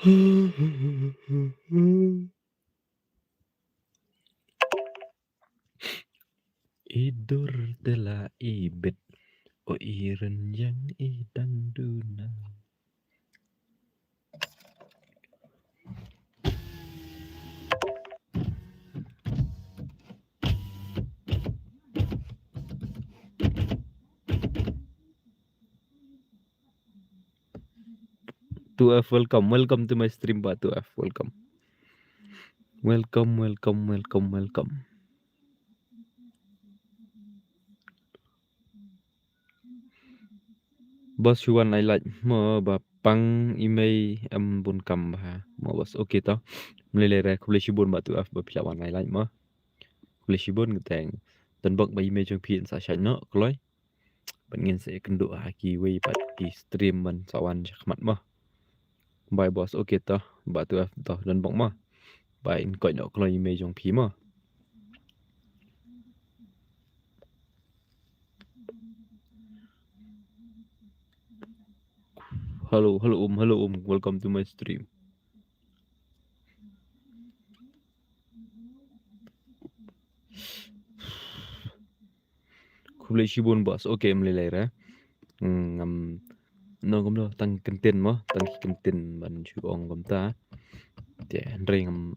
Idur telah ibit, oh iren yang idang duna. Tuaf, welcome to my stream, Pak Tuaf, welcome. Bos Chuan I like mo bapang email bun kam ha mo bos okay to mele re kule shibun ba Tuaf ba pilawan I like mo kule shibun ngeteng tan bok ba email jong pin sa shay no kloi ban ngin se kendo ha ki wei pat ki stream man sawan chakmat mo bai bos okay to ba Tuaf to dan bok mo bai in koi no kloi email jong pi mo. Hello, welcome to my stream. Kule shibun bos, okay mele re. No gom lo tang kentin mo, tang kentin ban chu ong gom ta. Te ring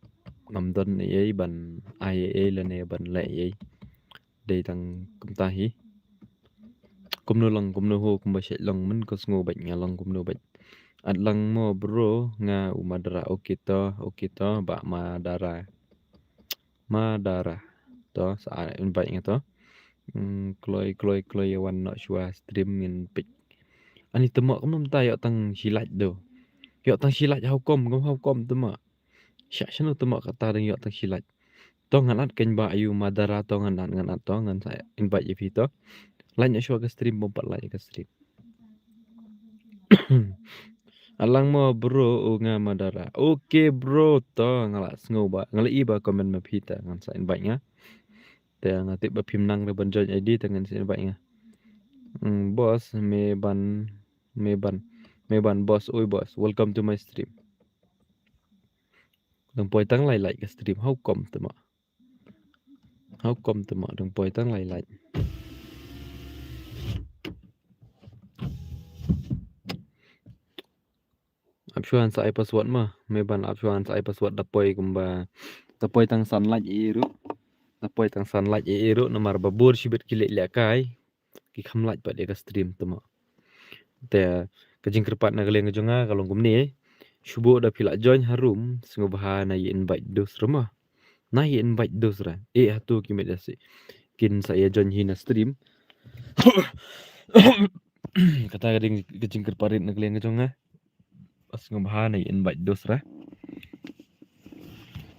ngam don ye ban ai e le ne ban le ye. Dei tang kum ta hi. Kum no ho kum ba she long men ko sngo ba nga long kum no ba. At lang mo bro nga umadara okay to ba madara. Madara. To sa invite nga to. Kloi wan no shua stream in pic. Ani temak kum nam ta yo tang silat do. Yo tang silat hau kom temak. Syak shanu temak kata deng yo tang silat. To ngan at ken ba ayu madara to ngan at to ngan saya invite je to. Lain shua ke stream bompat lain ke stream. Alang mo bro nga madara. Okay bro to ngala sngo ba. Ngala iba komen ma pita ngan saya invite nga. Te ngati ba pim nang re ban join ID tangan saya invite nga. Boss me ban boss oi boss welcome to my stream. Dong poi tang lai ke stream how come temak. How come temak dong poi tang lai. Apsuan sa ai password mah meban apsuan sa ai password dapoi kumba dapoi tang sunlight iru nomor babur sibet kile kai ki khamlaj pa de ka stream tama te kajing kerpat na galeng jonga kalong kumni shubo da pila join harum singo bahana yi invite dos rumah na yi invite dos ra hatu ki medasi kin saya join hina stream kata kajing kerparit na galeng jonga pas ngobahana yi invite dos ra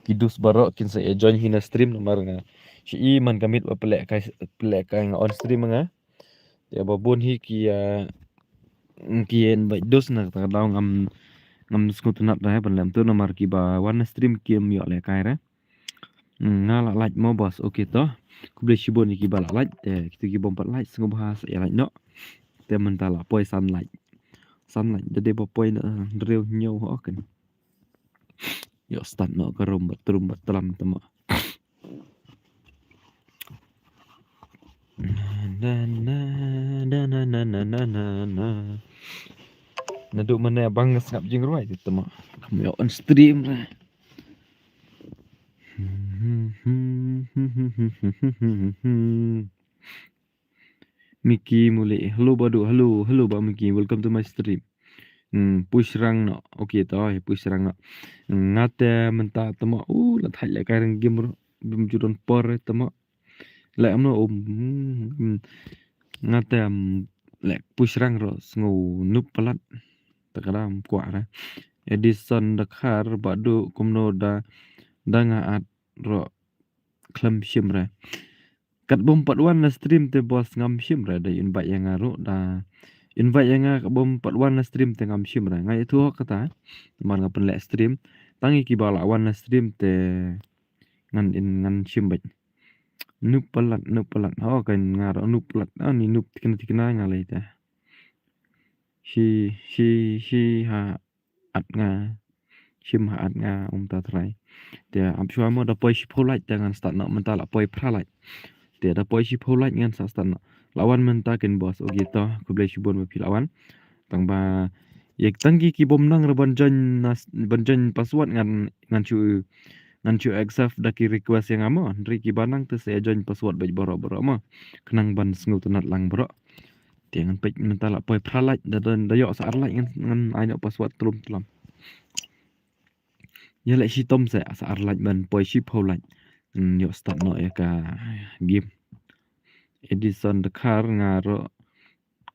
kidus barok kin saya join hina stream nomor nga si iman kamit ba pelek kai nga on stream nga ya babun hi ki kien ba dos na ta daw ngam skut nap da ban lam tu nomor ki ba one stream kiem yo le kai ra nga la like mo bos okay to ku ble shibon ki ba la like te kitu ki bom pat like sngo bahas ya like no te mentala poi sunlight de bo poi na rew nyow ho kan yo start no ka rumbat telam tama na naduk mana abang ngap jing ruai tu tama kami on stream ra Miki mule hello badu hello ba Miki welcome to my stream push rang no okay to push rang no ngate menta tama la thai la kai rang game bim judon por tama la amno ngate le push rang ro sngo nup palat takadam kwa ra Edison Dakar badu kumno da nga at ro klam shimra kat bom 41 na stream te bos ngam shimra da invite yang ro da invite yang ka bom 41 na stream te ngam shimra ngai itu kata man ngapen le stream tangi ki bala wan na stream te ngan shimbet nup palat ho kan ngaro nup palat ani nup tikna ngalai ta si ha at nga shim haat nga ta trai te am shwa mo da poi shipolait dengan start no menta la poi pralait te da poi shipolait ngan sa start no lawan menta ken bos o gitu ku blai shibon ma lawan tang ba yek tanggi ki bom nang ra banjan password ngan chu accept da ki request yang amo ri ki banang te se join password baj boro ma kenang ban sngu tunat lang boro tiangan pek menta la poi pralait da yo sa arlait ngan aino password tulum ya lek si tom se sa arlait ban poi shipolait yo start no ya ka game Edison the car ngaro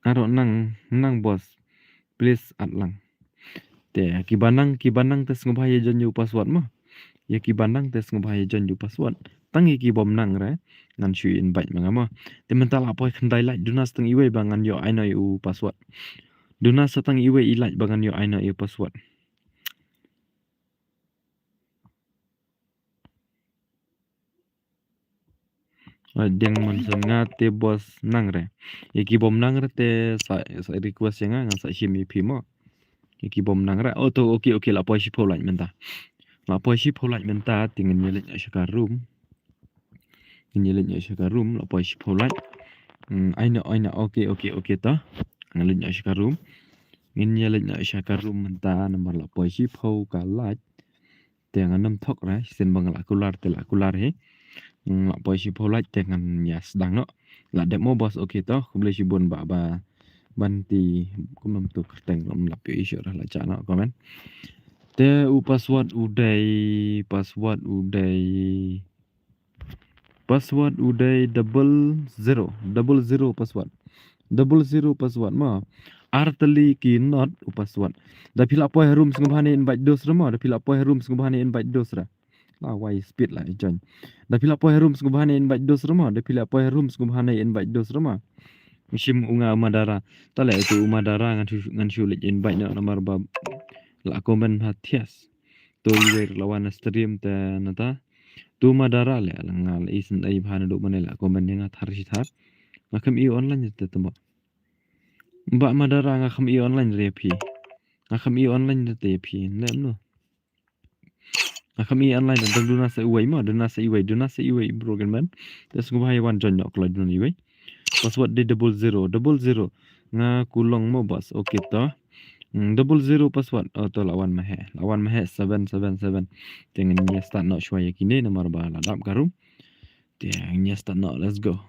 nang bos please atlang te kibanang tes ngobahaya jon yu password mo ya kibanang tes ngobahaya jon yu password tangi ki bom nang ra ngan shu invite mangama te mental apa khandai lai dunas tang iwe bangan yo aina yu password dunas satang iwe ilai bangan yo aina yu password deng man sen nga te bos nang re ya ki bom nang re te sa request yang ngan sa shimi pi mo ya ki bom nang ra auto okay la poi shi polai menta la poi shi polai menta tingin nyele shaka room nyele shaka room la poi shi polai aina okay ta nyele shaka room nyele shaka room menta nomor la poi shi po ka lach te nganam thok ra sen bang la kular he la poi shi polai te ngan ya sedang no la demo bos okay to ku boleh shibun ba banti kumam tu kerteng lam la pi isu la chana komen te password uday double zero password ma artali ki not password da pila poi room sngubhani invite dos rama da pila poi room sngubhani invite dos ra la wai speed la jon da pila poi room sngubhani invite dos rama da pila poi room sngubhani invite dos rama mishim unga umadara tale itu umadara ngan shu lek invite na nomor ba la komen hatias to iwer lawan stream te nata tu madara le ngal isin ai bhana do manela komen nga thar si thar ngakam i online te temo mbak madara ngakam i online re phi ngakam i online te phi nem no ngakam i online te duna sa uwai broken man tes ngubhai wan jon yok la dun iwai password de double zero nga kulong mo bas okay to double zero password to lawan mahe 777 dengan nya start no shwaya kini nomor ba ladap garum tiang nya start no let's go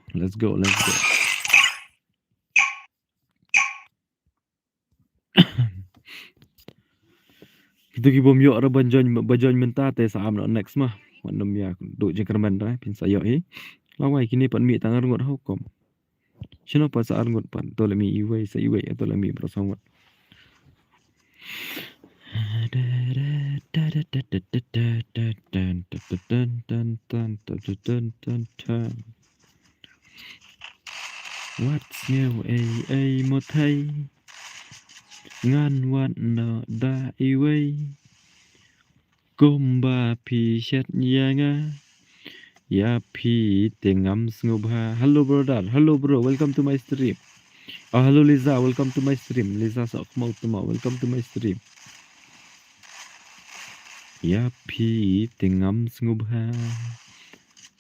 Kita ki bom yo ra banjon menta te saam no next mah mandom ya do je kerman ra pin sayo lawai kini pan mi tangar ngot hukum sino pa sa ngot pan to le mi iwe sa iwe to le mi prosawat What's new ai một thầy ngan wan no da iwe Gomba pi shet yanga ya pi tengam snubha. Hello brother, hello bro, welcome to my stream. Oh hello Liza, welcome to my stream. Liza sok mau temo, welcome to my stream. Ya pi tengam snubha.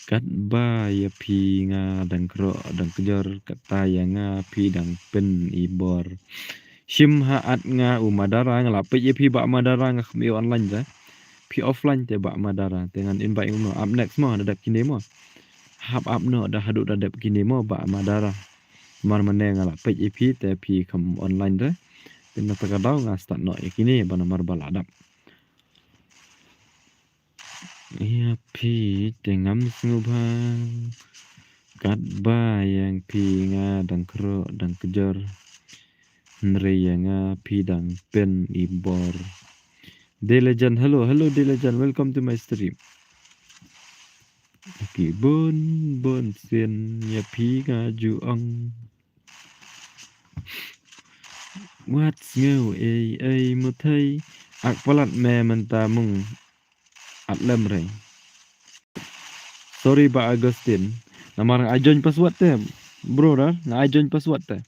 Kat ba ya pi nga dang kro dang kejar kata ya nga pi dang pen ibor. Shim haat nga umadara ngalape ya pi ba madara nga khmi online ja. Pi offline te ba madara dengan invite no up next mo ada kini mo hap up no ada haduk ada kini mo ba madara mar mane ngala page ep te pi kam online de ten ta kadau nga start no kini ba nomor baladap ya pi tengam snubha kat ba yang pi nga dang kro dang kejar nre yang pi dang pen ibor Day Legend, hello Day Legend, welcome to my stream. Okay, bon sen ya pi nga ju ong. What's new ai mo thai ak palat me menta mung at lem re. Sorry ba Agustin. Namar I join password te. Bro da, I join password te.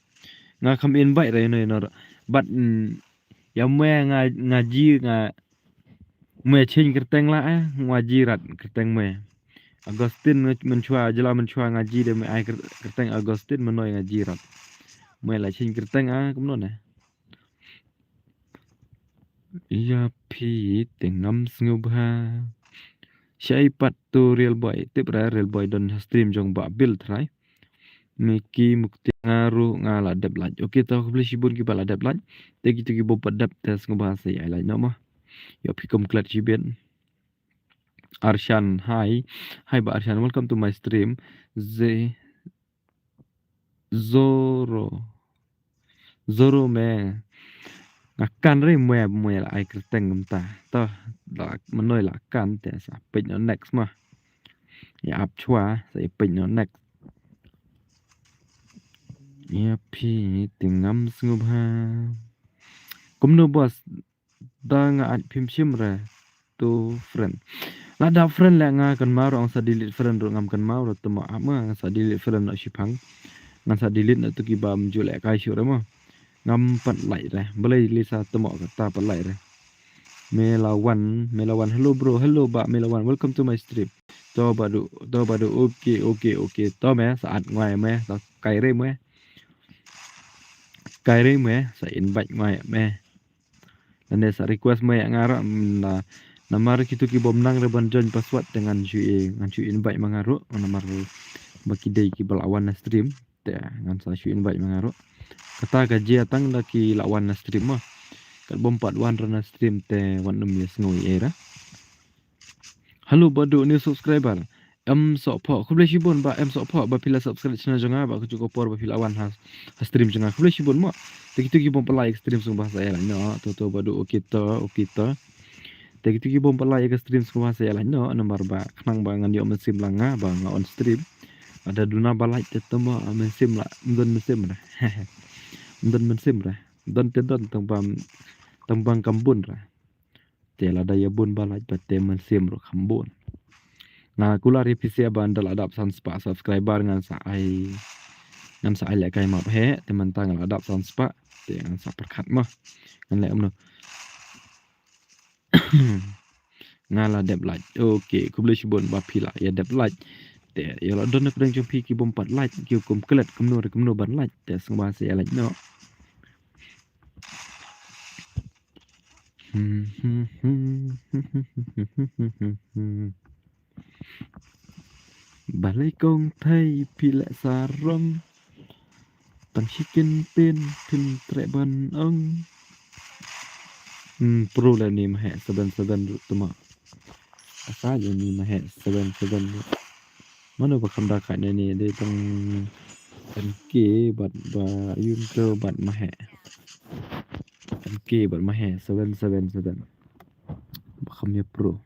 Nga kam invite re no. But ya me ngaji nga me ching kerteng la ngaji rat kerteng me Agustin menchua jela menchua ngaji de me ai kerteng Agustin menoi ngaji rat me la ching kerteng kumno na iya pi tengam ngubha Syai pat tu real boy tip real boy don stream jong ba bil try Miki mukti ngaru ngala dep laj. Oke tau beli sibun ki bala dep laj. Tegi tu ki bopat dep tes ngebahas ya laj nama. Yo pikom klat ciben. Arshan, hi. Hi Ba Arshan, welcome to my stream. Zoro. Zoro me. Ngakan re mue la ai kerteng gemta. Toh la menoi la kan te sa pin no next mah. Ya ap chua sa pin no next. Ya pi tingam ngubha. Kumno bos da nga at phim chim re to friend. Lada friend la nga kan mau ang sa delete friend ro ngam kan mau ro temo ama sa delete friend no sipang. Ngan sa delete na to ki bam jule kai shu re mo. Ngam pat lai re. Boleh lisa temo kata pat lai re. Melawan, hello bro, hello ba Melawan, welcome to my stream. To badu, okay. To me saat ngoài me, to kai re me. Kai re me, sa invite ngoài me. Dan sa request me ngara na namar kitu ki bom nang reban join password dengan cu invite mangaru namar baki day ki balawan na stream te ngan sa cu invite mangaru kata gaji atang da ki lawan na stream mah kat bom 41 rana stream te wan yes ngoi era halo badu new subscriber sopho kuble shibon ba sopho ba pila subscribe channel jonga ba ku por ba pila wan has stream jonga kuble shibon mo te kitu ki bom like stream sung bahasa era no to badu okito Tegi tu ki bom pala ya stream semua saya lah no nomor ba kenang ba ngan yo mesim langa ba nga on stream ada duna balai tetemo mesim la ndon mesim ra ndon mesim ra don te don tembang kambun ra te la daya bun balai ba te mesim ro kambun nah kula revisi ba andal adap spa subscriber ngan sa ai lek kai map he teman tang adap spa te ngan sa perkat mah ngan lek no ngala dep like okay ku boleh sibon ba pila ya dep like te ya la don nak dang jumpi ki bom 4 like ki kum kelet kumno ban like te sing bahasa ya like no balai kong thai pila sarong tang chicken pin pin treban ong pro la ni mah 77 tuma asa je ni mah 77 mana ba kam da ka ni de tang kan ke bat ba yun ke bat mah kan ke bat mah 777 ba kam ya pro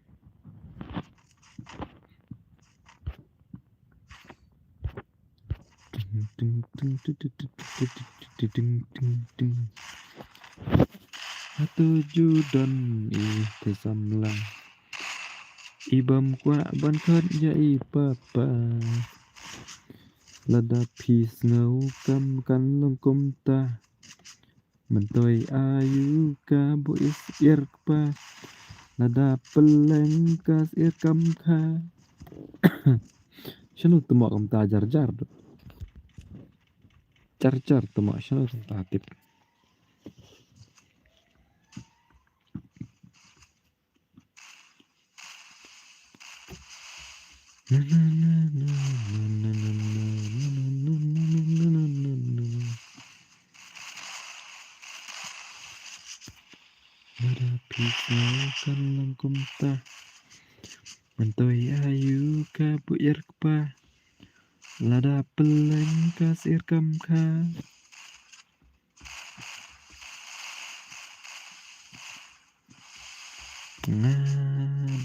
tujuh dan ihtisamlah ibam kwa ban khat ya papa lada phis ngau kam kan long kum ta mentoi ayu ka bu is ir pa lada peleng kas ir kam kha shanu temo kam ta jar jar temo shanu ta tip Ada pisau kan langkum ta mentoi ayu ka bu ir pa lada peleng kas ir kam kha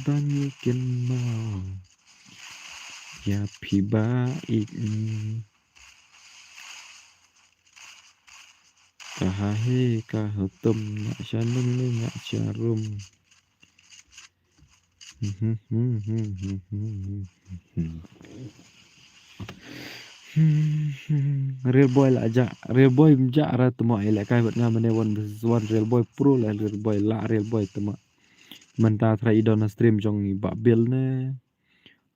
banyakin mau ya piba kahahe kahutum nak shanun ni nak syarum real boy lah aja real boy mja ra temo elak kai bat ngam ne one real boy pro la real boy temo Manta thrai dona stream jong ni ba bil ne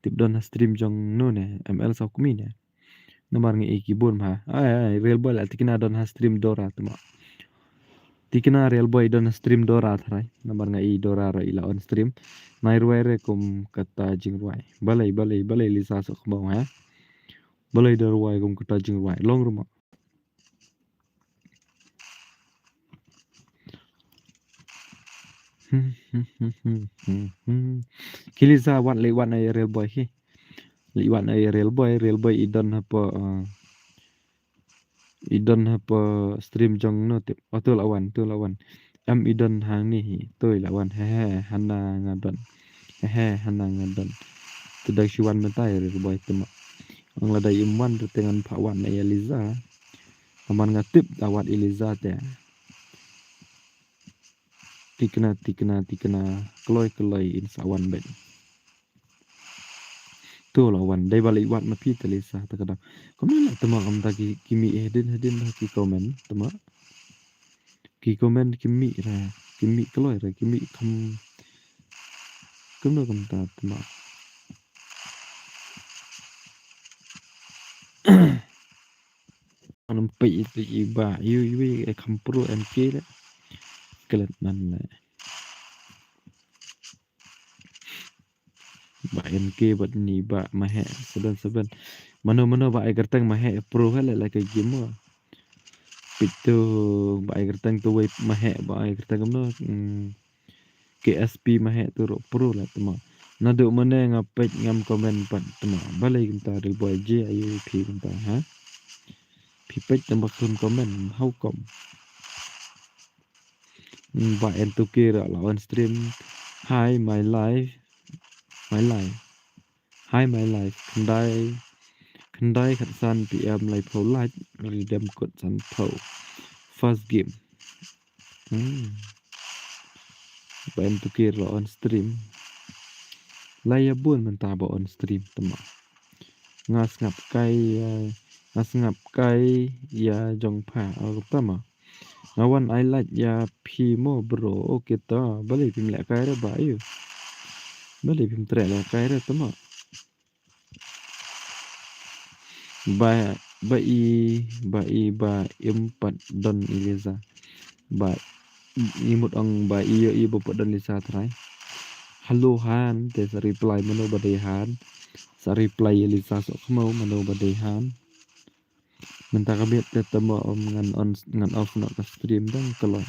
tip dona stream jong no ne ML sau kumi ne namar ngi ikibun ha ai real boy la tikina dona stream dora tuma tikina real boy dona stream dora thrai namar ngai dora ra ila on stream nai ruai kum kata jing ruai balai lisa sok mau ha balai dar ruai kum kata jing ruai long rumah Kilisa wan le wan ai real boy hi li wan ai real boy idon apa stream jong no tip tu lawan am idon hang ni hi tôi lawan he hana ngadon he hana ngadon tidak siwan mentai real boy tema ang lada imwan tu dengan pak wan ai Eliza aman ngatip dawat Eliza te tikena keloi in sawan ben tu lawan dai balik wat ma pi telisa takada komna tema kam ta kimi hedin ha ki komen tema ki komen kimi ra kimi keloi ra kimi kam komna kam ta tema anam pe ba yu kam pro mk la kelet nan la ba mk bat ni ba mahe seben mano ba ai kertang mahe pro hala la ke game pitu ba ai kertang tu we mahe ba ai kertang kamno KSP mahe tu ro pro la tema nadu mana ngapet ngam komen pat tema balai kita real boy je ayu pi kita ha pi pet tambah komen how come ba en tu kira lawan stream hi my life hi my life kendai khat san pm lai pho light redem kot san pho first game ba en tu kira lawan stream laya bun menta ba on stream tema ngas ngap kai ya jong pha tama ngawan I like ya pimo bro okay ta balik pim lek kai ra ba yu balik pim tre lek kai ra tama ba empat don Eliza ba imut ong ba iyo ibo don Lisa trai halo han te sa reply mano ba dei han sa reply Elisa sok mau mano ba dei han menta kabet te tamo om ngan off no ka stream dang kalau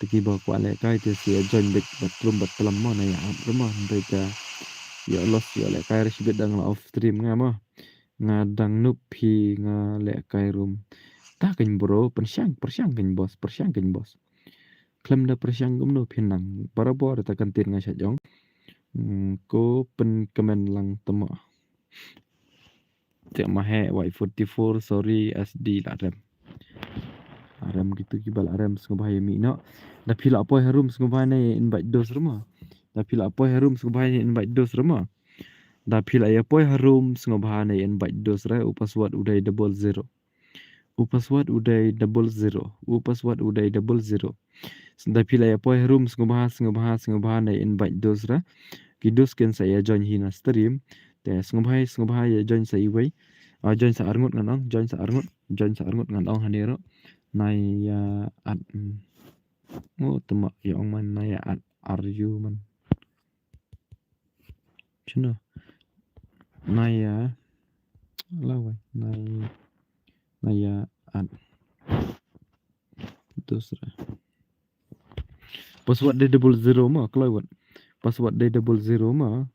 teki ba kwa le kai te sia join bek bat telam mo na ya rumah mereka ya los ya le kai resibet dang la off stream ngamo ngadang nupi nga le kai room ta kan bro persyang kan bos klem da persyang gumno pinang para bor ta kan tin nga sha jong ko pen kemen lang temo te mahe y44 sorry SD la rem gitu kibal rem sngobhai mi no da phila apoy harum sngobhai ne invite dos ruma da phila apoy harum sngobhai ne invite dos ruma da phila apoy harum sngobhai ne invite dos ra upaswad udai 00 upaswad udai 00 upaswad udai 00 da phila apoy harum sngobhai ne invite dos ra kidos ken saya join hina stream te sngobhai ya join sai wei join sa arngut nganong join sa arngut nganong hanero nai ya at tema ya ong man nai at aryu man chuna nai ya lawai nai ya at dosra password de 00 ma kelawat password de 00 ma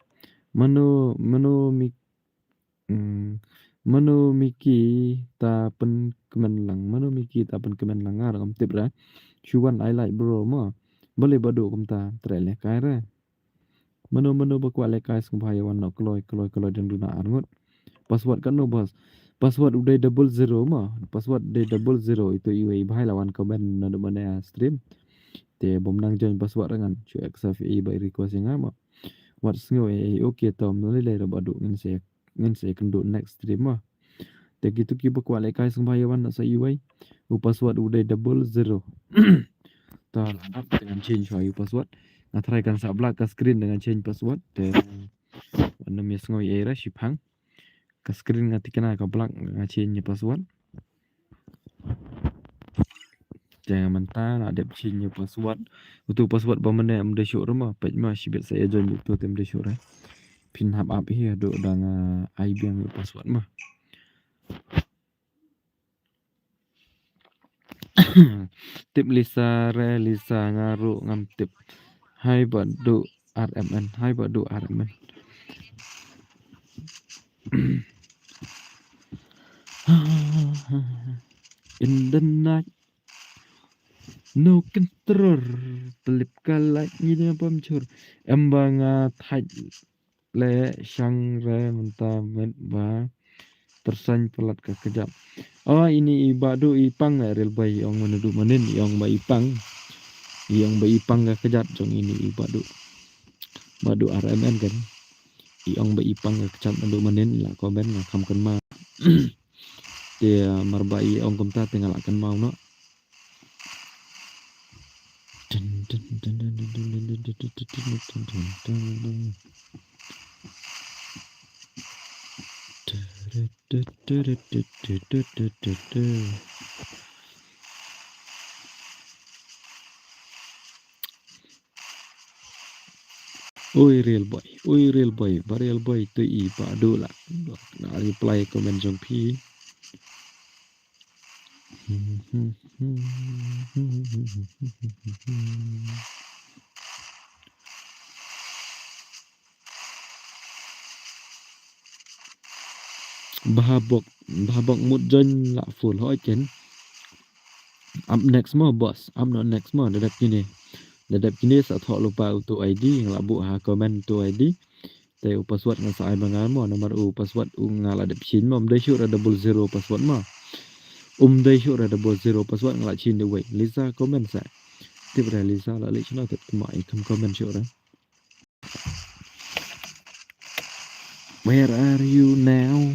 mano miki ta pen kemen lang aram tip ra chuan I like bro ma boleh badu kum ta trele kai ra mano ba kwa le kai sung bhai wan no kloi den duna arngut password kan no bos password udai 00 ma password de 00 itu iwe bhai lawan komen na do mana stream te bom nang join password rangan chu xfe by request nga ma what sngo okay tom no le ra badu ngin se kan do next stream ma te gitu ki ba kwa le kai sung bhai wan na sa iwe password udai 00 kita up dengan change password. Nah, try kan sebelah ke screen dengan change password dan warna mes ngoi era shipang ke screen ngati kena ke black change password. Jangan mentah ada change password. Untuk password bamane am de show rumah page ma shibet saya join itu tem de show ra. Pin hab up here do dang IB yang password mah. Tip Lisa re Lisa ngaru ngam tip. Hai badu RMN, hai badu RMN. In the night, no control. Telip kalak ni pamcur. Embanga thaj le sang re mentah ba tersan pelat ke kejap. Oh ini badu ipang real bay yang menuduh manin yang ba ipang. Yang ba ipang ke kejap jong ini badu. Badu RMN kan. Yang ba ipang ke kejap menuduh manin lah komen lah kam kan ma. Dia marbai ong komta tinggal akan mau no. Oi real boy, real boy tu i padu lah. Nak reply komen jong pi. Bahabok mood join lah full hoi chen. Up next more boss, up not next more dadap kini sa thok lupa untuk ID yang labu ha komen tu ID. Te password nga sa ai bangan mo nomor password ngala dap chin mo mdai sure double zero password mo. Dai sure double zero password ngala chin de way. Lisa komen sa. Tip ra Lisa la lich na tip mai kam komen sure. Where are you now?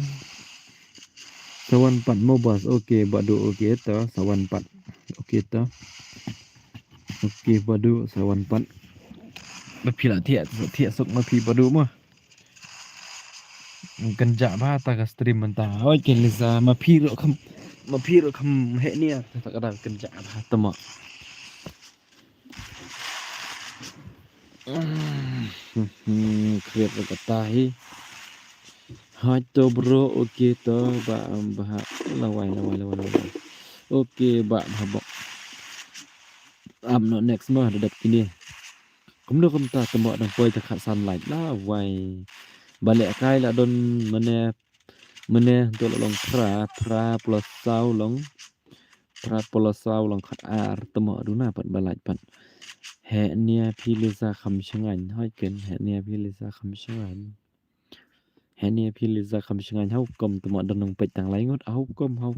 Sawan pat mo boss. Okay, badu okay to sawan pat. Okay to. Okay badu sawan pat. Mapi lah tiap sok mapi badu mah. Kenjak bah ta ka stream mentah. Oi ken Lisa mapi ro kam he ni tak ada kenjak bah tama. Kreat kata hi. Hai to bro, okay to ba lawai. Okay ba habok. Am no next mah dadap kini. Kumdo kum ta tama dang poi tak sunlight lah wai. Balik kai lah don mene tu long pra plus sau long khat ar tama duna pat balai pat. He nia pi Lisa kham shangan hoi ken he nia pi Lisa kham shangan. He nia pi Lisa kham shangan hau kom tama don nong pet tang lai ngot hau kom. Hau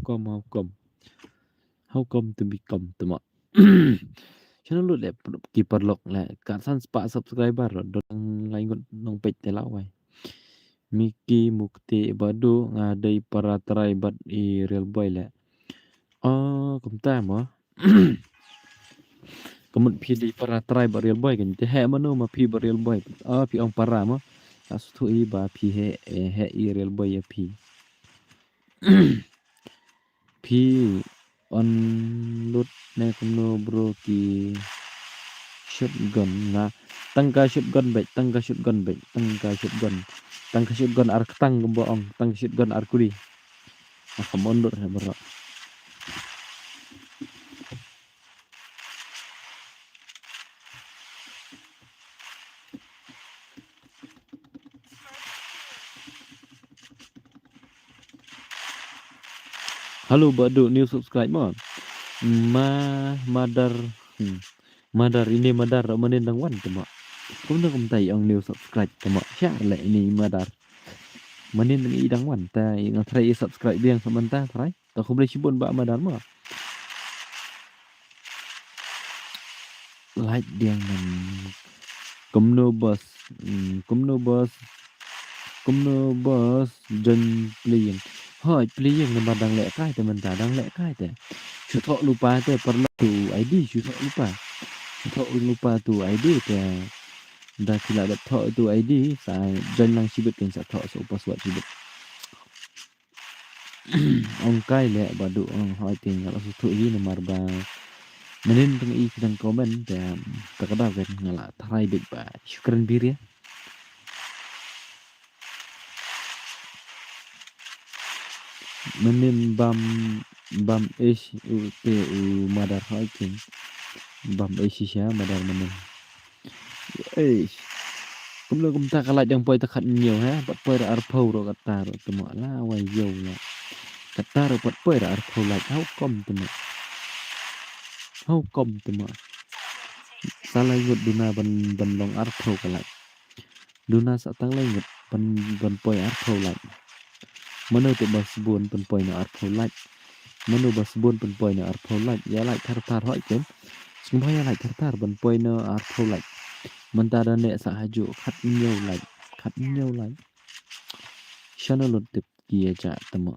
kom to become tama. Channel lu le keeper lock le kan san spa subscriber don lai ngot nong pet te lawai. Miki Mukti Badu ngadai para teraibat i real boy le. Oh, kumta mo. Kemudian pi di para teraibat real boy kan. Te he mano ma pi real boy. Oh, pi ong para mo. Astu i ba pi he i real boy ya pi. Pi on lut ne kuno bro ki shotgun na. Tangka shotgun baik. Tangka shotgun ar ketang gemboong. Tangka shotgun ar kuri. Aku mundur ya bro. Halo Badu, new subscribe mo. Madar ini Madar menendang wan temo. Kumna kumtai ang new subscribe temo. Syar le ini Madar. Menendang idang wan ta yang try subscribe biang sementara try. Ta ko boleh sibon ba Madar mo. Like dia man. Kumno boss jen playing. Hoi playing ni madang lek kai te mentah dang lek kai te. Chutok lupa te perlu ID chutok lupa. Thọ lupa tu ID te dah tidak ada thọ tu ID sa join lang sibet kan sa thọ so password sibet. Ong kai le badu ong hoi ting kalau su hi nomor ba menin teng i kedang komen te takada kan ngala try big ba syukran bir ya. Menin bam ish u te u madar hoi ting bam ish sya madar menin. Eish kum ta kala jang poi ta khat nhiều ha pat poi ra ar phau ro kata ro temo la wai yo la kata ro pat poi ra ar phau la hau kom temo salah ngut duna ban long ar phau kala duna sa tang lai ngut ban poi ar phau la mano te bas buon ban poi na ar phau la mano bas buon ban poi na ar phau la ya lai thar hoi kem sum ya lai thar ban poi na ar phau la mentara nek sa haju khat nhiều lại channel lột tip kia cha tamo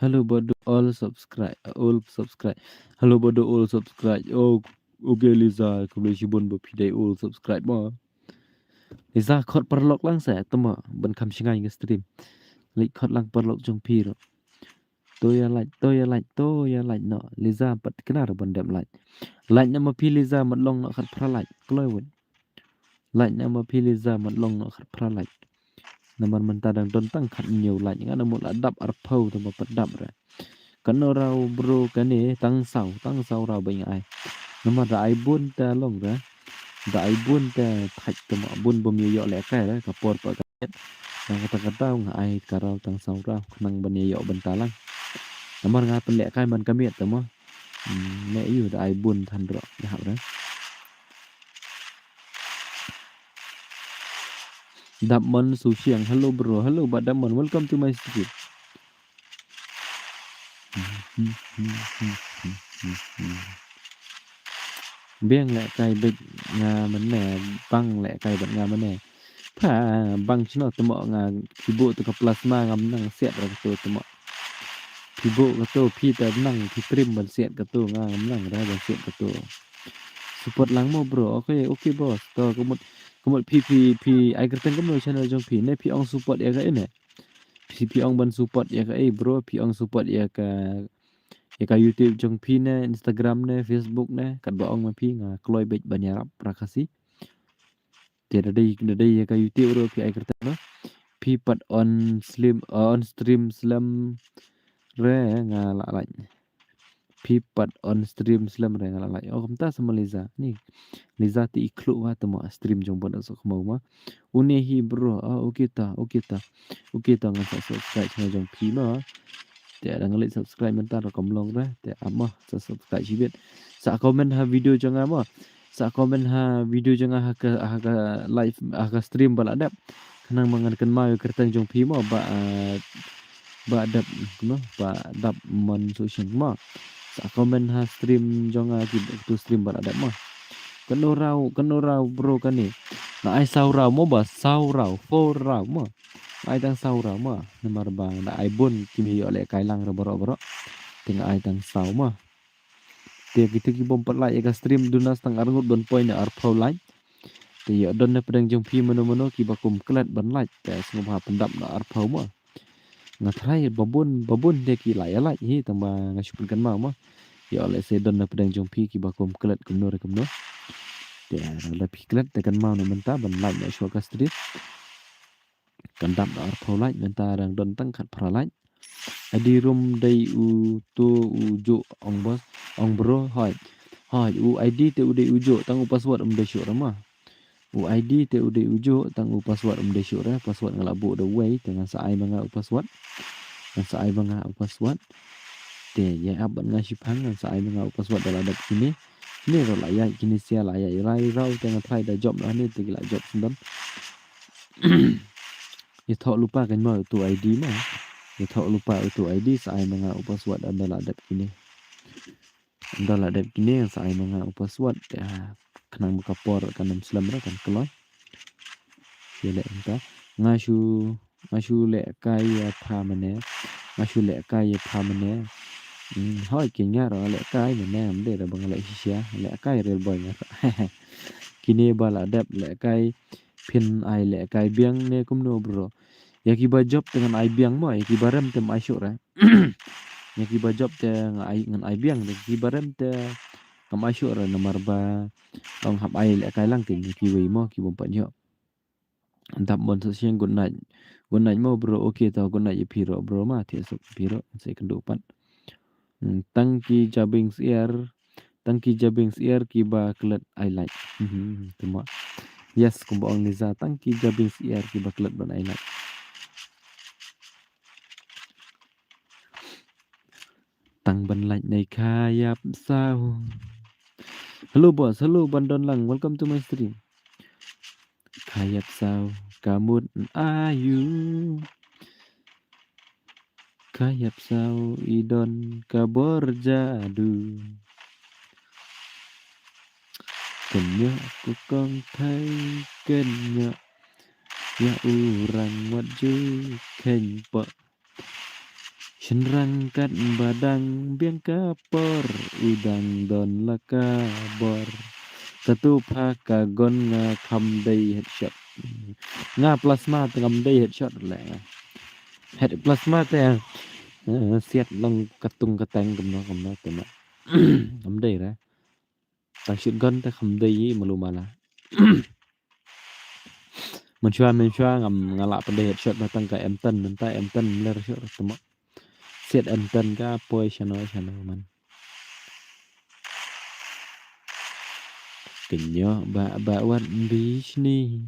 hello bodo all subscribe hello bodo all subscribe oh okay Liza kalau si bon bapidai all subscribe mo Liza khot perlok lang sa tamo ban kam singai nge stream lik khot lang perlok jong piro tôi like no Liza pat kenar ban dem like nama pi Liza mat long no khat pra like kloi won like nama pi Liza mat long no khat pra like naman mentadang don tang khat nhiều like ngana mo la dap ar phau to pat dap ra kan rau bro kane tang sau rau bai ai nama ra ai bun ta long ra da ai bun ta thach to ma bun bom yo le kai ra ka por pa ka nang kata ai karau tang sau rau nang ban yo ban talang nama nga pen le kai man kamiet to mo mẹ yêu da ai bun than ro ya ha ra Damon Susiang, hello bro, hello Pak Damon, welcome to my stream. Biang lẹ cay bịch nga mình nè băng lẹ cay bật nga mình nè pha băng chino tụi mọ nga khi bộ tụi plasma ngắm năng xẹt ra tụi mọ khi bộ cái tụi phi tụi năng khi trim bật xẹt cái tụi nga ngắm năng ra bật xẹt cái tụi support lang mo bro, okay boss, to có một phi ai cái tên có một channel trong phi này phi ông support ya cái này phi ông ban support ya cái bro phi ông support ya ka YouTube trong phi nè Instagram nè Facebook nè kat ba ong ma phi nga kloi bej banyarap prakasi te đây ya ka YouTube ro phi ai kerta no phi pat on stream slam re nga la lại phi pat on stream slam re nga la lại oh kamta sama Liza ti iklu wa tamo stream jong bon so khmo ma unehi bro okay ta nga subscribe channel jong phi ma te ada ngalik subscribe mentar kom long ra te ama subscribe chi biết sa comment ha video jang ama sa comment ha video jang ha ka live ka stream bala dap kanang mangan kan ma kertan jong phi ma ba dap no ba dap mon social ma sa comment ha stream jong ki tu stream bala dap ma kan rau bro kan ni na ai sau rau mo ba sau rau fo rau ma ai tang sau ra ma nomor ba da ai bun kimi yo le kai lang ra boro tengah ai tang sau ma te gitu ki bom pat like ka stream dunas tang arngut don point ar phau like te yo don na pedang jong pi mono ki bakum klat ban like te sngom ha pendap na ar phau ma nga thrai babun de ki like hi tang ba nga shupun kan ma yo le se don na pedang jong pi ki bakum klat kumno te la pi klat te kan ma no menta ban like na shwa ka stream kan dap ar phau like menta rang don tang khat phra like adi room dai u to u jo ong bos ong bro hoi u id te u dai u jo tang u password de syo rama u id te u dai u jo tang u password de syo ra password ngala bu de way dengan sa ai manga u password dengan sa ai manga u password te ya ab nga shipang dengan sa ai manga u password dalam dat ini ro la ya kini sia la ya rai rau tengah try da job la ni te la job sendon ya thọ lupa kan mo tu id ma ya thọ lupa tu id sa ai manga u password adalah dat kini yang sa ai manga u password ya kanang makapor kanam slam ra kan keloi ya le entah ngashu mashu le kai pha mane mashu le kai pha mane hoi kinya ro le kai mane amde ra bang le sia le kai rel boy nya kini bala dap le kai pin ai le kai biang ne kumno bro ya ki ba job dengan ai biang mo ya ki barem tem ai syuk ra ya ki ba job te ngai ngan ai biang de ki barem te kam ai syuk ra nomor ba ong hap ai le kai lang ting ki wi mo ki bom pa nyo antap bon sa siang good night mo bro okay tau good night ye piro bro ma ti sok piro sai kendupan tangki jabing siar ki ba klet I like tuma yes kumba ong niza tangki jabing siar ki ba klet ban I like tang ban like nei khayap sao hello boss hello bandon lang welcome to my stream khayap sao kamut ayu khayap sao idon kabor jadu kenya aku kong thấy kenya ya urang waju kenpo senrangkat badang biang kapor udang don lakabor Satu kagon nga kamday headshot nga plasma kamday headshot le head plasma te siat long katung katang kamno tema kamday ra ta shotgun ta kamday malumala mình chua ngam ngala pada headshot batang ka M10 nanta M10 ler shot tema siat M10 ka poi chano man kenyo ba wat bis ni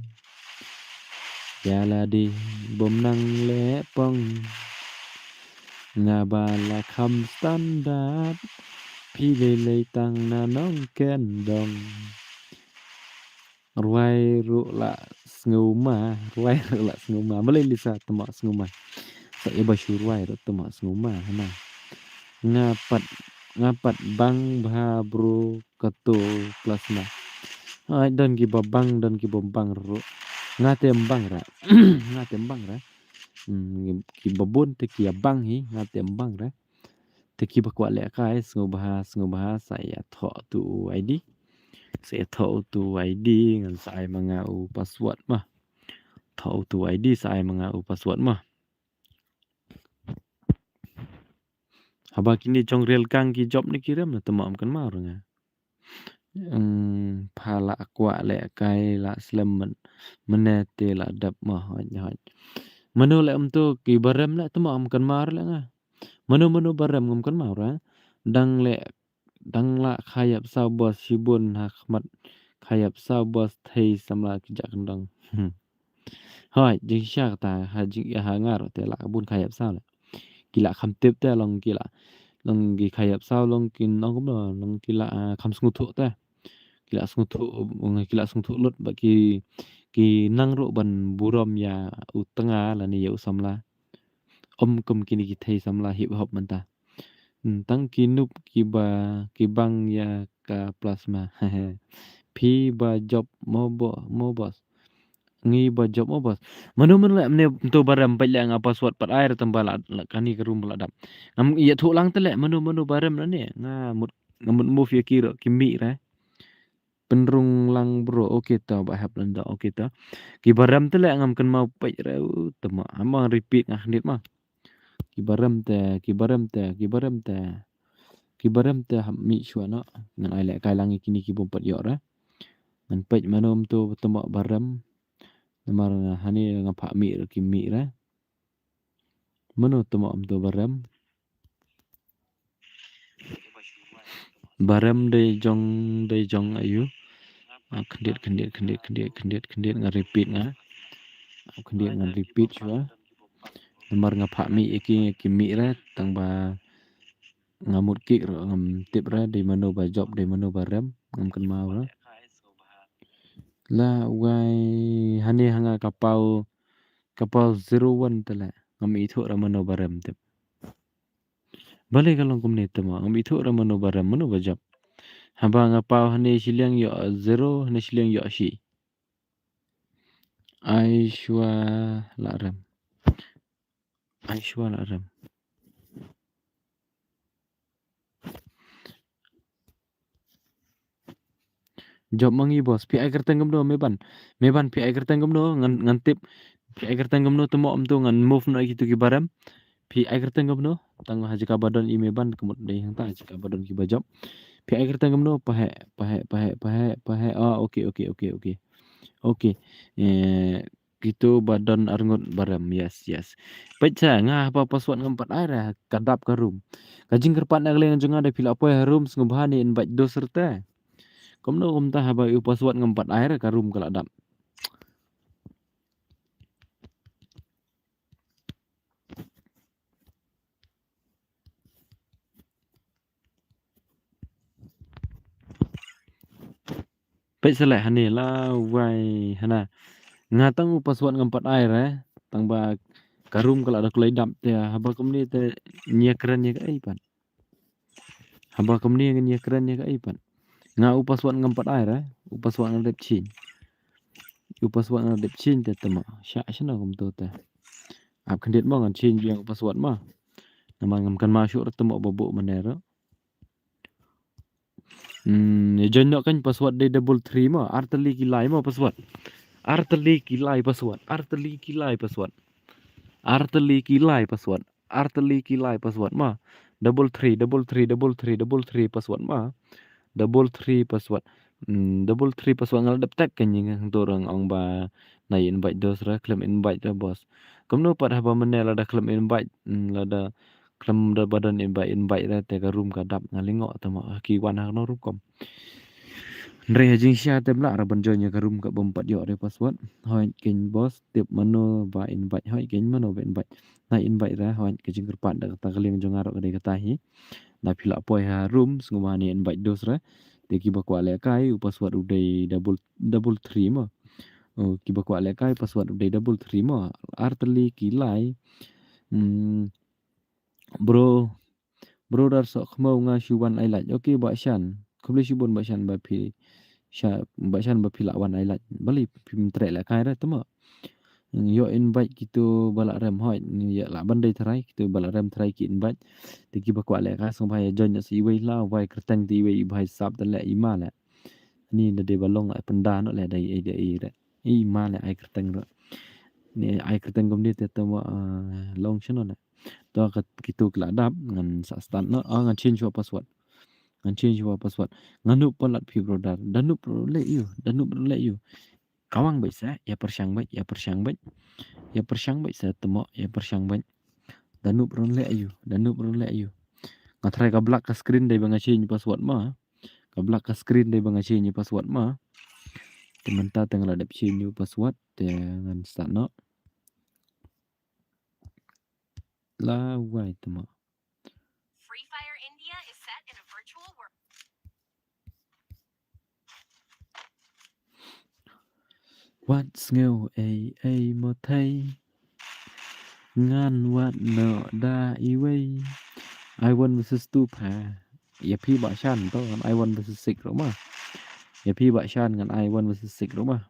Yala di bom nang le pong nga bala kham standard pi le tang na nong ken dong ruai ru la nguma malay lisa tama nguma sa iba syurwai ru tama nguma hana ngapat bang bha bro kato plasma ai don ki babang don ki bombang ru ngatembang ra ngatembang ra ki babon te ki abang hi ngatembang ra te ki bakwa le kai ngubah saya tho tu ID saya tho tu ID ngan sai mangau password mah tho tu ID sai mangau password mah haba kini jong real kang ki job ni kiram na tamam kan mar nga phala akwa le kai la slam menete la dap mah hoj manu le tu ki barem le tamam kan mar le nga manu barem ngam kan mar ra dang la khayap sao bos shibun hakmat khayap sao bos thei samla kijak kendang hoi jing syak ta ha jing ha ngar te la bun khayap sao la kila kham tip te long kila long gi khayap sao long kin nong kum long kila kham sngu thu te kila sngu thu lut ba ki nang ro ban burom ya utanga la ni yu samla kum kini ki thei samla hip hop man ta tang kinup ki bang ya ka plasma phi ba job mobos ngi ba job mobos manu le amne to baram pa la nga password pat air tambala kani ke rum ladam am iya thu lang tele manu baram na ne ngamut move ya kiro kimi ra penrung lang bro okay ta ba hap landa okay ta ki baram tele ngam kan mau pa ra tama amang repeat ngah nit mah kibaram te mi shwana ngan ai le kai langi kini ki bompat yo ra ngan pej manom tu tama baram namar hani ngapa mi ki mi ra mano tama am tu baram de jong ayu kendiat ngan repeat nga kendiat ngan repeat shwa namar ngapa mi ki mi ra tang ba ngamut ki ngam tip ra de mano ba job de mano baram ngam kan mau ra la wai hani hanga kapau 01 tala ngam ithu ra mano baram tip balik kalong kumne tama ngam ithu ra mano baram mano ba job haba ngapau hani siliang yo 0 hani siliang yo shi aishwa la ram Aishwal Aram. Job mangi bos. Pi ai kerteng gam do meban. Meban pi ai kerteng gam do ngan tip. Pi ai kerteng gam do temo am tu ngan move no gitu ki baram. Pi ai kerteng gam do tang haji kabadon i meban kemut dei hang ta haji kabadon ki bajop. Pi ai kerteng gam do pahe. Oh okey. Okey. Gitu badan arngot baram. Yes. Baca ngah apa password ngampat air kadap karum. Kajing kerpat nak leng jonga ada pila apa harum sengubhani in baj do serta. Komno komta haba u password ngampat air karum kala dap. Baik selek hani lah wai hana. Ngatang u password ngampat air tang ba karum kala ada kulai dap te haba komni te nya keren nya kai pan. Haba komni nya keren nya kai pan. Nga u password ngampat air u password ngadep chin. U password ngadep chin te tama. Sya shana kom to te. Ap kandiat mo ngan chin yang password mah. Nama ngam kan masuk temo babuk manera. Jonok kan password day double 3 mah. Arteli kilai mah password. Arteli kilai password. Mah. Double 3 password mah. Double 3 password. Double 3 password ngal dap tag kan yang dorang ong ba na invite dos ra claim invite ra bos. Kamno pat haba menel ada claim invite lada claim da badan invite ra te ka room ka dap ngalingo tama ki wan ha no rukom. Ndre jing sya te bla ra banjonya ka room ka bompat yo re password. Hoi kin bos tip mano ba invite hoi kin mano ba invite. Na invite ra hoi ke jing kerpat da ta kaling jong aro ka de katahi. Na pila poi ha room sngumani invite dos ra. Te kiba kwa le kai password udai double 3 mah. Oh kiba kwa le kai password udai double 3 mah. Arteli kilai. Bro dar sok mau nga shuban ailat. Okay ba shan. Kubli shubun ba shan ba pi ba shan ba pila wan ailat. Bali pim tre le kai ra tama. Yo invite gitu balak rem hoi ya la bandai terai gitu balak rem terai ki invite. Te kiba kwa le kai song bai join si wei la wai kerteng ti wei bai sap te le ima le. Ni da de balong ai penda no le dai ai dai re. I ma le ai kerteng ro. Ni ai kerteng kom ni te tama long chano le. To ka kitu kla dap ngan sa start no ngan change your password. Nganu polat pi brodar. Danup le you. Kawang bai sa ya persyang bai. Sa temo ya persyang bai. Danup ron le you. Ngatrai ka black ka screen dai bang change password ma. Temen ta tengah ada change new password dengan start no. La wai temo. Free Fire India is set in a virtual world. What's new ai mo thay. Ngan what no da iway. I want versus 2 pa. Ya pi ba shan to ngan I want versus 6 ro ma. Ya pi ba shan ngan I want versus 6 ro ma.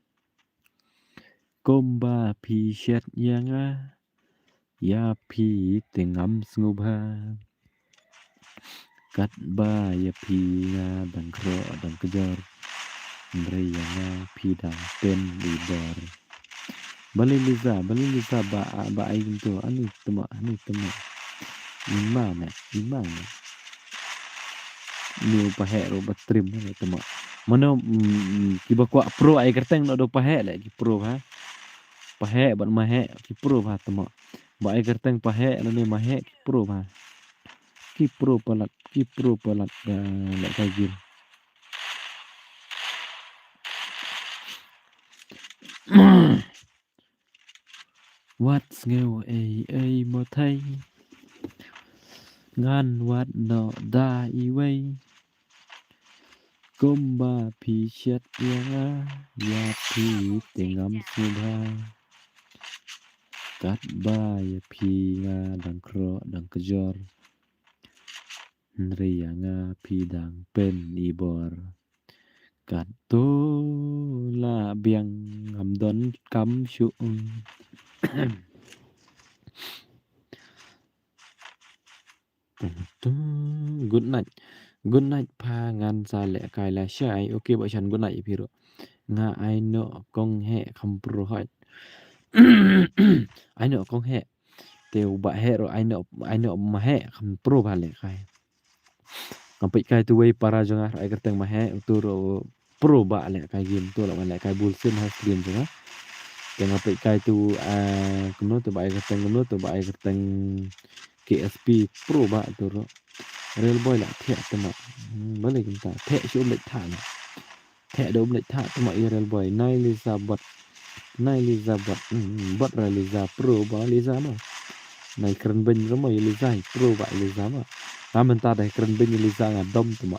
Komba pi shet yang ya pi tengam sngubha. Kat ba ya pi dang kro dang kejar. Ndre yang pi dang pen libor. Bali liza ba ai gitu ani temo. Ima. Ni pahe ro batrim ni temo. Mano kiba kwa pro ai kerteng no do pahe le ki pro ha. Pahe ban mahe ki pro ha temo. Ba ai kerteng pahe no ni mahe ki pro ha. Ki pro palat le kajir. What's new ai mo thay. Ngan what no da iway. Komba pi shet yang ya pi tengam subha. Kat ba ya pi dang kro dang kejor. Nri yang pi dang pen ibor. Kat to la biang am don kam shu. Good night. Good night pha ngan sa lẹ cài là shy. Ok bọnฉัน good nightพี่รู้งาไอเนาะกงแหะคำโปรหอยไอเนาะกงแหะเตียวบะแหะrồiไอเนาะมาแหะคำโปรบาลเลยใครSampai kai tu wei para jongah ai kerteng mahe tu ro pro ba le kai game tu la le kai bulsin has game jongah teng sampai kai tu kuno tu ba ai kerteng KSP pro ba tu ro real boy la the tu ma balik kita the chu lek tha na the do lek tha tu ma real boy nai Elizabeth bot ra Liza pro ba Liza ma nai keren ben ro ma Liza pro ba Liza ma Mentar deh keren ben Liza ngadom tu ma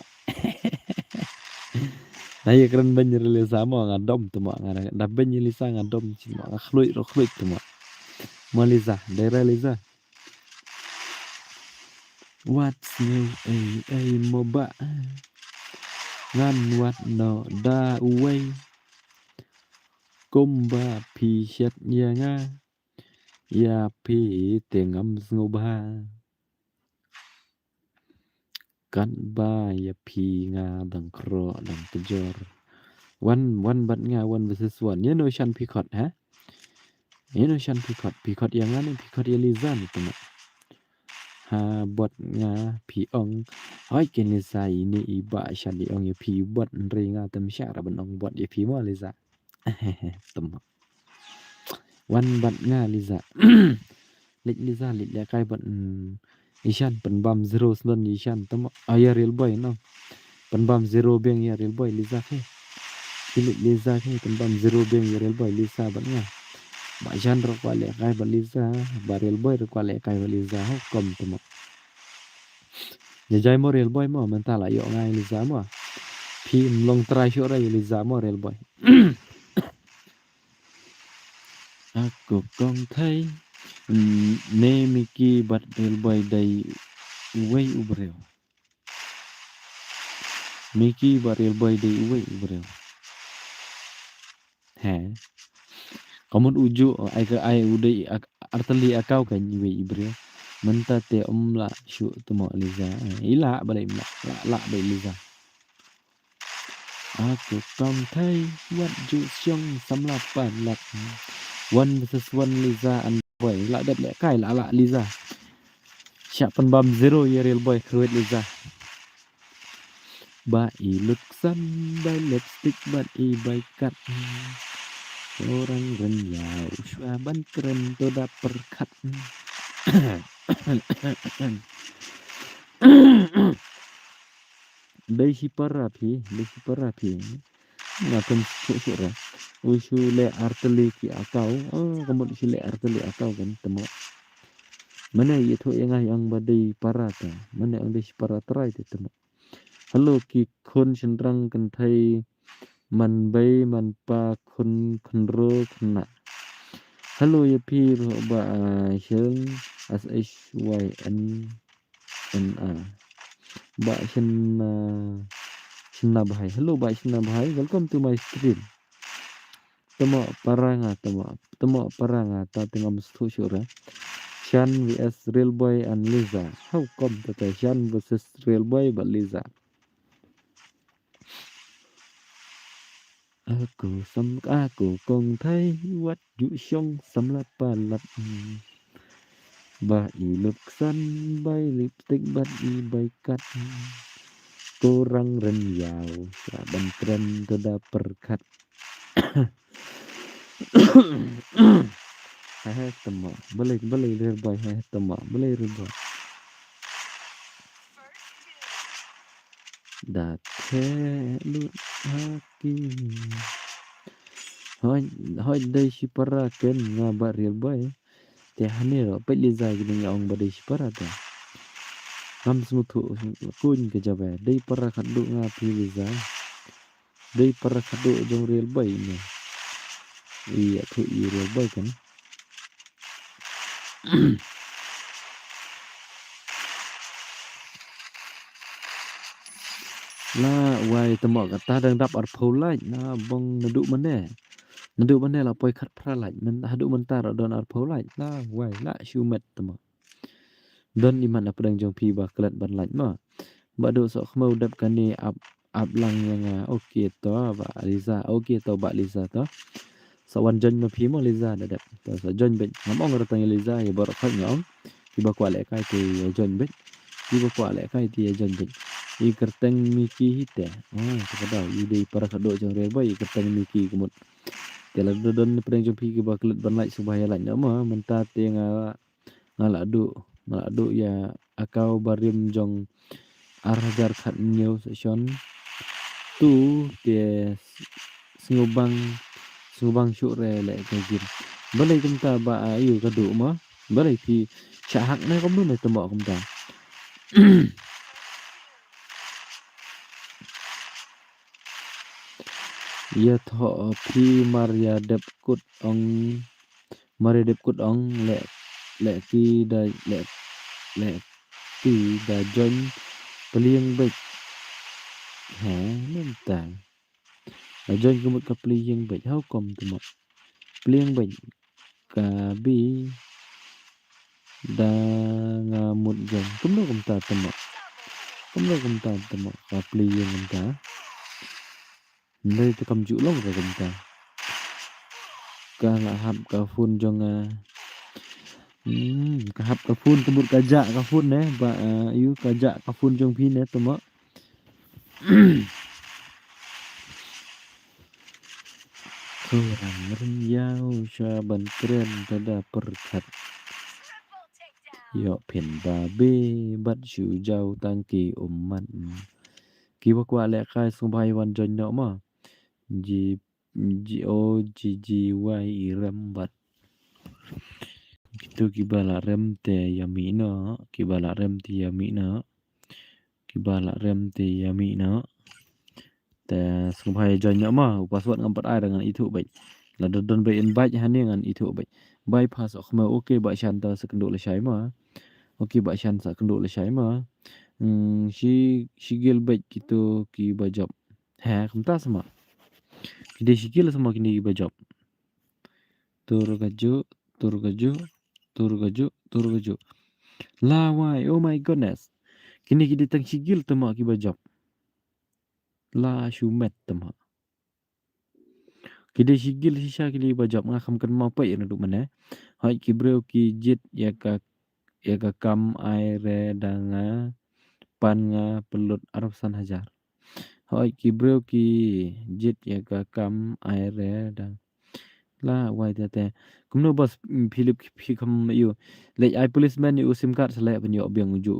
Nah ya keren ben Liza ma ngadom tu ma ngada ben Liza ngadom cuma khluit tu ma Liza daerah Liza what's new mo ba ngan what no da away kumba pi shet ya nga ya pi tengam ngoba kan ba ya pi nga dang kro dang tejor one bat nga one versus one ya no shan pikot ha ya no shan pikot yang ngani pikot ya Liza ni teman ha bot nga pi ong hoi ken Liza ini iba shan di ong ya pi bot nri nga tem syara ban ong bot ya pi mo Liza teman one bat nga Liza lik Liza lik ya kai bot Ishan penbam zero slon Ishan temo ya real boy no penbam zero beng ya real boy Liza ke Philip Liza ke penbam zero beng ya real boy Liza ban nga ba Jan ro kwa le kai ba Liza ba real boy ro kwa le kai ba Liza ho kom temo jai mo real boy mo mental ayo ngai Liza mo phi long try sho ra Liza mo real boy aku kong thấy nê Mickey bật real boy đầy way ubreo Mickey bật real boy đầy way ubreo ha kamun uju ai udai artali akau kan way ubreo menta te la shu tumo Liza ila balai la bay Liza aku kong thấy what ju xiong sắm la pan lap one versus one Liza and boy la dat le kai la Liza siap penbam zero ya real boy kruit Liza ba i look sun by lipstick but i by cut orang renyau shua ban keren to da perkat dai si parapi ngakan sura usu le arteli ki akau kamu di le arteli akau kan temo mana ye tho yang badai parata mana ang dai si paratrai te temo halo ki khon senrang kan thai man bay man pa khun ro khna halo ye pi ro ba sheng SHYN ba Shina Bhai. Hello Bhai Shina Bhai. Welcome to my stream. Temo paranga ta tengah mesti syura. Shan vs Real Boy and Liza. How come that Shan versus Real Boy but Liza? Aku kong thấy what dụ song sắm la pa lap ba i look sun by lipstick but i by cut kurang renyau ban keren toda perkat hai temo boleh Real Boy hai temo boleh Real Boy Dake lut haki hoi dai si para ken ngabar Real Boy te hanero pe Liza gini ong badai si para ta ngam smutu kun ke jabe dai para khadu ngapi Liza dai para khadu jong Real Boy ni iya tu Real Boy kan la wai temo kata dang dap ar pholai na bong nadu mane la poi khat phralai men hadu mentar don ar pholai la wai la shumet temo Don iman apa dang jong pi ba kelat ban laj ma. Ba do sok khmau dap kan ni ap lang yang okey to ba Liza okey to ba Liza to. Sawan jon ma pi mo Liza da dap. To so jon bet ngamong ratang Liza ya bar khak ngom. Ki ba kwa le kai ti jon bet. Ki ba kwa le kai ti jon bet. I kerteng miki hite. To kada i dei para kado jong re ba i kerteng miki kumut. Tela don pedang jong pi ki ba kelat ban laj subaya laj na ma menta te ngaladu ya akau barim jong arhajar khat nyau session tu te sngubang syuk re le kagir balai kumta ba ayu kadu ma balai pi syahak na kamu na tembak kumta ya tho pi maria dep kut ong le ki da le ti da jon peliang baik ha mentang da jon kumut ka peliang baik how kom tembak peliang baik ka bi da ngamut jon kumno kumta tembak ka peliang kumta ndai te kam ju long ka kumta ka ngahap ka fun jong ka hap ka fun kebut kajak ka fun ba yu kajak ka fun jong pin tembak kurang riau syaban keren tada perkat yo pen babe bat shu jau tangki umman ki ba kwa le kai subai wan jon no ma ji ram bat gitu kibala rem te yamina kibala rem te yamina te subai jon no ma password ngampat ai dengan itu baik la don be invite hani dengan itu baik bypass okma okay ba shanta sekenduk le shai ma okay ba shan sa kenduk le shai ma shigil baik gitu ki bajab ha kumta sama kide shigil sama kini ki bajab tur gaju lawai oh my goodness kini kide tang shigil tama ki bajab la shumet tama kide shigil shisha kili bajab ngakam kan mapai ya duk mana hai ki breu ki jit ya ka kam aire danga pan nga pelut arabsan hajar hai ki breu ki jit ya ka kam aire dang la wai te kumno bos philip phi kam yu le ai policeman yu sim card sele penyo biang uju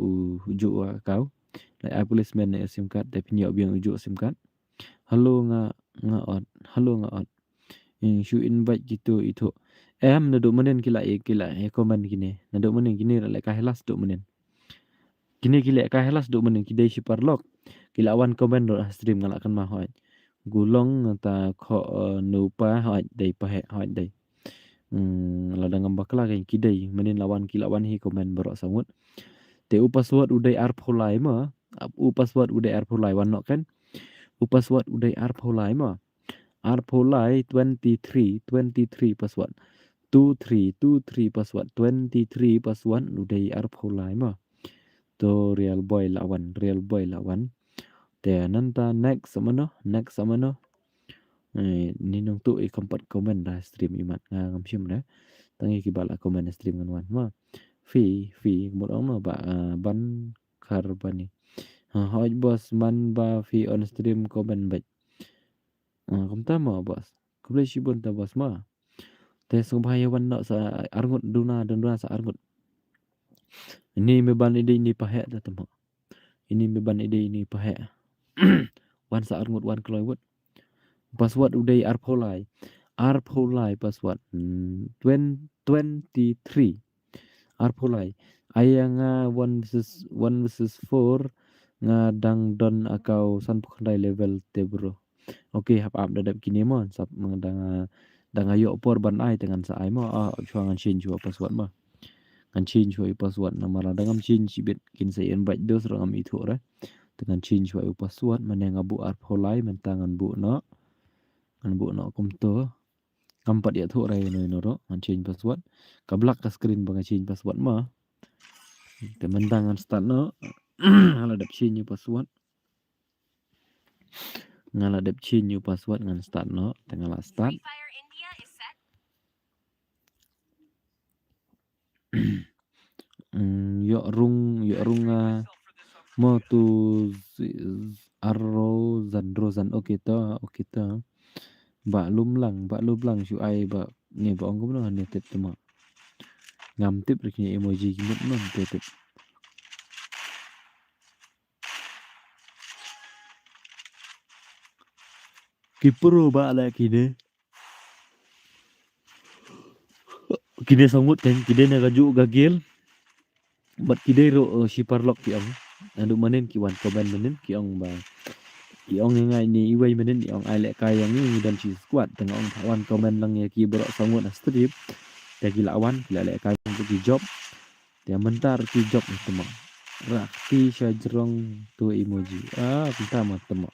kau le ai policeman yu sim card te penyo biang uju sim card halo nga ot shu invite gitu itu naduk menen kila komen gini naduk menen gini le ka helas duk menen kini kila ka helas duk menen kidai si parlok kila wan komen do stream ngalakan ma hoi gulong ta kho nupa hoi dai pahe hoi dai la dangam bakla kain kidai menen lawan kila wan hi komen borok sangut te u password udai ar pholai ma u password udai ar pholai wan nok kan u password udai ar pholai ma ar pholai 23 password 23 password 23 password udai ar pholai ma to real boy lawan te nanta next sama no ni nong tu i kampat komen dah stream imat ngam sim dah tangi ki bala komen stream ngan wan ma fi mur ong no ba ban karbani hoj bos man ba fi on stream komen baik kom ta ma bos kuble shibun ta bos ma te subhaya wan no sa arngut duna sa arngut ini me ban ide ini pahe ta temo ini me ban ide ini pahe wan sa arngut wan kloy wut password udai arpholai password 23 arpholai ayanga 1 versus 4 nga dang don akau san pukhandai level te bro okay hap dadap kini mon sap dang ayo por ban ai dengan sa ai mo chuangan chin chua password ma ngan chin chua password na mala dangam chin chibet kin sa en bait dos rangam itu ra dengan chin chua password maneng abu arpholai mentangan bu no an bu no kumto kampat ya thu rai no ro an change password kablak ka screen bang change password ma Tementangan start no. Ngaladap new password. Ngaladap new password ngan start no. Tengah start. Yok rung mo tu arro zan oke ta ba lum lang shu ai ba ni ba ong no ne tip tama ngam tip rek ni emoji kimut non tip kipro ba la kide sangut kan kide na gaju gagel bat kide ro si parlok ki ong anu manen ki wan koban manen ki ong ba ki ong ngai ni iwai manen ong ai lek kai yang ni dan si squad tengah ong wan komen lang ya ki bro sangut na strip ta ki lawan ki lek kai untuk ki job dia mentar ki job ni teman rakti syajrong tu emoji kita mah teman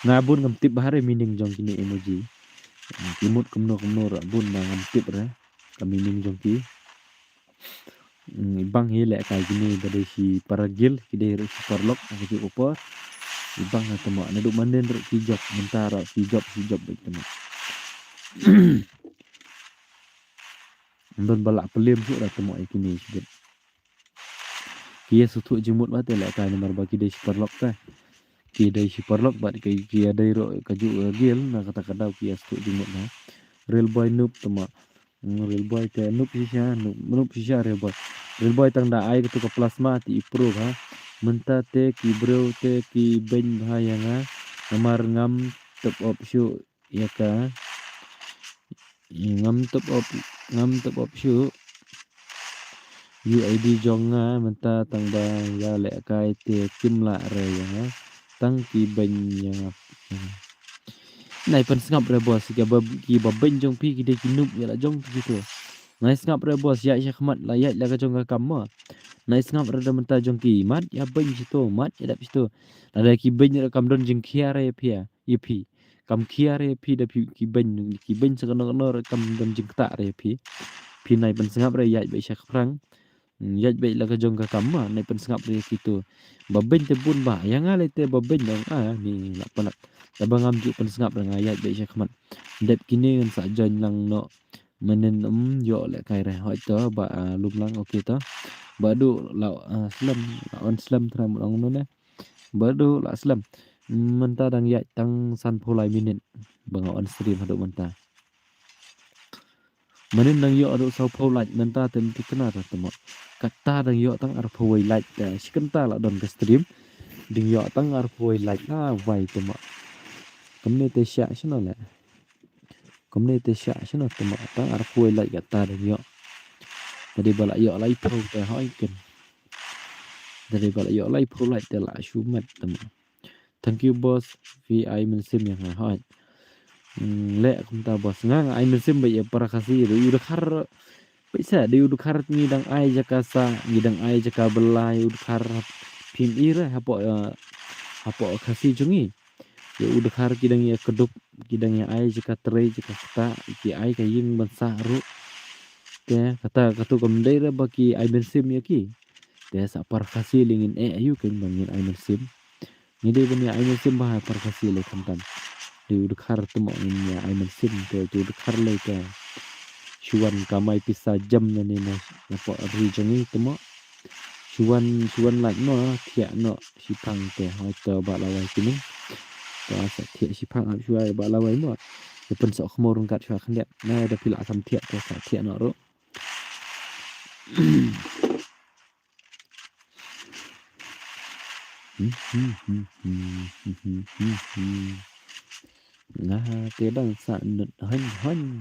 ngabun ngam tip bahare mining jong kini emoji kimut kemno rabun ngam tip re kamining jong ki bang hele kai gini dari si paragil kide si parlok aki upor ibang na temo na du manden ro ki job mentara si job baik temo ndon balak pelim su da temo ikini sebut kia sutu jemut mate le kai nomor bagi de si parlok ta ki de si parlok bat ki ada ro kaju gil na kata kia sutu jemut na real boy noob temo real boy te noob sisha real boy tang da ai ke plasma ti improve ha menta te ki bro te ki ben bahayanga nomor ngam top up shu ya ka ngam top up shu UID jonga menta tang ba ya le kai te kim la re ya tang ki ben yang nai pen ngap re bos ki ba ben jong pi ki de ki noob ya la jong gitu nice ngap re bos ya khmat la ya la ka jong ka kam nice ngap re menta jong ki mat ya ben situ mat ya dap situ ada ki ben re kam don jeng khiare pia ip kam khiare pi da ki ben sekono re kam don jeng ta re pi nai pen ngap re ya be syak prang ya be la ka jong ka kam nai pen ngap re gitu ba ben te bun ba yang ale te ba ben dong ni la panak tabang am ju pen ngap re ngayat be syak khmat dep kini kan sa jan lang no menen yo le kai re hoi to ba lum lang okay to badu la slam on slam tram long no ne badu la slam menta dang ya tang san pholai minit bang on stream hadu menta menen dang yo adu sau pholai menta tem tikna ta temo kata dang yo tang ar phoi lai ta sikenta la don ke stream ding yo tang ar phoi lai na vai temo community sha shino le community sha shino temo tang ar phoi lai kata dang yo dari balak yo lai pro te hoi ken dari balak yo lai pro lai te la shumat temo thank you boss vi men sim yang hoi le kumta bos ngang ai men sim bay para kasih ru udah kar bisa di udah kar ni dang ai jakasa ni dang ai jaka belai udah kar pim ira hapo kasih jungi ya udah kar kidang ya keduk kidang ya ai jaka terai jaka kata ki ai kayin bansa ru ya kata kamdai ra baki ai men sim ya ki ya sa par kasih lingin ayu kan bangin ai men sim ni de bani ai men sim bah par kasih le kantan di udkhar temo nya ai men sim te di udkhar le ka shuan kamai pisa jam na ni na po ri jangi temo shuan like no thia no sipang te ha to ba lawai kini to sa thia sipang a shuai ba lawai no de pen so khmorung kat shwa khande na da pila sam thia to sa thia no ro nah cái đằng sạn nứt hân hân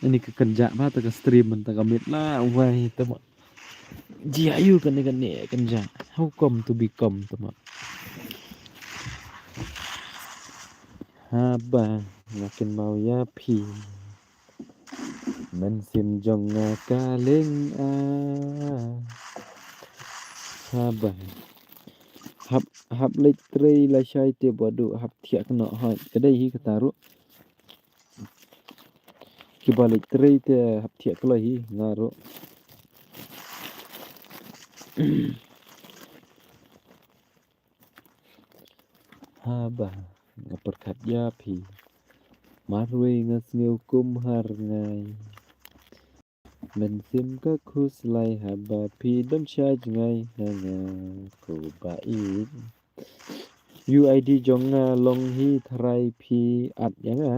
ini kekerja apa ke stream mentang kamit lah wah teman jiayu kan ni kerja hukum to become teman haba makin mau ya pi men sim jong ngakaling haba hap hap lek trei la shai te bodu hap thiak no ha kadai hi kataru ki balik trei te hap thiak lo hi ngaro haba ngaperkat ya pi marwe ngasngeu kum har ngai men sim ka khus lai haba pi don shai ngai hanga ko bait UID jong long hi tharai pi at yanga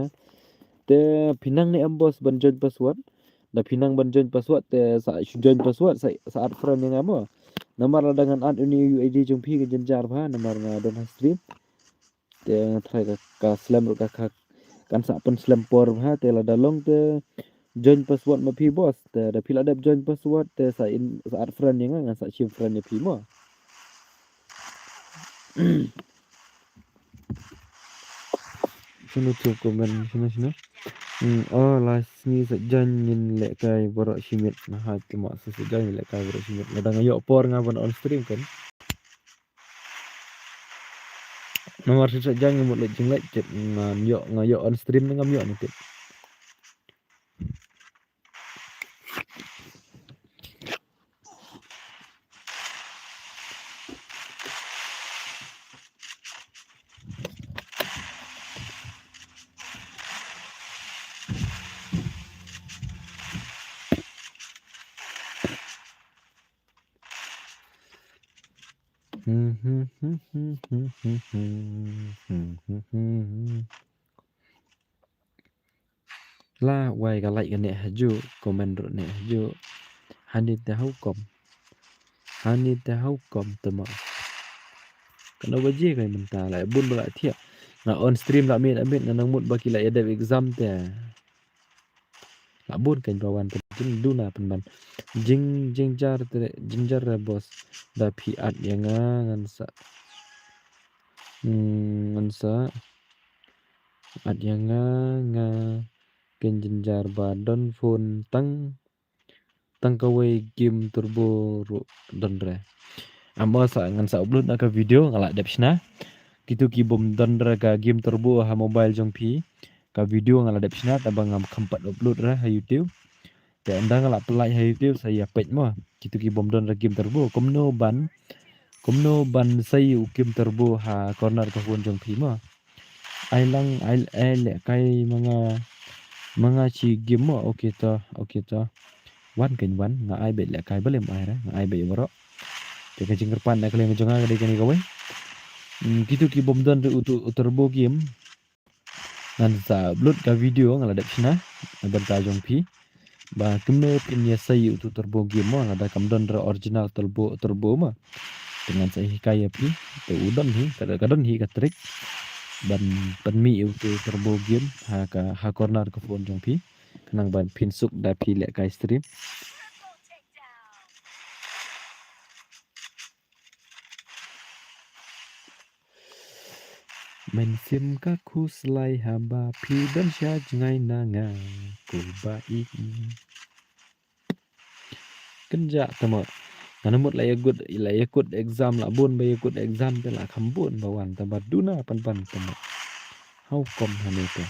te pinang ni ambos ban join password da pinang ban join password te sa join password saat friend yang amo nomor dengan ad uni UID jong pi ke jenjar ba nomor na don stream te try ka slam ka kan sa pen slam por ba te la dalong te join password ma pi bos te da pila ada join password te sa in saat friend yang ngan sa sim friend ni pi mo sunu tu komen sunu oh last ni sejan yin lek kai borok simit nah ha cuma sejan lek kai borok simit ladang ayok por ngaban on stream kan nomor sejan ngemut lek jeng lek chat ngayok on stream ngam yok ni la wai ka like ne haju comment ro ne haju hani te haukom tama kana baje kai menta la bun bala thia na on stream la min amit na nang mut baki la ada exam te la bun kan bawan te jing duna penban jingjar bos da pi at yanga ngan sa at yanga nga ken jinjar badon phone tang kawai game turbo ro don re amba sa ngan sa upload na ka video ngala depsna kitu ki bom don ra ka game turbo ha mobile jong pi ka video ngala depsna tabang ngam khampat upload ra ha youtube te anda ngala pelai ha youtube saya page mo kitu ki bom don ra game turbo komno ban sai u game turbo ha corner ka phone jong pi mo ai le kai mga chi game mo okay to wan nga ai be le kai belem ai ra nga ai be boro te ka jingker pan na kale jonga ga de kani kawai kitu ki bom don turbo game nan sa upload ka video ngala dep sina ban ta jong pi ba kemne pin ya sai u turbo game mo ngada kam don ra original turbo ma dengan sai hikaya pi te udon hi kadon hi ka trick ban penmi u turbo game ha corner ka phone jong pi kanang ban pin suk da pi le kai stream men sim ka khus lai haba pi dan sha ngai nanga ko baik kenja tama kana mut la yakut exam la bun ba yakut exam te la khambun bawan tabat duna pan tama how come hanete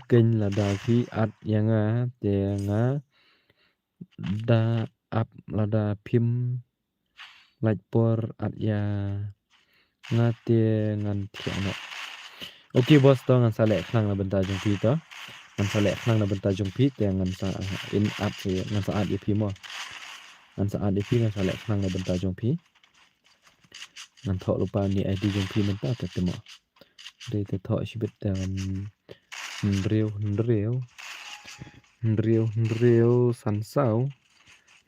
kênh là đà phi ắt yang da up là đà phim like por at ya ngate ngan tiano. Okay bos to ngan salek khang la benta jong pi to. Ngan salek khang la benta jong pi te ngan sa in up ke ngan saat ye pi mo. Ngan saat ye pi ngan salek khang la benta jong pi. Ngan thok lupa ni ID jong pi menta te te mo. Đây te thok shibit te ngan Nreo sansao.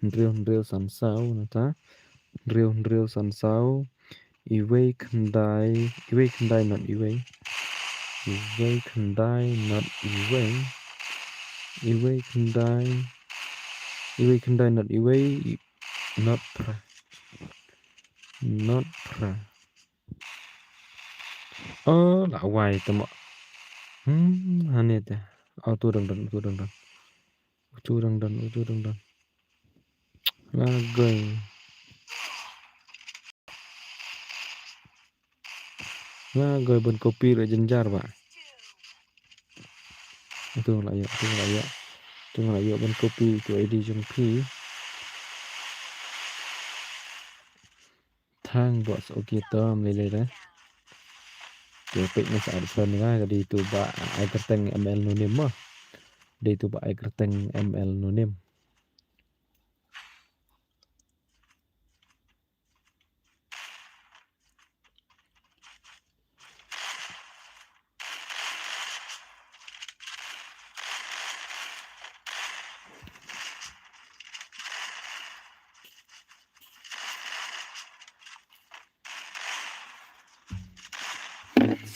Nreo sansao nata. Nreo sansao. Iway kendai not iway. Iway kendai not iway. Iway kendai not iway. Not pra. Not pra. Oh, lạ hoài tao mọ. Hane te. Auto đằng đằng. Ucu đằng đằng. Lagoy bên copy rồi jenjar pak. Itu lah ya bên copy của ID jong pi. Thang bos oke to mele dah. Dia pek ni saat phone nga jadi tu ba ai kerteng ML nonim mah. Dia tu ba ai kerteng ML nonim.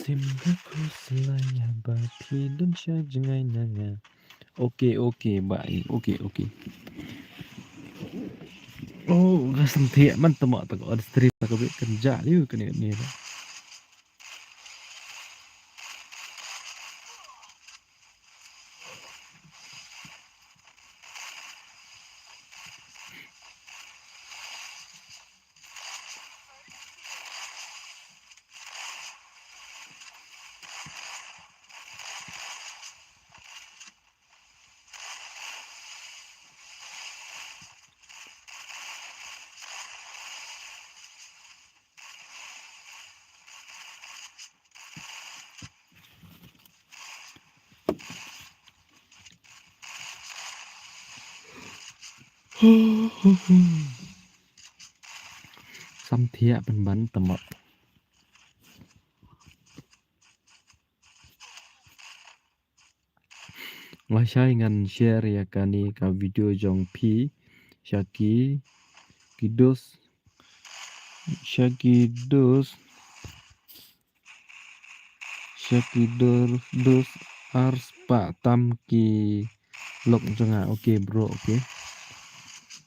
Sim aku selaya bapi dan syajengai nanga. Okey baik. Okey. Oh, rasam thiệt man tamo tak on stream tak be kerja liu kan ni. Sam thiệt ban tamo. Wasai ngan share ya kani ka video jong pi Shaki dos ars pa tam ki lok janga. Okay bro, okay.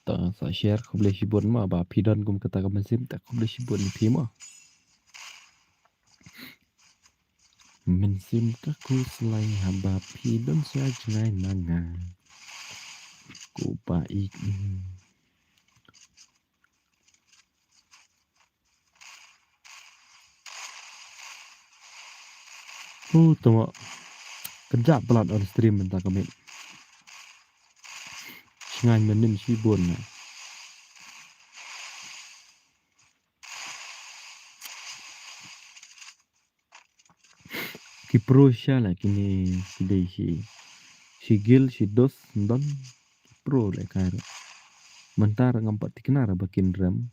Ta sa share ko boleh sibun ma ba pidon kum kata ka mesim tak ko boleh sibun pi mo. Mensim kaku selai haba pidon sia jengai nanga. Ku baik. Tunggu. Kejap pelat on stream bentar kami. Sengai menim sibun. Ki pro siya lah kini kidai si gil si dos don pro lah karo. Mentar ngampak tikenara bakin ram.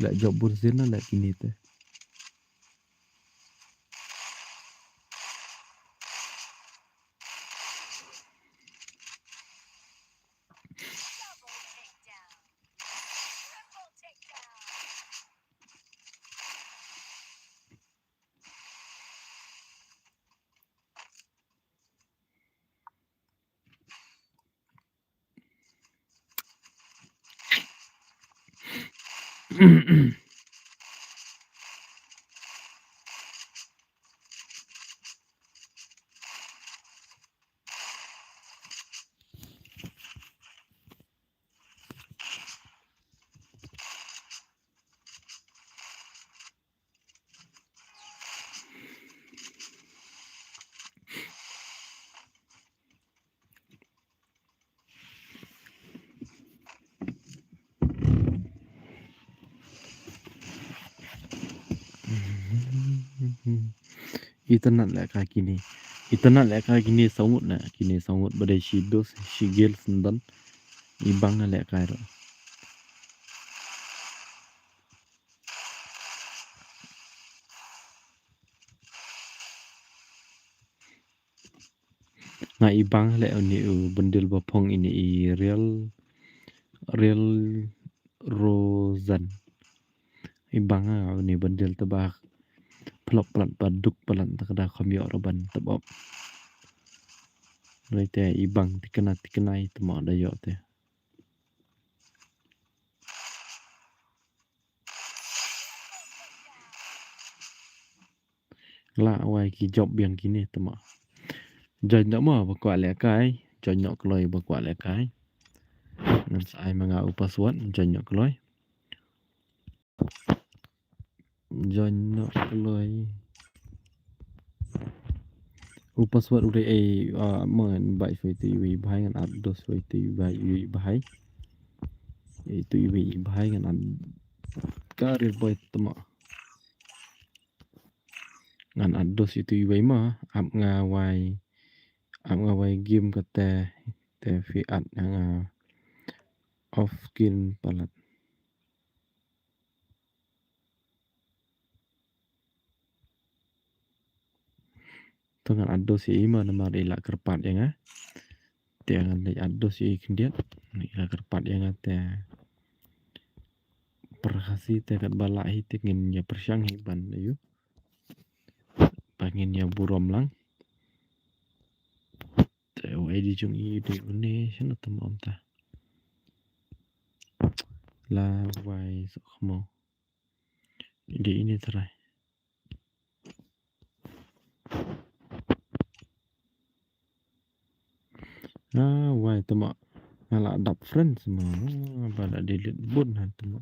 Lak job burzina lah kini teh. Internet lek ka kini. Internet lek ka kini sangut na kini sangut badai shidos shigel sendan ibang na lek ka ro. Na ibang lek ni bendil bapong ini real rozan. Ibang ni bendil tebak pelok pelat baduk pelat takda kami roban tebok. Rete ibang tikenai temo dayo te. La awai ki job yang kini temo. Join nak mo bakwa lekai, join nak keloi bakwa lekai. Ngan sai manga upaswat join nak keloi. Join nak keloi. Upaswat udah men bai foi tu wi bahai ngan ados foi tu wi bahai. Itu wi bahai ngan karir boy temo. Ngan ados itu wi mah ap ngawai game kata te fiat yang off skin palat. Dengan ados si ima nama elak kerpat yang tiangan le ados si kendiat elak kerpat yang te perhasi te kat balak hi tingin nya persyang hiban ayu. Pangin nya burom lang. Te wai di jung i de une sino temom ta. La wai sokmo. Di ini terai. Wai temo ala adap friend semua. Bala delete bun han temo.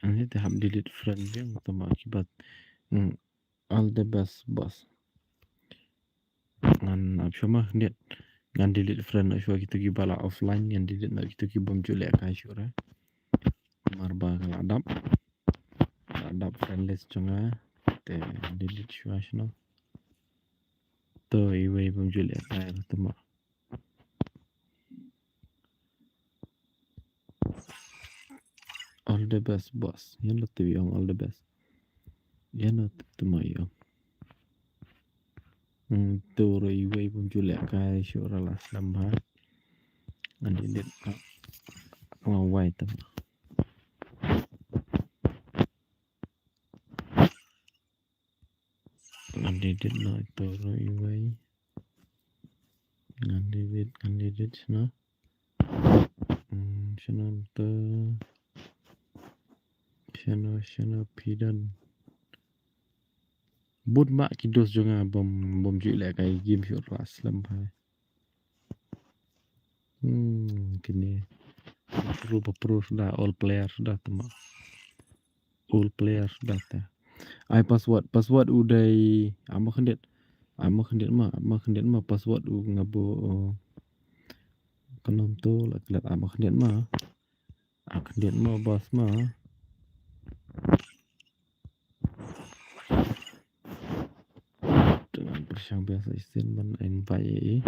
Ini tahap delete friend yang temo akibat all the best boss. Ngan absyama lihat ngan delete friend nak syua kita gi bala offline yang delete nak kita gi bom julek ka syura. Marba kala adap friend list chunga te delete syua shno. To iwe bom julek ka temo. All the best boss. Yan lo tu yang all the best. Yan lo temo yang. Tu iwe bom julek ka syura lah selamat. Ngan delete wai temo. Candidate no ito iway candidate no siya pidan bud mak kidos juga bom jule kay game syur aslam hai kini pro sudah all player sudah teman all player sudah ta ai password udah ama khendet mah password ngabo kanon tu lat ama khendet mah bos mah dengan persyang biasa isin ban invite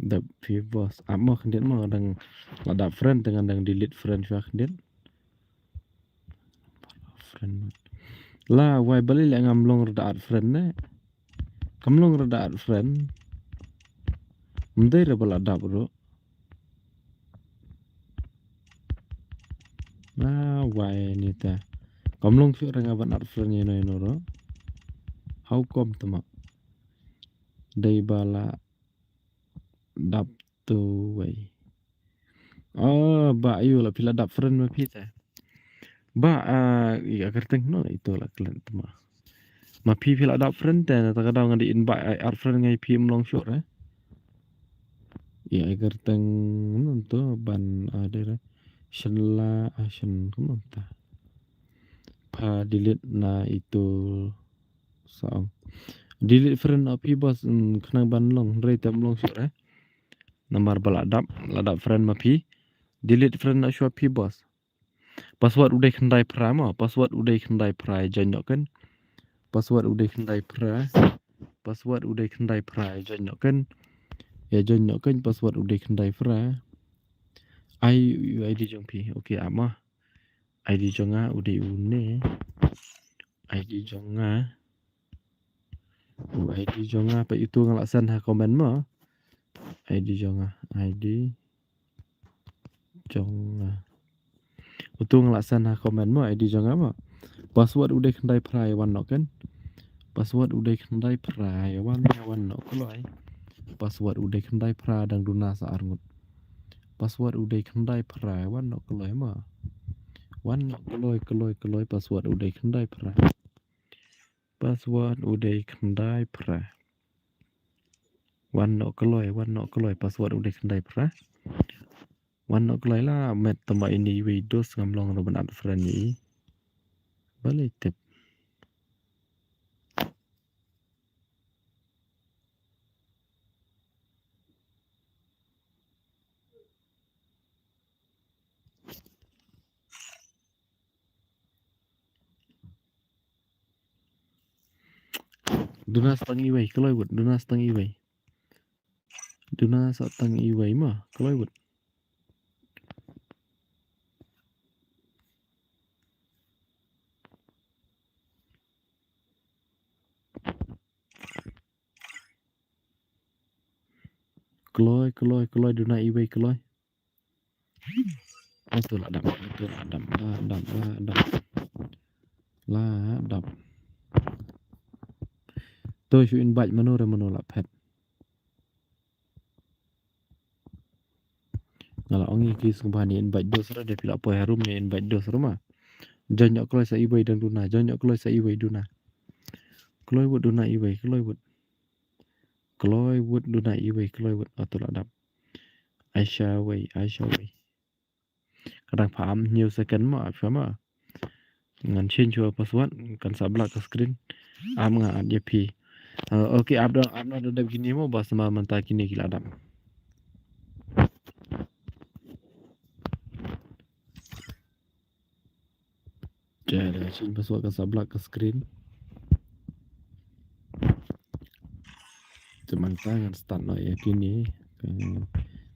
the bos ama khendet mah kadang ada friend dengan dang delete friend syah khendet friend lah wai balik le ngamlong reda friend ne kamlong reda friend mendai re bala da bro wai ni ta kamlong syuk rang aban friend ye no ro how come tama dai bala dap tu wai ba ayu la pila dap friend ma pita ba ya kerteng no itu lah klan tama ma pi pila dap friend ta kadang ngadi invite art friend ngai pi mlong syuk re ya kerteng non to ban ada re shenla ashen kumon ta pa delete na itu song delete friend api bos kenang ban long rei tam long syuk nomor baladap friend ma pi delete friend na syuk pi bos Password udah kendai pra mah, password udah kendai pra jonyok kan. Password udah kendai pra. Password udah kendai pra jonyok kan. Ya jonyok kan password udah kendai pra. ID jong pi. Okey amah. ID jonga udah une. ID jonga. ID jonga apa itu ngelaksan ha komen mah. ID jonga. ID jonga. Itu ngelaksan ha komen mah ID jonga mah. Password udah kendai pra wan nok kan. Password udah kendai pra wan nok keloi. Password udah kendai pra dang duna sa arngut. Password udah kendai pra wan nok keloi mah. Wan nok keloi password udah kendai pra. Password udah kendai pra. Wan nok keloi password udah kendai pra. Wan nok keloi lah met tamba ini video ngamlong no benat friend ni. Balik tip. Duna setang iway keloi wud. Duna setang iway. Duna setang iway mah keloi wud. Keloi duna iway keloi. Betul lah dam. Lah dam. Tôi σου invite mano la pet. Ngala ongi ki sumbani invite dos ra de pila po harum ni invite dos rumah. Jonyok keloi sa iway dan duna. Jonyok keloi sa iway duna. Keloi wud duna iway keloi wud. Keloi wud duna iway keloi wud. Betul lah dam. Aisyah way. Kadang paham nhiều second mà phải mà. Ngan change your password kan sabla ke screen. Am nga dia pi. Okay, abdo ada begini mo bas sama mentah kini gila adam. Jadi change password kan sabla ke screen. Cuman tangan start no ya kini.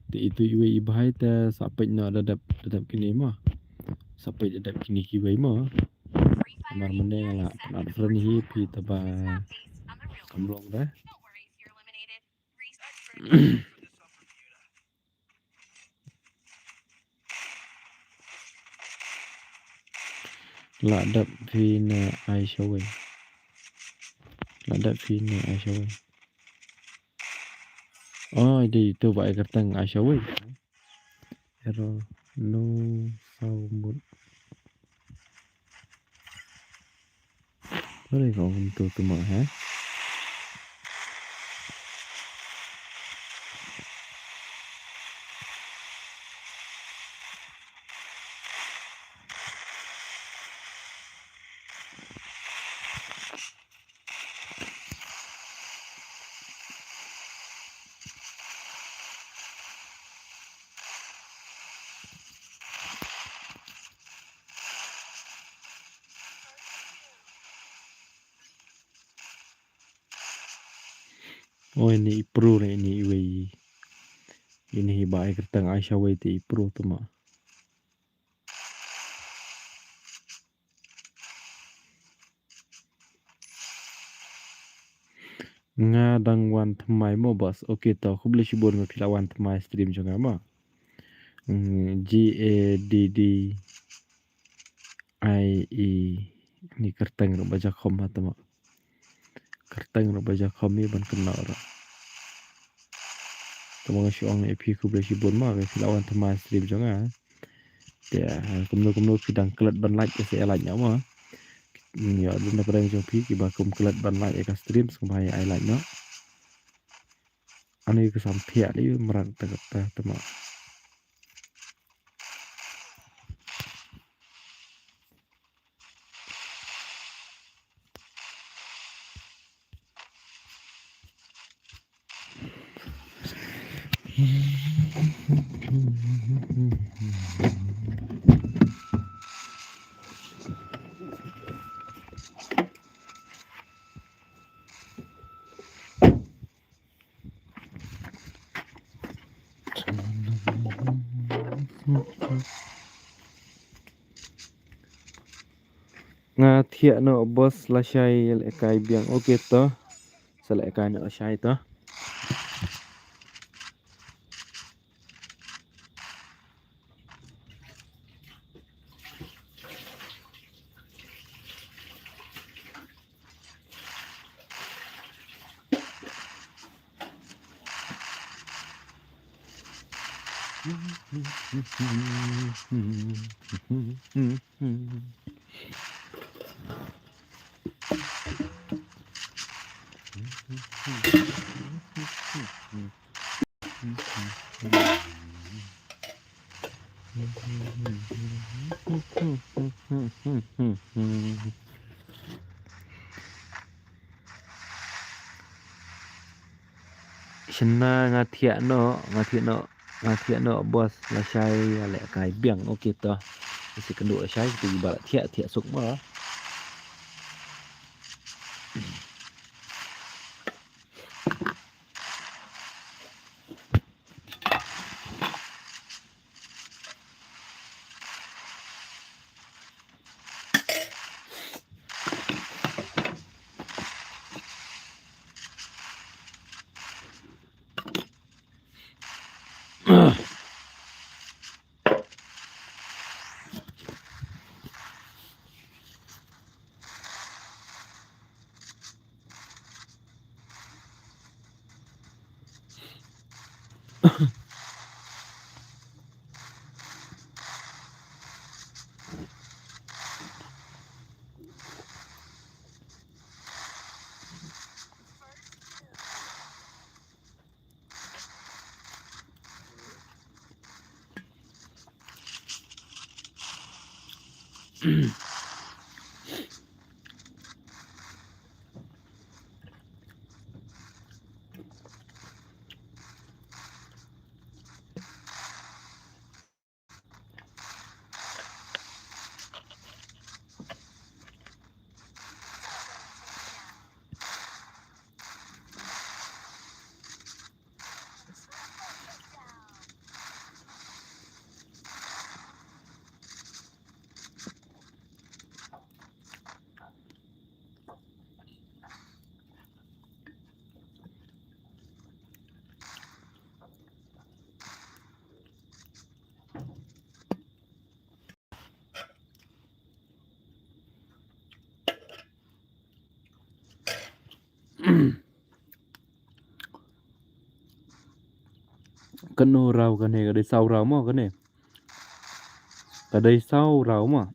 Itu iwe ibahai ta sampai no ada kini mah. Sampai ada kini kiwe mah. Kamar meneng lah. Ada friend hi pi taba kamlong dah. Là đập phi nè ai show ấy. Là đập phi nè ai show ấy. Đi tôi vậy cái tầng ai show ấy. Error no sau một. Có đây còn tôi mở hả? Ini pro này ini way. Ini baik cái tầng ai show ấy thì pro tôi mà. Nga dang wan thamai mo bas. Okay tau aku boleh sibur me pila wan thamai stream jo ngama. GADDIE ni kerteng ro baca kom hatama. Kerteng ro baca kom ni ban kena ro. Tama si ong EP ku boleh sibur ma ke pila wan thamai stream jo nga. Ya, kumno pidang kelat ban like ke like nya ma. Ya dun pada jong pi ki ba kum kelat ban like ka stream skumbai ai like no. Ani ke sampia ni merang ta tama. Nga thiện nó boss là shay lại cái biếng ok to sẽ lại cái nữa shay to Chena nga thiện nó boss là shay lại cái biếng ok to sẽ cần độ shay thì bảo là thiện thiện sụng mà cân nô rau cái này cái đây sau rau mà cái đây sau rau mà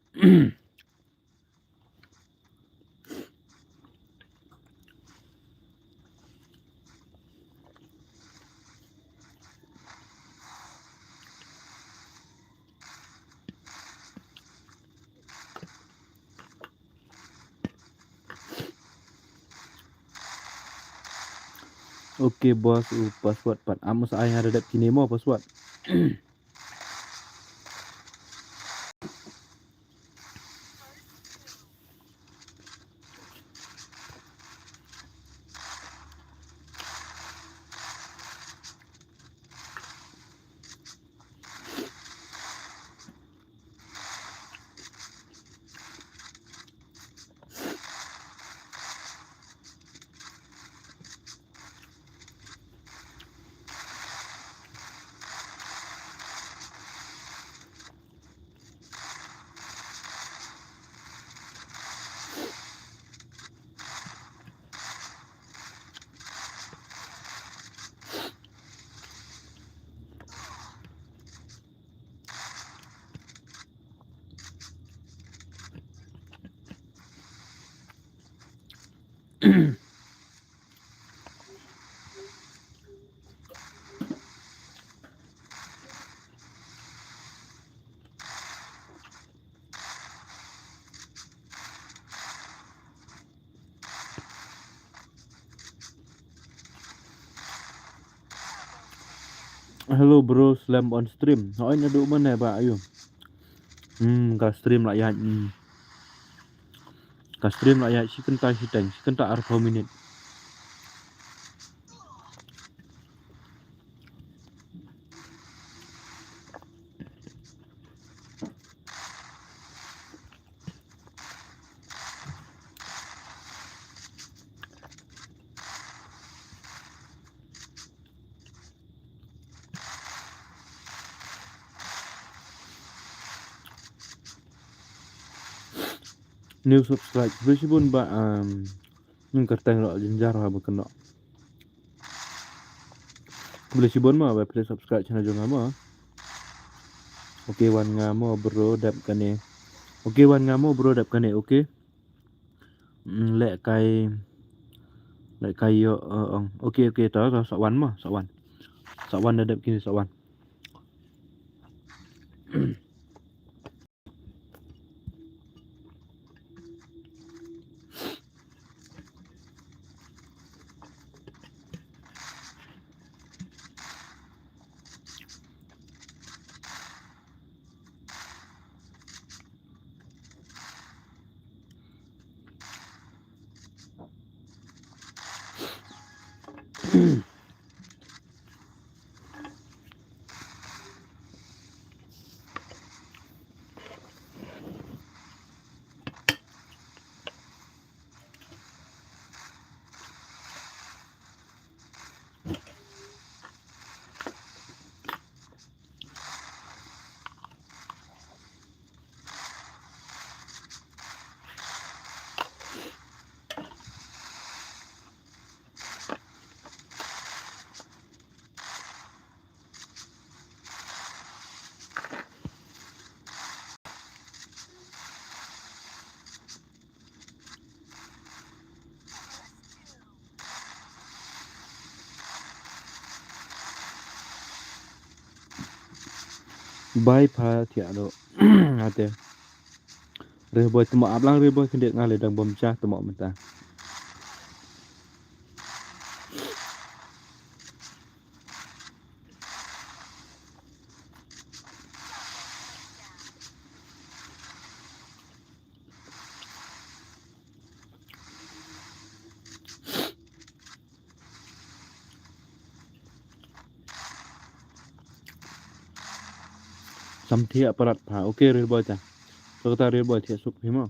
ok boss password pat amos ai ada dat kini mau password hello bro slam on stream hỏi nó đủ mana ba ayo ka stream lại ya ka stream lại ya si kenta arba minute new subscribe besi pun ba nung kerteng lo jenjar ha bukan lo boleh si bon ma ba please subscribe channel jong ama oke wan ngamo bro dap kane oke wan ngamo bro dap kane oke lek kai yo ong oke to sak wan ma sak wan dap kini sak wan bye pa tia do ate re boy temo ablang re boy kendek ngale dang bom cah temo mentah samthia parat pa oke re boy ta so kata re boy tia sup himo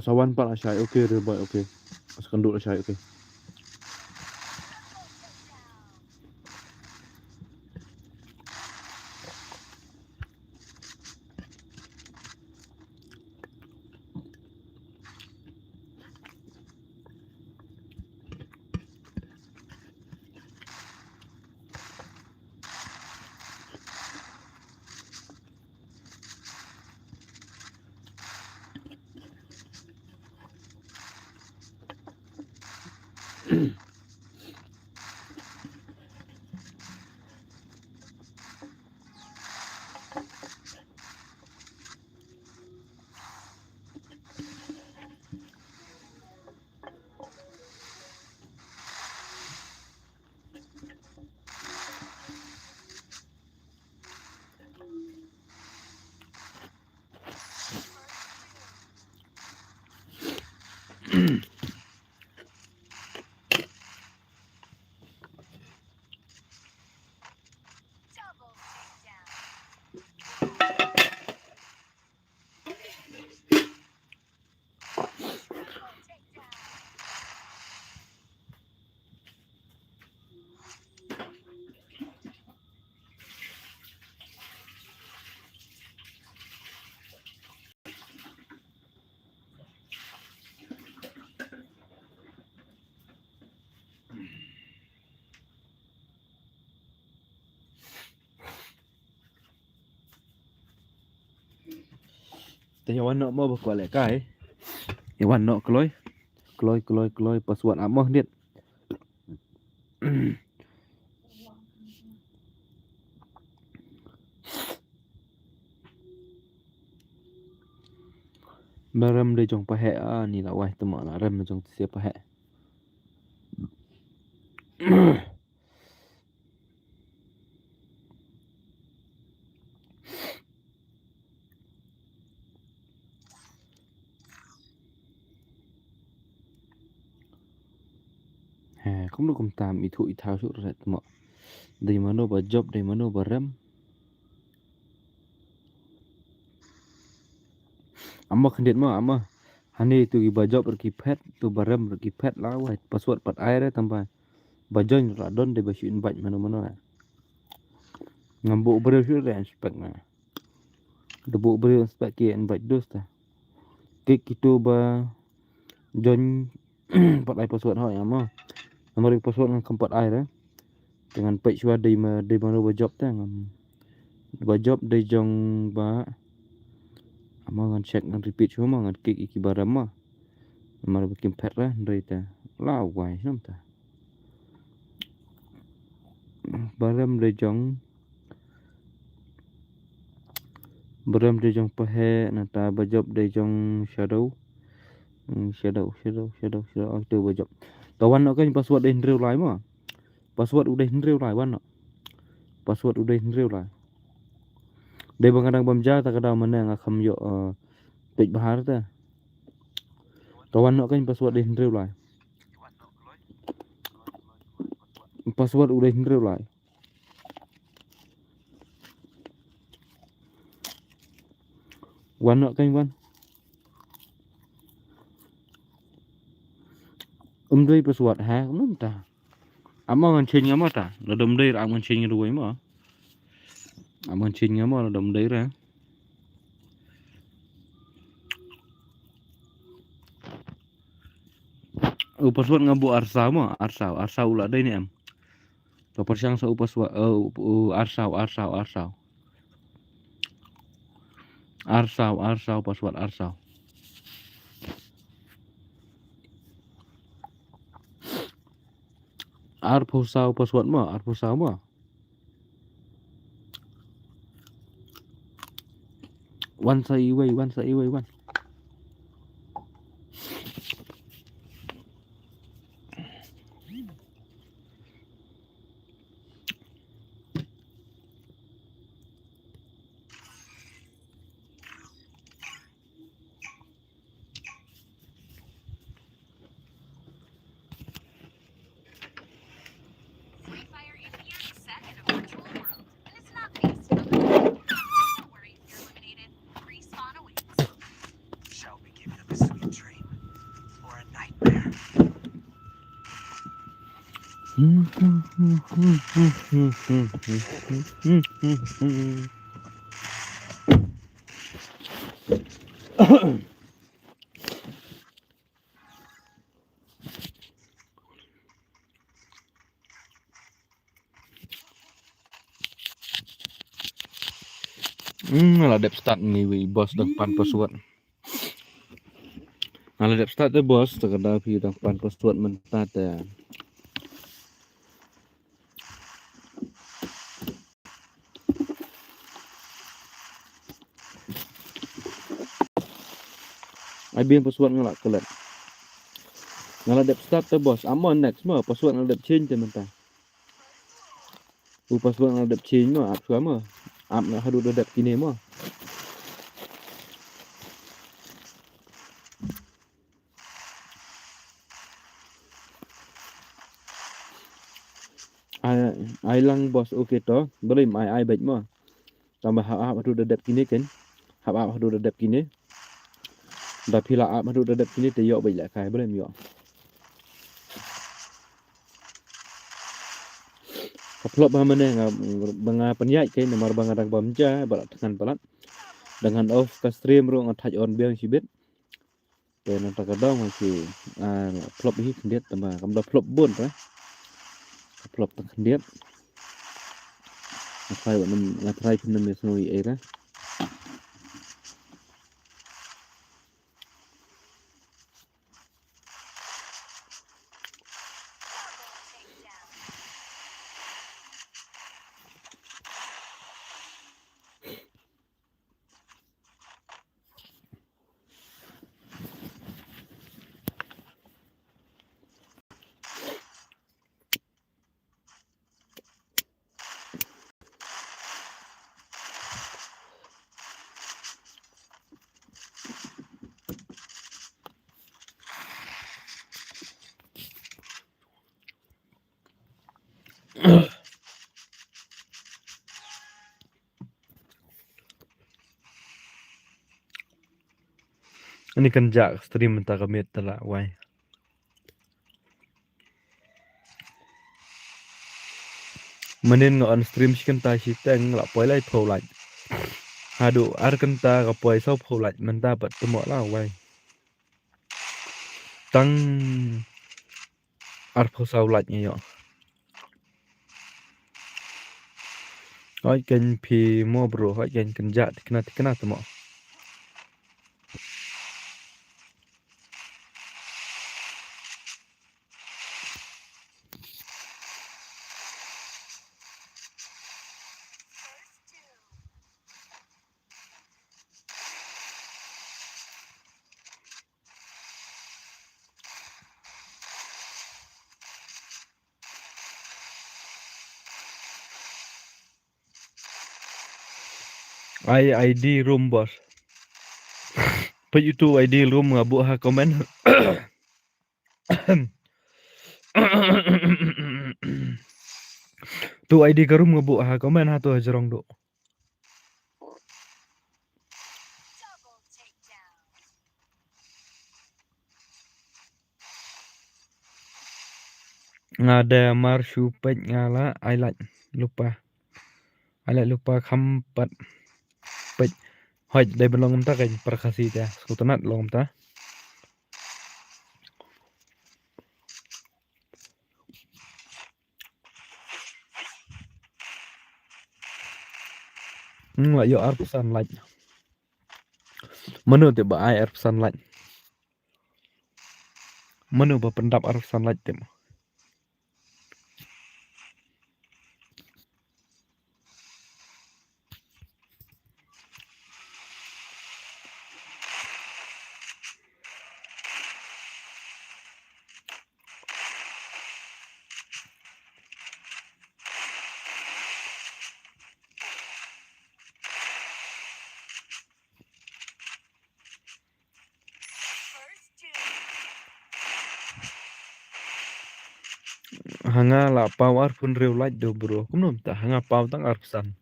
sawan pa la syai oke re boy oke sekenduk la syai oke tanya wan nok mo ba kwa le kai wan nok kloy pas wan amoh dit Baram de jong pahe ni la wai temo la rem jong sia pahe Kamu kum tam itu ithau su ret mo. Dari mana ba job dari mana ba rem. Amma khendet mo amma. Hani tu gi ba job pergi pet tu ba rem pergi pet la wa password pat air tambah. Ba join ra don de ba su invite mana. Ngambuk bere su re inspect na. Debuk bere inspect ki invite dos ta. Kik itu ba join pat ai password ho ya mo. Nomor password ngan kempat air dengan page wa de mana ba job ta ngam. Ba job de jong ba amma ngan check ngan repeat semua ngan kik iki ba rem ma. Nomor bikin pet lah dari ta. La wai sam ta. Barem de jong pahe nata ba job de jong shadow. Shadow tu ba job. Tawan nak kan password de hindreu lai ma. Password udah hindreu lai wan nak. Password udah hindreu lai. De bangadang bamja ta kada mana ngakam yo page bahar ta. Tawan nak kan password de hindreu lai. Password udah hindreu lai. Wan nak kan wan. Umdei password ha kamu ta. Amma ngan chen ngama ta. La dom dei ra ngan chen ruai ma. Aman chen ngama la dom dei ra. Password ngabu arsa ma, arsa ula dei ni am. To persyang sa password arsa. Arsau password arsau. Arpusau password ma, arpusau ma. Wan sa iway wan. Lah dep start ni wi bos depan password. Lah dep start tu bos terkadang pi depan password mentat ya. Ai password ngalak kelat. Ngalah dep start tu bos. Amon next ma password ngalah dep change tu mentah. Password ngalah dep change ma ap sama. Ap nak hadu dep kini ma. Ai lang bos okey to. Berim ai baik ma. Tambah ap hadu dep kini kan. Ap hadu dep kini. Dah pila ap hadu dep kini te yok baik lak kai berim yok. Kaplok bah mana banga penyai kai nomor banga dak bamja barat tekan pelat dengan off ke stream ro ngataj on biang sibet dan nanta kadang masih plop hi kendiat tambah kamda plop bon ta plop tak kendiat apa yo ngatrai pinam mesnoi era Ini kan jak stream entah kami telah wai. Menin on stream si kenta si teng la poi lai thau lai. Hadu ar kenta ka poi sau phau lai menta pat temo la wai. Tang ar phau sau lai ni yo. Hoi ken pi mo bro hoi ken jak tikna temo. ID room bos. Pe YouTube ID room ngabu ha komen. Tu ID ka room ngabu ha komen ha tu jerong do. Ngada marshu pet ngala lupa. Lupa kampat pet. Hoi dai belong ta kan perkasi dia. Skutanat long ta. Lah yo ar pesan like. Menu te ba ai ar pesan like. Menu ba pendap ar pesan like tem. Hanga la power pun real light do bro. Kumnom ta hanga pau tang ar pesan.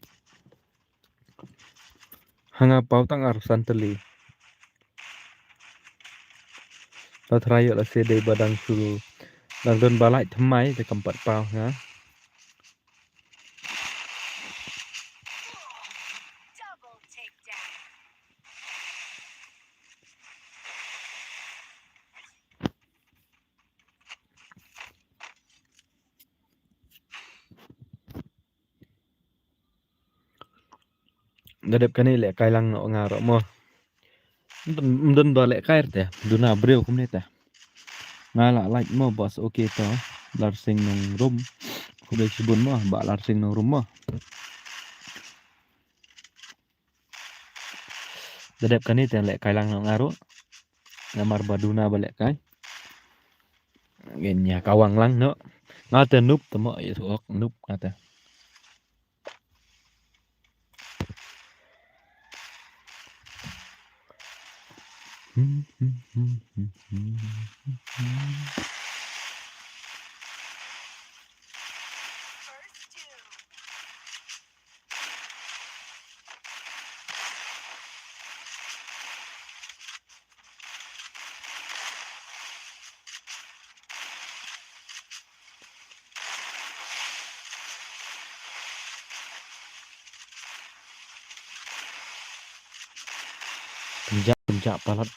Hanga pau tang ar pesan teli. Ta try la se dei badang su. Dang don balai thamai te kampat pau ha. Gadep kani le kai lang no ngaro mo. Mdon ba le kai te. Duna breu kum ne te. Ngala like mo bos okay to. Lar sing nong room. Kude sibun mo ba lar sing nong room mo. Gadep kani te le kai lang no ngaro. Ngamar baduna ba le kai. Gen nhà kawang lang no. Ngate nup temo ya suok nup ngate. Penjak palat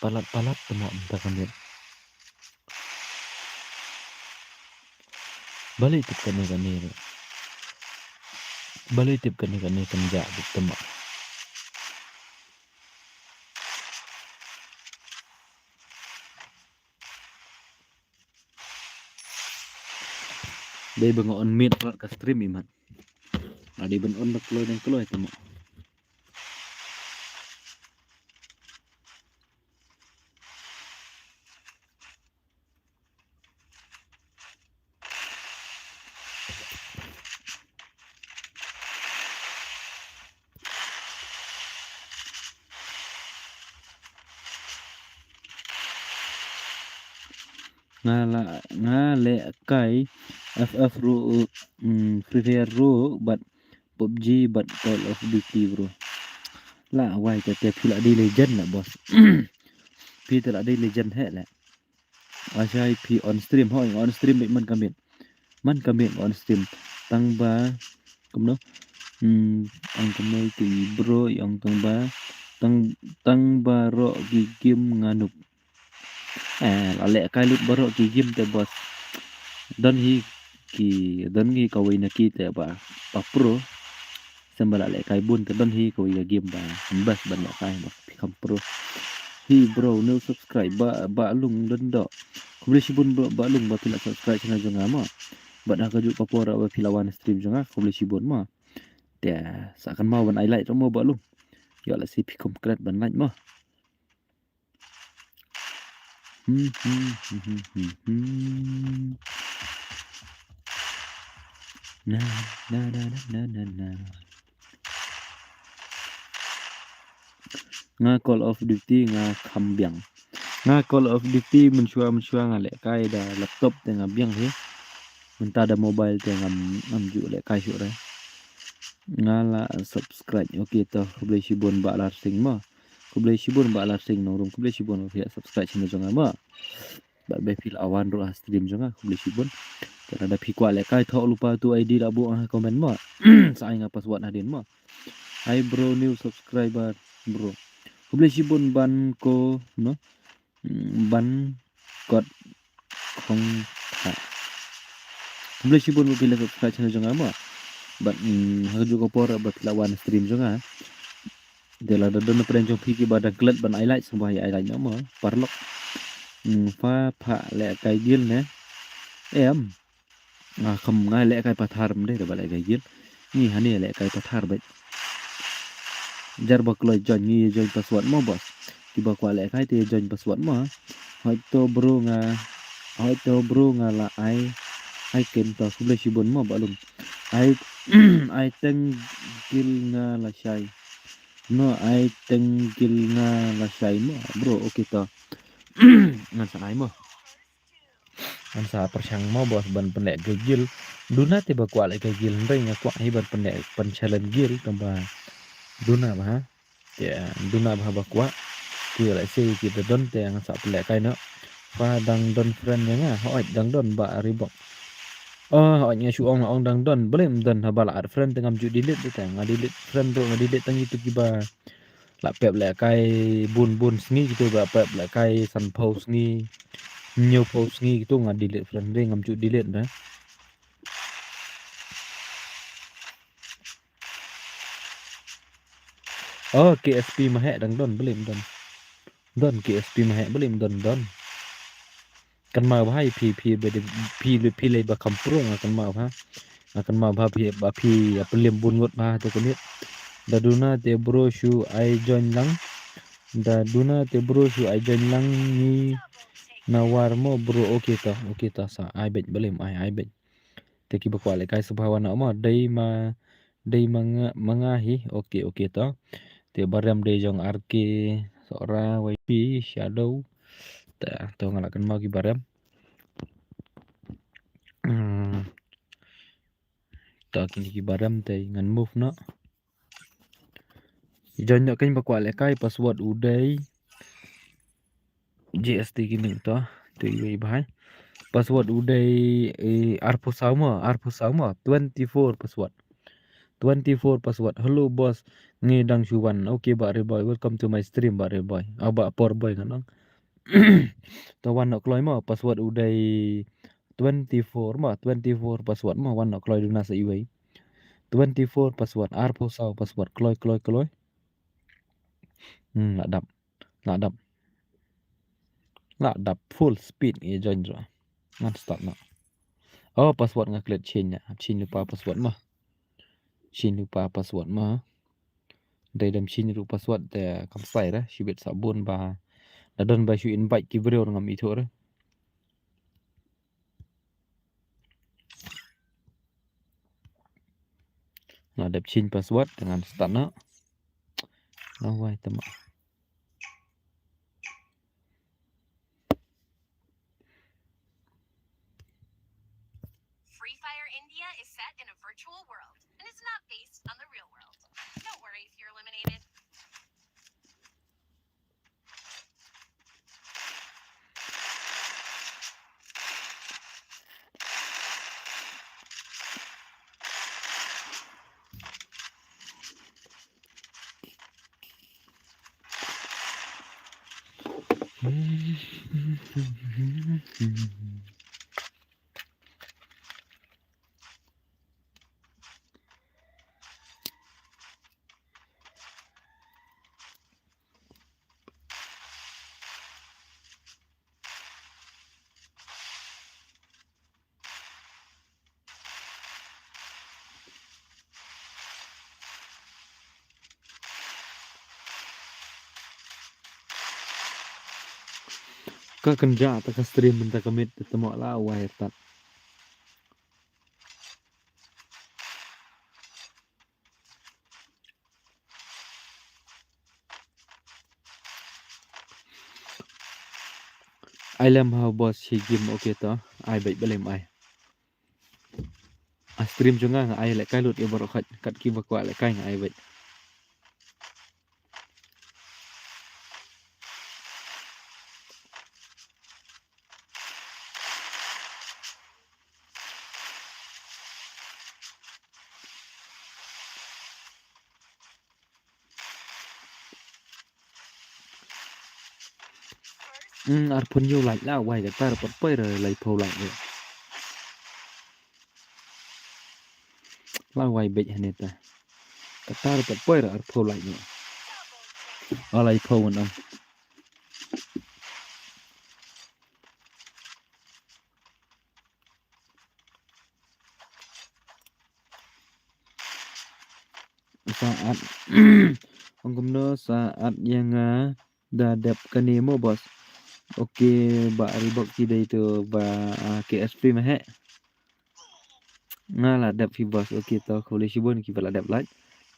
temo entah kami. Balik tip kani. Balik tip kani penjak temo. Dai bang on meet plat ka stream iman. Adi ben on nak keluar temo. Ngale kai FF ro Free Fire ro but PUBG but Call of Duty bro. Lah whyแต่พี่ละได้ legend นะ boss พี่แต่ละได้ legend แท้แหละว่าใช่พี่ on stream ห้อย on stream มันกำเม็ดon stream ตั้งบาcomme nó ang kamay kay bro yang tang baro gigim nganuk lale kay lut baro gigim te boss don hi kaway na kita pa pro sembala le kay bun te don hi kaway gigim ba bas ban la kay ba become pro hi bro no subscribe ba lung don do kubli sibun ba lung ba pila subscribe channel jonga ma ba na kaju kapora ba pilawan stream jonga kubli sibun ma te sakan mau ban highlight mo ba lung yo la si pikom kret ban like mo na nga Call of Duty nga kambyang nga Call of Duty mensua nga lek kai da laptop te nga byang he menta da mobile te ngam ju lek kai syuk re nga la subscribe okay to kubli sibun ba lar sing mo kubli sibun ba lar sing no rum kubli sibun ya subscribe channel jonga mo ba be fil awan ro stream jonga kubli sibun karena ada pikwa lek kai thok lupa tu ID la bu komen mo sai nga password hadin mo hi bro new subscriber bro kubli sibun ban ko no ban got không ha kubli sibun bu pila subscribe channel jonga mo but haju ko por bat lawan stream jonga de la don pren jong piki badan klet ban highlight semua highlight mo parlok fa pha le kai gil ne em không ngay lẽ cái pathar mde de balai kai gil ni hani lẽ cái pathar bai jar bak loy join ni join password mo boss tiba kwa lẽ kai te join password mo hoi to bro nga la ai ken to kuble sibon mo balum ai teng gil nga la shai no ai teng gil nga la shai mo bro okay to ngan sai mo an sa persang mo bos ban pendek gegil duna tiba kwa le gegil ndai nga kwa hi ban pendek pen challenge gil tamba duna ba ya duna ba ba kwa ki lại si kita don te nga sa pendek kai no pa dang don friend nga hoi dang don ba ribok hoi nya su ong dang don belum don ha bala friend tengam ju delete te nga delete friend do nga delete tang itu kiba la pep le kai bun sngi gitu ba pep le kai san post ni nhiều post nghi itu nggak delete friend dia ngam cu delete dah KSP mahek dang don belim don KSP mahek belim don kan mau bahai pi bede pi le ba kamprung akan mau bah pi pelim bungut bah tu kunit da duna te bro shu ai join lang da duna te bro shu ai join lang ni nawar mo bro okay ta sa ai bet belim ai bet te ki bakwa le kai subhawana ma dai mangahi okay to te baram de jong RK sora YP shadow ta to ngalakan mau ki baram ta kini ki baram te ngan move no join no kan bakwa le kai password udai GST kini to te wi bhai password udai arpo sama 24 password 24 password. Hello boss, ngedang Shuwan. Okay ba re boy, welcome to my stream ba re boy. Aba por boy kanang. Tawan nak kloy mo password uday 24 ma 24 password ma wan nak kloy duna sa iway. 24 password arpo saw password kloy. Ladap full speed e join ro. Ngan start na. Oh password ngaklet change ya. Change lupa password ma. Đây đam chin ru password te kam sai ra shibet sabun ba da don ba shu invite ki video ngam itu ra na dap chin password dengan start na wai tama India is set in a virtual world and is not based on the real world. Don't worry if you're eliminated. Ka kerja tak stream bentar kemit temu lah wah tak. I lam how boss si game okay to. Ai baik belem ai. A stream juga nggak ai lek kai lut baru kat ki bakwa lek kai nggak ai baik. Ar pun yo like lah wai kat tar pot poi rồi lại phô lại rồi. Lah wai baik hane ta. Kat tar pot poi rồi ar phô lại nữa. Lại phô mình ông. Saat ông gumno saat yang dah dap kanemo bos. Okey, ba Reebok tidak itu ba KSP mah he. Ngalah dap fi bos. Okey to kau boleh sibun ki bala dap lat.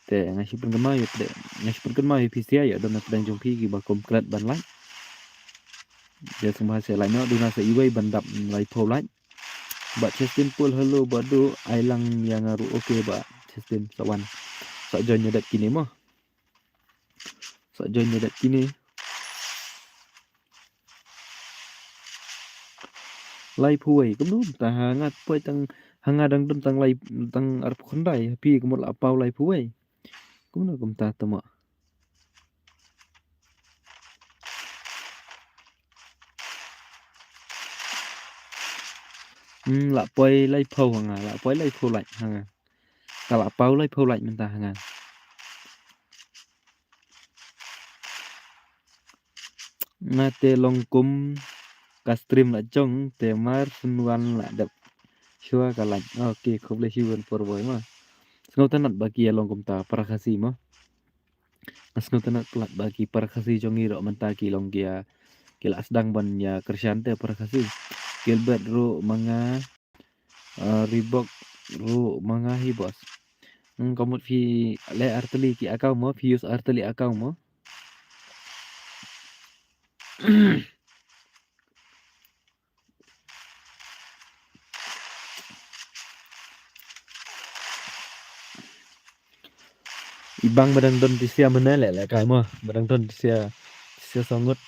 Te ngasih pun kemau ya pada ngasih pun kemau ya PCI ya dona pedang jompi ki ba komplet ban lat. Dia semua hasil lainnya dona sa iwai bandap lai pau lat. Ba Chestin pul hello badu ailang yang ngaru okey ba Chestin sawan. Sak join nyadat kini mah. Sak join nyadat kini. Lai puai cũng đúng ta hangat puai tang hangadang dun tang lai tang arp khondai pi kumur la pau lai puai cũng nó cũng ta tama la puai lai pau hanga la puai lai pau lai hanga ta la pau lai pau lai men ta hanga na te long kum ka stream la chong te mar sunwan la dap shua ka lai okay khop le hiwan por boy ma ngau tanat bagi long kum ta para khasi ma ngau tanat plat bagi para khasi jongi ro mentaki long kia kila sedang ban ya kersyante para khasi Gilbert ru mga Reebok ru mga hi bos kamu fi le arteli ki akau mo fi use arteli akau mo ibang badang don tisia mana le kai mo badang don tisia songot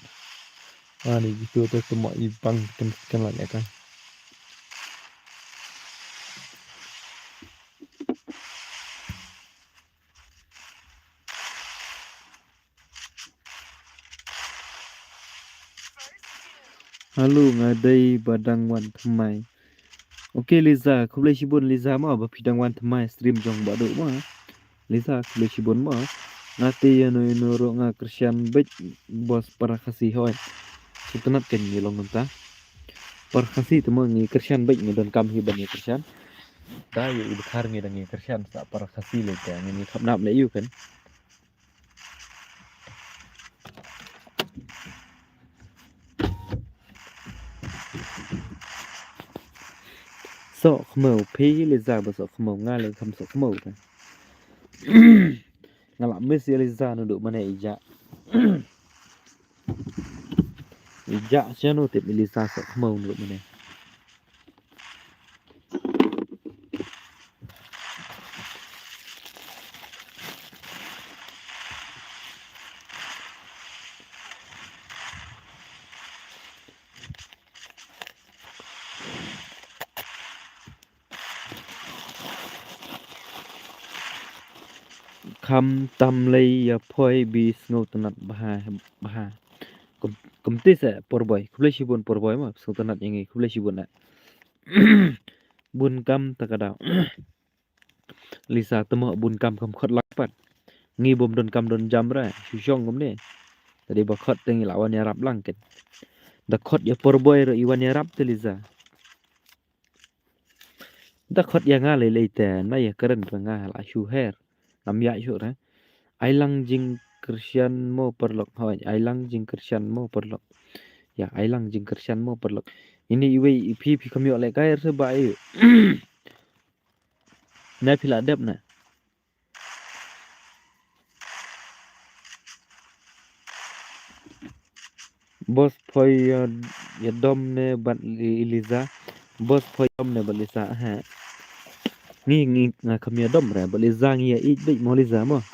ni gitu tu semua ibang kan la le kai halo ngadai badang wan thamai okay Liza kau boleh sibun Liza ma ba pidang wan thamai stream jong badu ma Liza kau boleh sibun ma ngati ya no ro nga Christian bet bos para kasih hoy sutanat kan ni long ta para kasih tu mo ni Christian bet ni don kam hi ban ni Christian ta yu ibukhar ni dang ni Christian sa para kasih le ta ni thap nap le yu kan so khmau phi Liza ba so khmau nga le kham so khmau ta ngala miss Liza no do mana ija ija siano te Liza so khmau no mana kham tam lay ya phoi bi snow tanat baha kumti se porboy kuble shibun porboy ma snow tanat yangi kuble shibun na bun kam takada lisa temo bun kam khot lakpat ngi bom don kam don jam ra shushong gumne tadi bakot tengi lawan ya rap langket da khot ya porboy ro iwan ya rap teliza da khot ya nga le te na ya keren nga la shu her nam ya shu ra ai lang jing Christian mo perlok hoy ai lang jing Christian mo perlok ya ai lang jing Christian mo perlok ini iwe pi kamyo le kai se ba yu na pila dep na bos phoi ya dom ne ban Eliza bos phoi dom ne balisa ha ngi nga kamya dom ra balisa ngi ya ik dik mo liza mo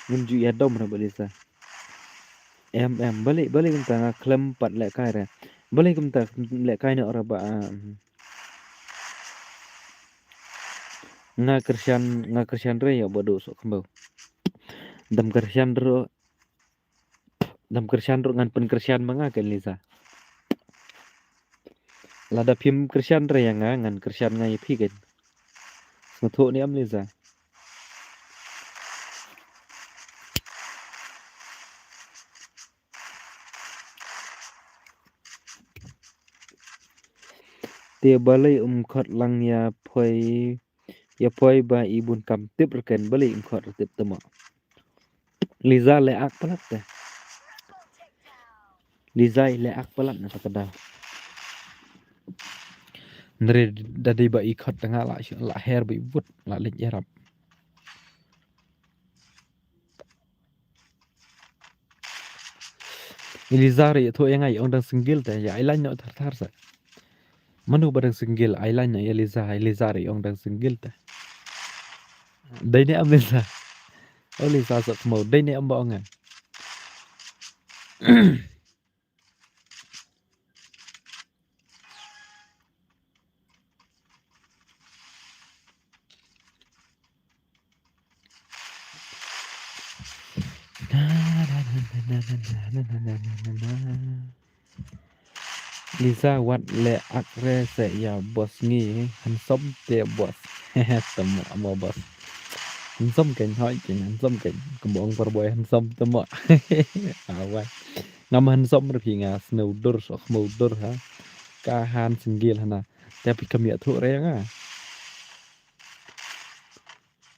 ngin ju ya dom ra balisa em balik kita nga klem pat le kai ra balik kita le kai ne ora ba nga Christian re ya bodo so kembau dam Christian ro ngan pen Christian manga ken liza lada phim Christian re yang ngan Christian ngai phi ken ngtho ni am liza te balai khot lang ya phoi ba ibun kam tip reken balai khot tip temo liza le ak palat te liza le ak palat na takada nre dadi ba khot tanga la her bi but la le yarap liza re tho yang ai ong dang singgil te ya ai lan no thar sa manu badang singgil ai lan ya liza re ong dang singgil te dai ne am liza o liza sa mo dai ne am ba ong Lisa wat le akre se ya bos ngi han som te bos temo amo bos han som ken hoi ken han som ken kumbong perboy han som temo awai ngam han som ri nga snow dur so khmo dur ha ka han singgil hana tapi kamia thu re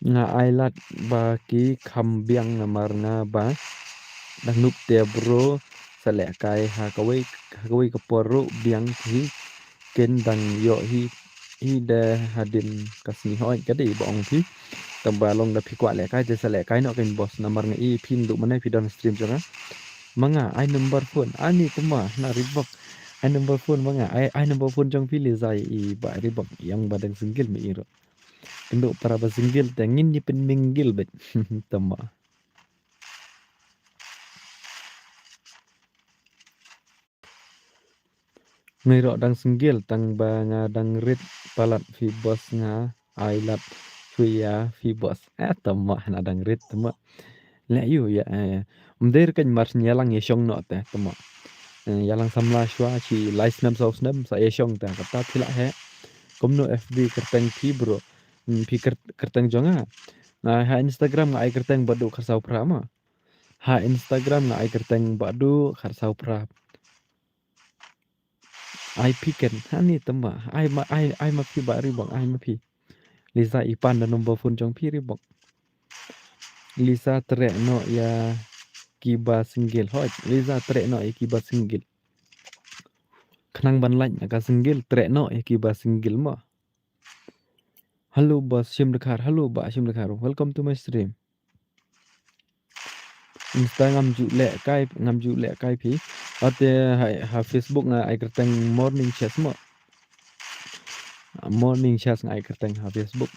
nga ailat ba ki khambiang namar nga ba dang nup te bro sale kai ha kawai kaporo biang hi ken dang yo hi de hadin kasni hoi kadi bong thi tamba long da phi kwa le kai je sale kai no ken bos namar nga i phin du mane phi don stream janga manga ai number phone ani tuma na ribok ai number phone manga ai number phone jong phi le zai i ba ribok yang badang singgil mi iro indo para ba singgil tangin ni pen minggil bet tama ngiro dang singgil tang ba nga dang rit palat fi bos nga ailat ya fi bos tama na dang rit tama le yu ya mder kan mar nyalang ye shong no te tama yalang samla shwa chi live snap sa ye shong ta kata thila he komno fb kerteng phi bro phi kerteng jonga ha Instagram nga ai kerteng badu kharsau prama ha Instagram nga ai kerteng badu kharsau pra ai piken hani tamba ai ma phi ba ri bang ai ma phi Lisa ipan da nomor phone jong phi ri bang Lisa tre no ya kiba singgil hoj Lisa tre no ya kiba singgil khnang ban lạnh ka singgil tre no ya kiba singgil ma hello boss shim dekhar hello ba shim dekhar welcome to my stream Insta ngam ju le kai phi ate ha Facebook nga ai kerteng morning chat mo morning chat nga ai kerteng ha Facebook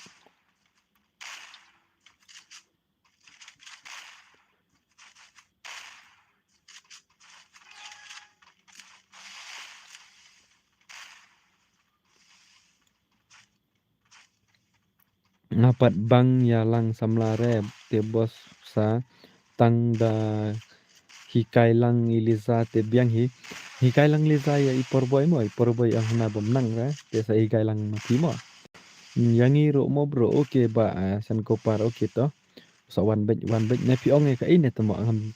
ngapat bang yalang samlare te bos sa tang da hikai lang iliza te biang hikai lang liza ya ipor boy ang hana bomnang ra te sa hikai lang mati mo yangi ro mo bro oke ba san kopar oke to so wan bet ne pi ong e ka ine to mo ngam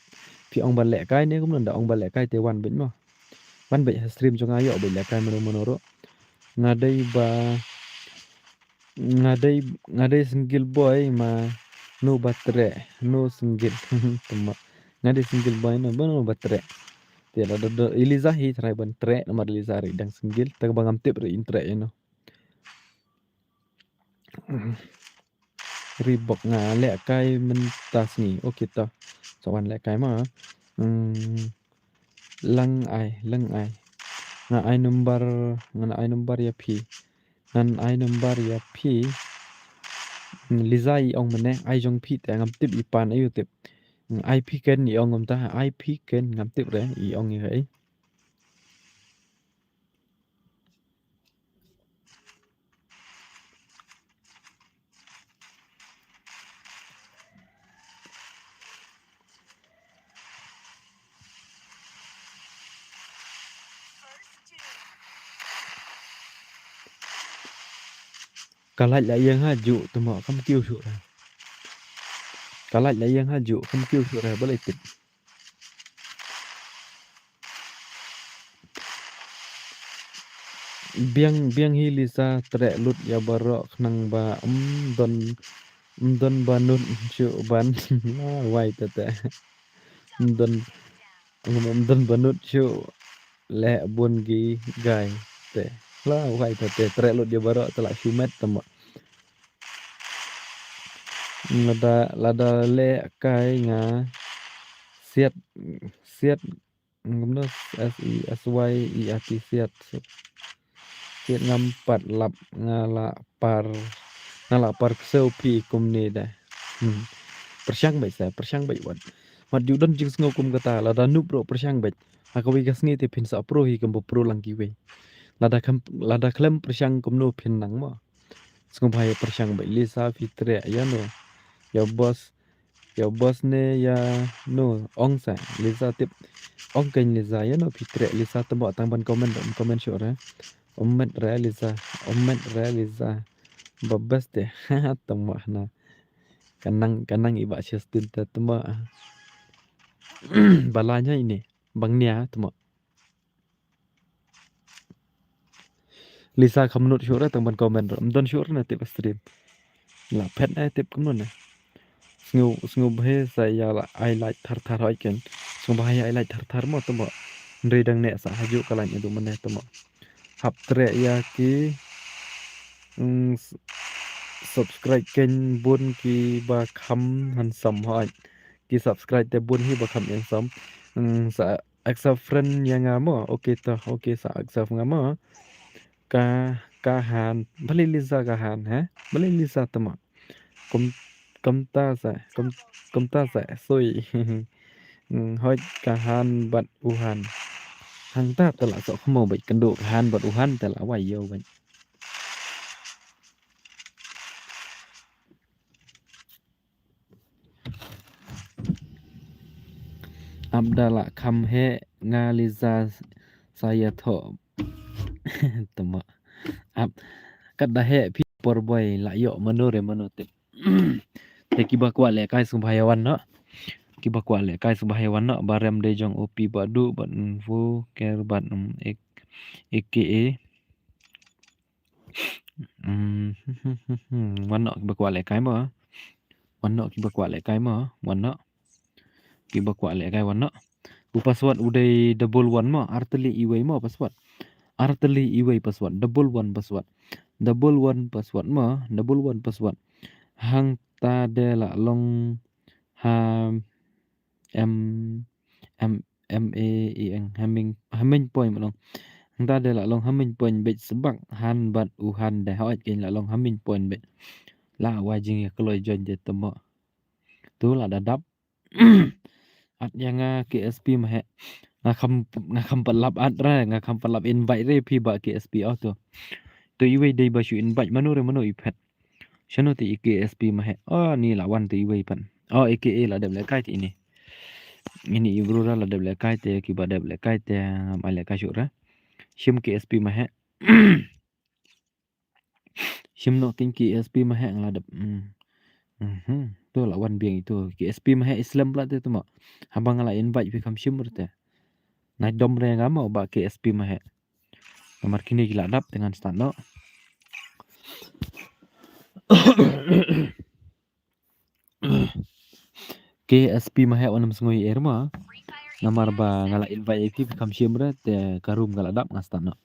pi ong ba le kai ne kum da ong ba le kai te wan bet mo wan bet stream jong ayo ba le kai mono ro ngadai ba ngadai single boy ma no batre no single tama ngadai single boy no batre te la do iliza hi trai ban tre nomor iliza ri dang single tag bangam tip ri intre no ribok nga le kai mentas ni oke to sowan le kai ma lang ai nga ai number ya phi ngan ai number ya phi lizai ong mane ai jong phi te ngam tip ipan ayu tip ai phi ken ni ong ngam ta ai phi ken ngam tip re i ong ni hai kalai la yang haju tu mo kam kiu su ra kalai la yang haju kam kiu su ra boleh tip biang hi lisa tre lut ya barok nang ba don banun chu ban wai tete don don banut chu le bun gi gai te la wai tete tre lut ya barok tela shumet temo lada le kai nga siat siat ngomno s i s y e a t siat siat ngampat lap ngala par selfie kumni da persyang bai wat judan jing sngo kum kata lada nup ro persyang bai akawi gasngi te pin sa pro hi kam pro lang ki we lada klem persyang kumno pin nang mo sngo bhai persyang bai lisa fitre ya no ya bos ne ya no ong sa lisa tip ong ken lisa ya no fitre lisa temo tang ban komen syora omet realiza babas deh temo na kanang iba syastin temo balanya ini bangnya temo lisa kamnut syora tang ban komen don syora na tip stream la pet na tip kamnut na sngu bhe saya la I like thar hoi ken sngu bhe I like thar mo temo ndri dang ne sa haju kalanya du mane temo hap tre ya ki subscribe kênh buôn ki ba kham han som hoi ki subscribe te buôn hi ba kham yang som sa accept friend yang amo okay to okay sa accept ngamo ka han bali lisa ka han ha bali lisa tama kom ta sa soi hoi ka han bat uhan hang ta tala so khmo bai kando han bat uhan tala wai yo bai Abdallah Kamhe ngaliza saya tho tama kada he pi por boy la yo mano te te ki bakwa le kai sum bhayawan no ki bakwa le kai sum bhayawan no barem de jong opi badu ban fu ker ban eke wan no ki bakwa le kai mo wan no ki bakwa le kai mo wan no ki bakwa le kai wan no u password uday double one mo artli iway mo password artli iway password double one password mo double one password hang ta de la long ha m m m a e n hamming point long hang ta de la long hamming point bet sebak han bat u han de hoi ken la long hamming point bet la wajing ya kalau join je temo tu la dadap at yang KSP mah ngakam pelap at ra ngakam pelap invite re pi ba KSP auto tu iwe dei ba shu invite mano ipet Shano ti EKSP mahe. Oh ni lawan ti iway pan. Oh EKA la dab lekai ti ini. Ini ibrura la dab lekai te ki ba dab lekai te ma lekai syura. Shim KSP mahe. Shim no tin KSP mahe la dab. Tu lawan biang itu. KSP mahe Islam pula tu mak. Abang la invite pi kam shim rute. Nai dom re ngamo ba KSP mahe. Nomor kini gila dap dengan stand no. KSP mahe onam sngoi erma. Free Fire Namar API ba set ngala to invite pi kam shim re te karum gala dap ngastan no.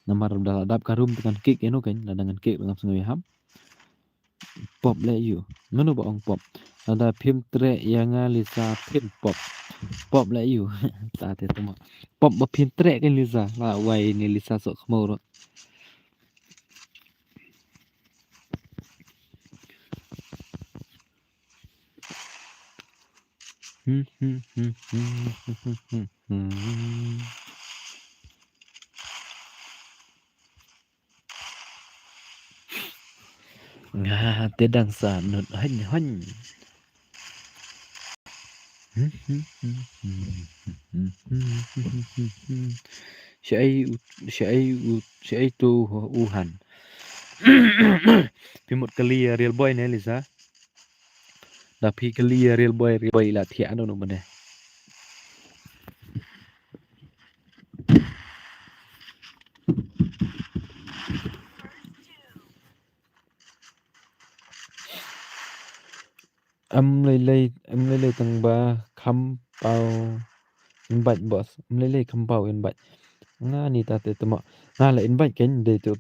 Namar da dap karum dengan kick eno kan dengan kick dengan sngoi ham. Pop le you. Ngono ba ong pop. Ada phim tre yang lisa phim pop. Pop le you. Ta te tuma. Pop ba phim tre kan lisa. La wai ni lisa sok khmo ro. Nga tedang sa nut hany hany. Syai tu uhan. Pimut kali real boy ne lisa. Tapi kali real boy la thia no bane. Em lây tầng ba khăm bao invite boss. Em lây khăm bao invite. Nga ni ta te tama. Nga la invite ken de to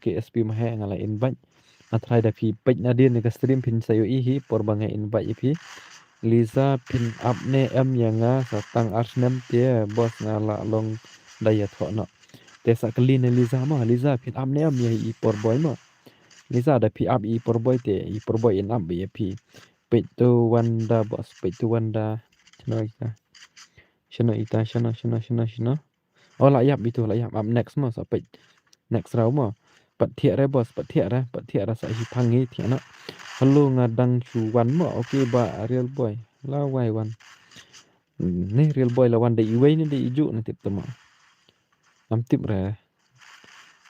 KSP mahe nga la invite. Nga try da pi page na din ka stream pin sayo ihi por bang invite ipi. Lisa pin up ne em yang nga sa tang arsnem te boss nga la long daya tho no. Te sa kali ne Lisa ma Lisa pin up ne em ye i por boy ma. Lisa da pi up i por boy te i por boy in up ye pi. Page to wanda boss page to wanda. Shino. Oh la yap itu la yap up next ma sa page next round ma. Pat thia re boss pat thia ra sa hi phangi thia na. Hello ngadang chu wan ma okay ba real boy. La wai wan. Ni real boy la wan de iway ni de iju na tip tama. Am tip re.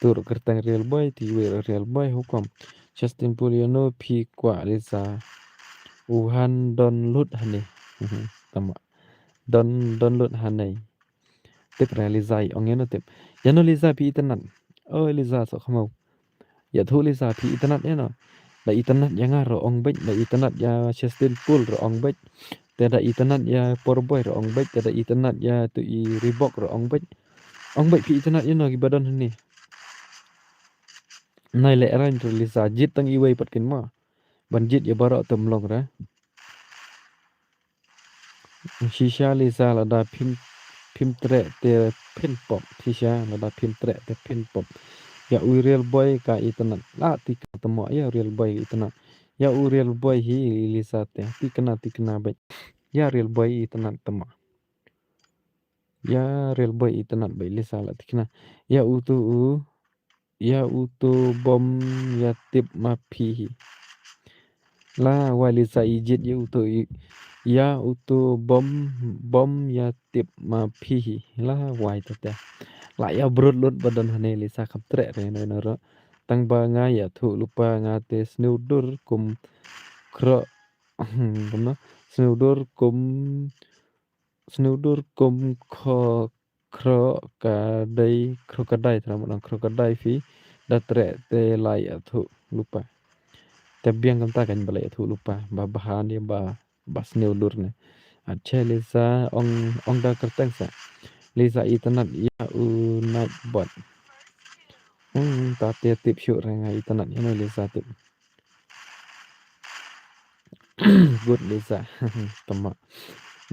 Tur kertang real boy ti real boy hukum. Justin Puliano pi kwa Lisa. Uhan don lut hane. Tama. Don lut hane. Tip re Lisa ong yano tip. Yano Lisa pi itanan. Oh Lisa so khamau. Ya thu Lisa pi itanat yano. Da itanat yang ro ong bek da itanat ya Justin Pul ro ong bek. Teda itanat ya Porboy ro ong bek. Teda itanat ya tu i Reebok ro ong bek. Ong bek pi itanat yano ki badan hane. Nai le ran tu Lisa jit tang iway patkin ma. Banjit ya bara temlong ra. Shisha Lisa la da phim tre te pin pop. Shisha la da phim tre te pin pop. Ya u real boy ka itanat. La ti temo ya real boy itanat. Ya u real boy hi Lisa te. Ti kena baik. Ya real boy itanat temo. Ya real boy itanat baik Lisa la ti kena. Ya u tu bom ya tip ma pi. La wa Lisa ijit ya u tu bom ya tip ma pi. La wai ta. La ya brut lut badan hane Lisa khap tre re no ro. Tang ba nga ya thu lupa nga te snowdur kum kro kumna snowdur kum kro kadai tra mo kro kadai fi da tre te la ya thu lupa. Te biang kam ta kan bala ya thu lupa ba bahan dia ba snowdur ne. Ache Lisa ong da kerteng sa. Lisa itanat ya u night bot. Ta te tip syuk ra nga itanat ya Lisa tip. Good Lisa. Tama.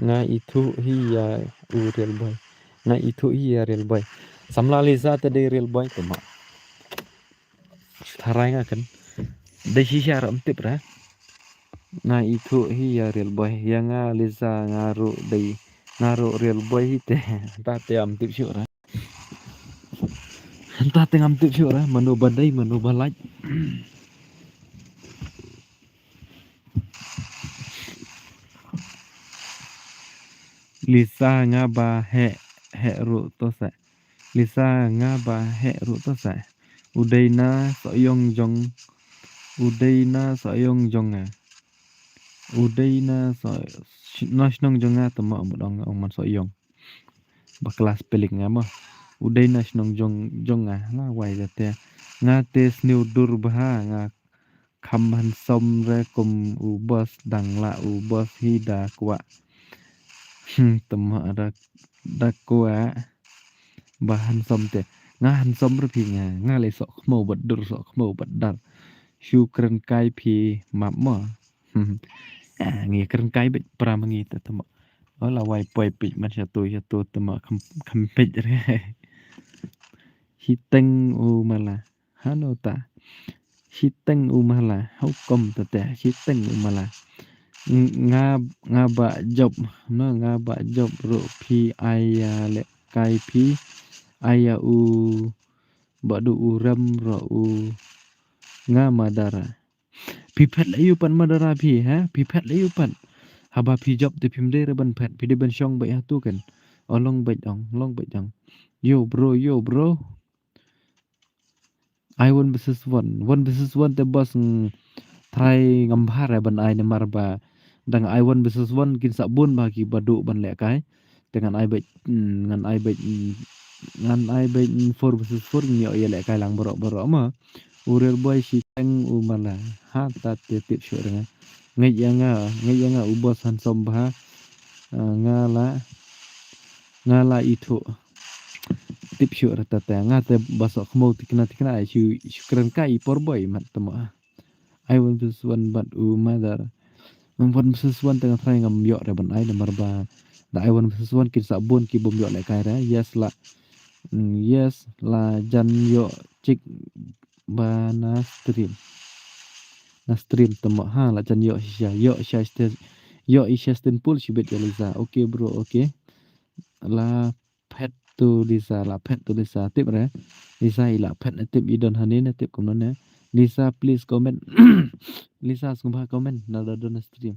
Nga itu hiya real boy. Nga itu hiya real boy. Samla Lisa tadi real boy tama. Tharai nga kan. De shisha ram tip ra. Nga itu hiya real boy. Ya nga Lisa ngaru real boy hite. Ta te am tip syuk ra. Ta te am tip syuk ra manu badai manu balaj. Lisa ngaba he ru to sa. Lisa ngaba he ru to sa. Udaina soyong jong. Udaina soyong jong à. Udaina so nasnong jong à tama mudong ong man soyong. Ba kelas pelik ngama. Udaina snong jong à la wai da te. Nga te sniu dur bah nga kham han som re kum u bos dang la u bos hi da kwa. Tama da kwa bahan som te. Nga han som re pi nga le sok khmo bad dur sok khmo bad dar. Shu kren kai pi map mo. Ngi kren kai bit pra mangi ta tama. Ola wai poi pi man satu tama kham pit re. Hiteng u mala. Hano ta. Hiteng u mala. Hau kom ta te. Hiteng u mala. Nga ba job. No nga ba job ro pi aya le kai pi. Aya u badu u ram ro u nga madara. Pi pet la yu pan madara pi ha. Pi pet la yu pan. Haba pi job te pim de ban pet. Pi de ban syong ba ya tu kan. Long bait dong. Yo bro. I one versus one. One versus one te bos try ngambar ya ban ai ne marba. Dang I one versus one kin sabun bagi badu ban le kai. Dengan I bait ngan I bait 4 versus 4 nyo ya le kai lang borok ma. Urer boy si teng u mala. Ha ta te tip syo dengan. Ngai nga u bos han som ba. Nga la itu. Tip syo rata ta nga te basok khmo tikna ai syu kren kai por boy mat tama. I one versus one but u mother. One versus one tengah try ngam yo re ban ai de marba. Da I one versus one kin sabun ki bom yo le kai ra. Yes la jan yo cik bana stream. Na stream tama ha la jan yo isya sten pul si bet Liza. Okay bro, okay. La pet tu Liza tip re. Liza ila pet na tip idon hanin na tip komnon ya. Lisa please comment. Lisa sumba comment na don stream.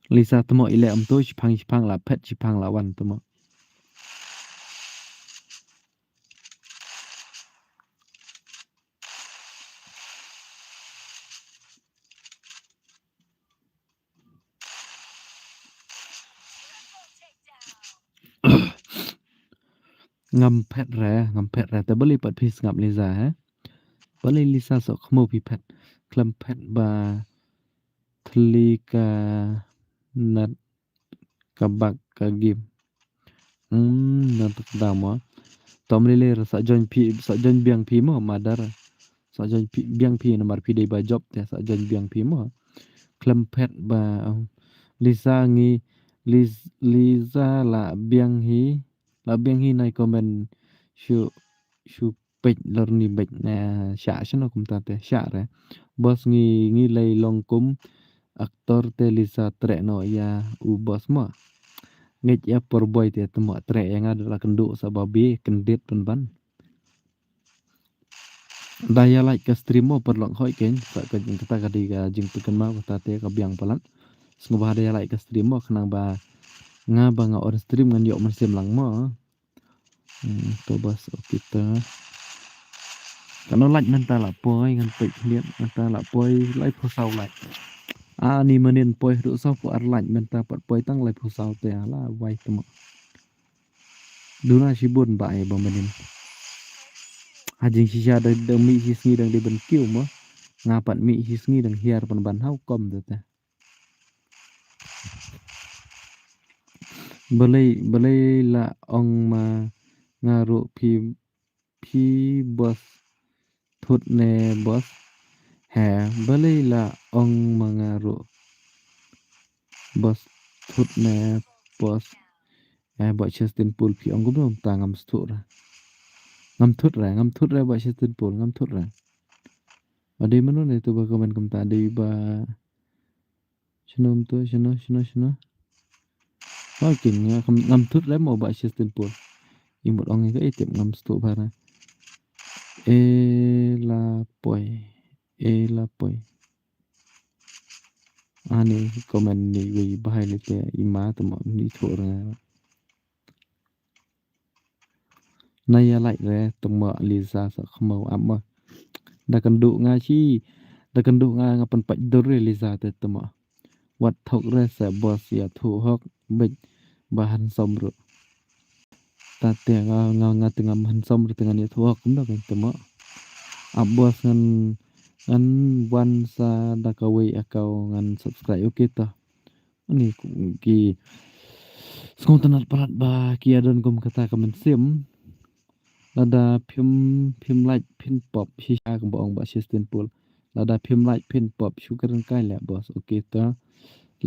Lisa tamo ile am to chipang la pet chipang la wan tamo. Ngam pet re ta beli pat pis ngap Lisa ha. Beli Lisa sok khmo pi pet. Klam pet ba thlika nat kabak ka game. Nat da mo. Tom lele sa join biang pi mo madar. Sa join biang pi nomor pi de ba job te sa join biang pi mo. Klam pet ba Lisa Lisa la biang hi nai comment shu pek lor ni bek na sya shno kum ta te sya re bos ngi lei long kum aktor te Lisa tre no ya u bos mo ngit ya por boy te temo tre yang adalah kenduk sababi kendit pen ban daya like ke stream mo per long hoi ken sa ka jing kata kadi ga jing tuken ma ta te ka biang palan sngba daya like ke stream mo khnang ba nga ba nga or stream ngan yo man sim lang mo to bas kita kalau like menta la poi ngan pek liat menta la poi like phu sau like ni manin poi ru sau pu ar like menta pat poi tang like phu sau te la wai temo duna sibun ba ai ba manin hajing sisa da mi hisngi dang de ben kiu mo ngapat mi hisngi dang hiar pan ban hau kom te belai la ong ma ngaru pi bos thut ne bos he belai la ong mangaru bos thut ne bos bo Justin Pool pi ong gum ta ngam thut ra bo Justin Pool ngam thut ra ade mano ne tu ba komen kum ta de ba shnom tu shno okay ngam thut ra mo ba Justin Pool imot ong ga itip ngam stu bara la poi Ani komen ni we bahai le te ima temo ni thora na ya lai re temo Lisa sa khmo amma da kan du nga chi da kan du nga pen pa dur re Lisa te temo wat thok re sa bos ya thu hok bek bahan som ru ta te nga tengah bahan som ru tengah ni thu hok kum da kan temo abos ngan wan sa da ka we akau ngan subscribe okay ta ni ki Skong tanat parat ba kia don gom kata kamen sim lada phim like pin pop shisha kum bong ba sistin pul lada phim like pin pop sugar kai la bos okay ta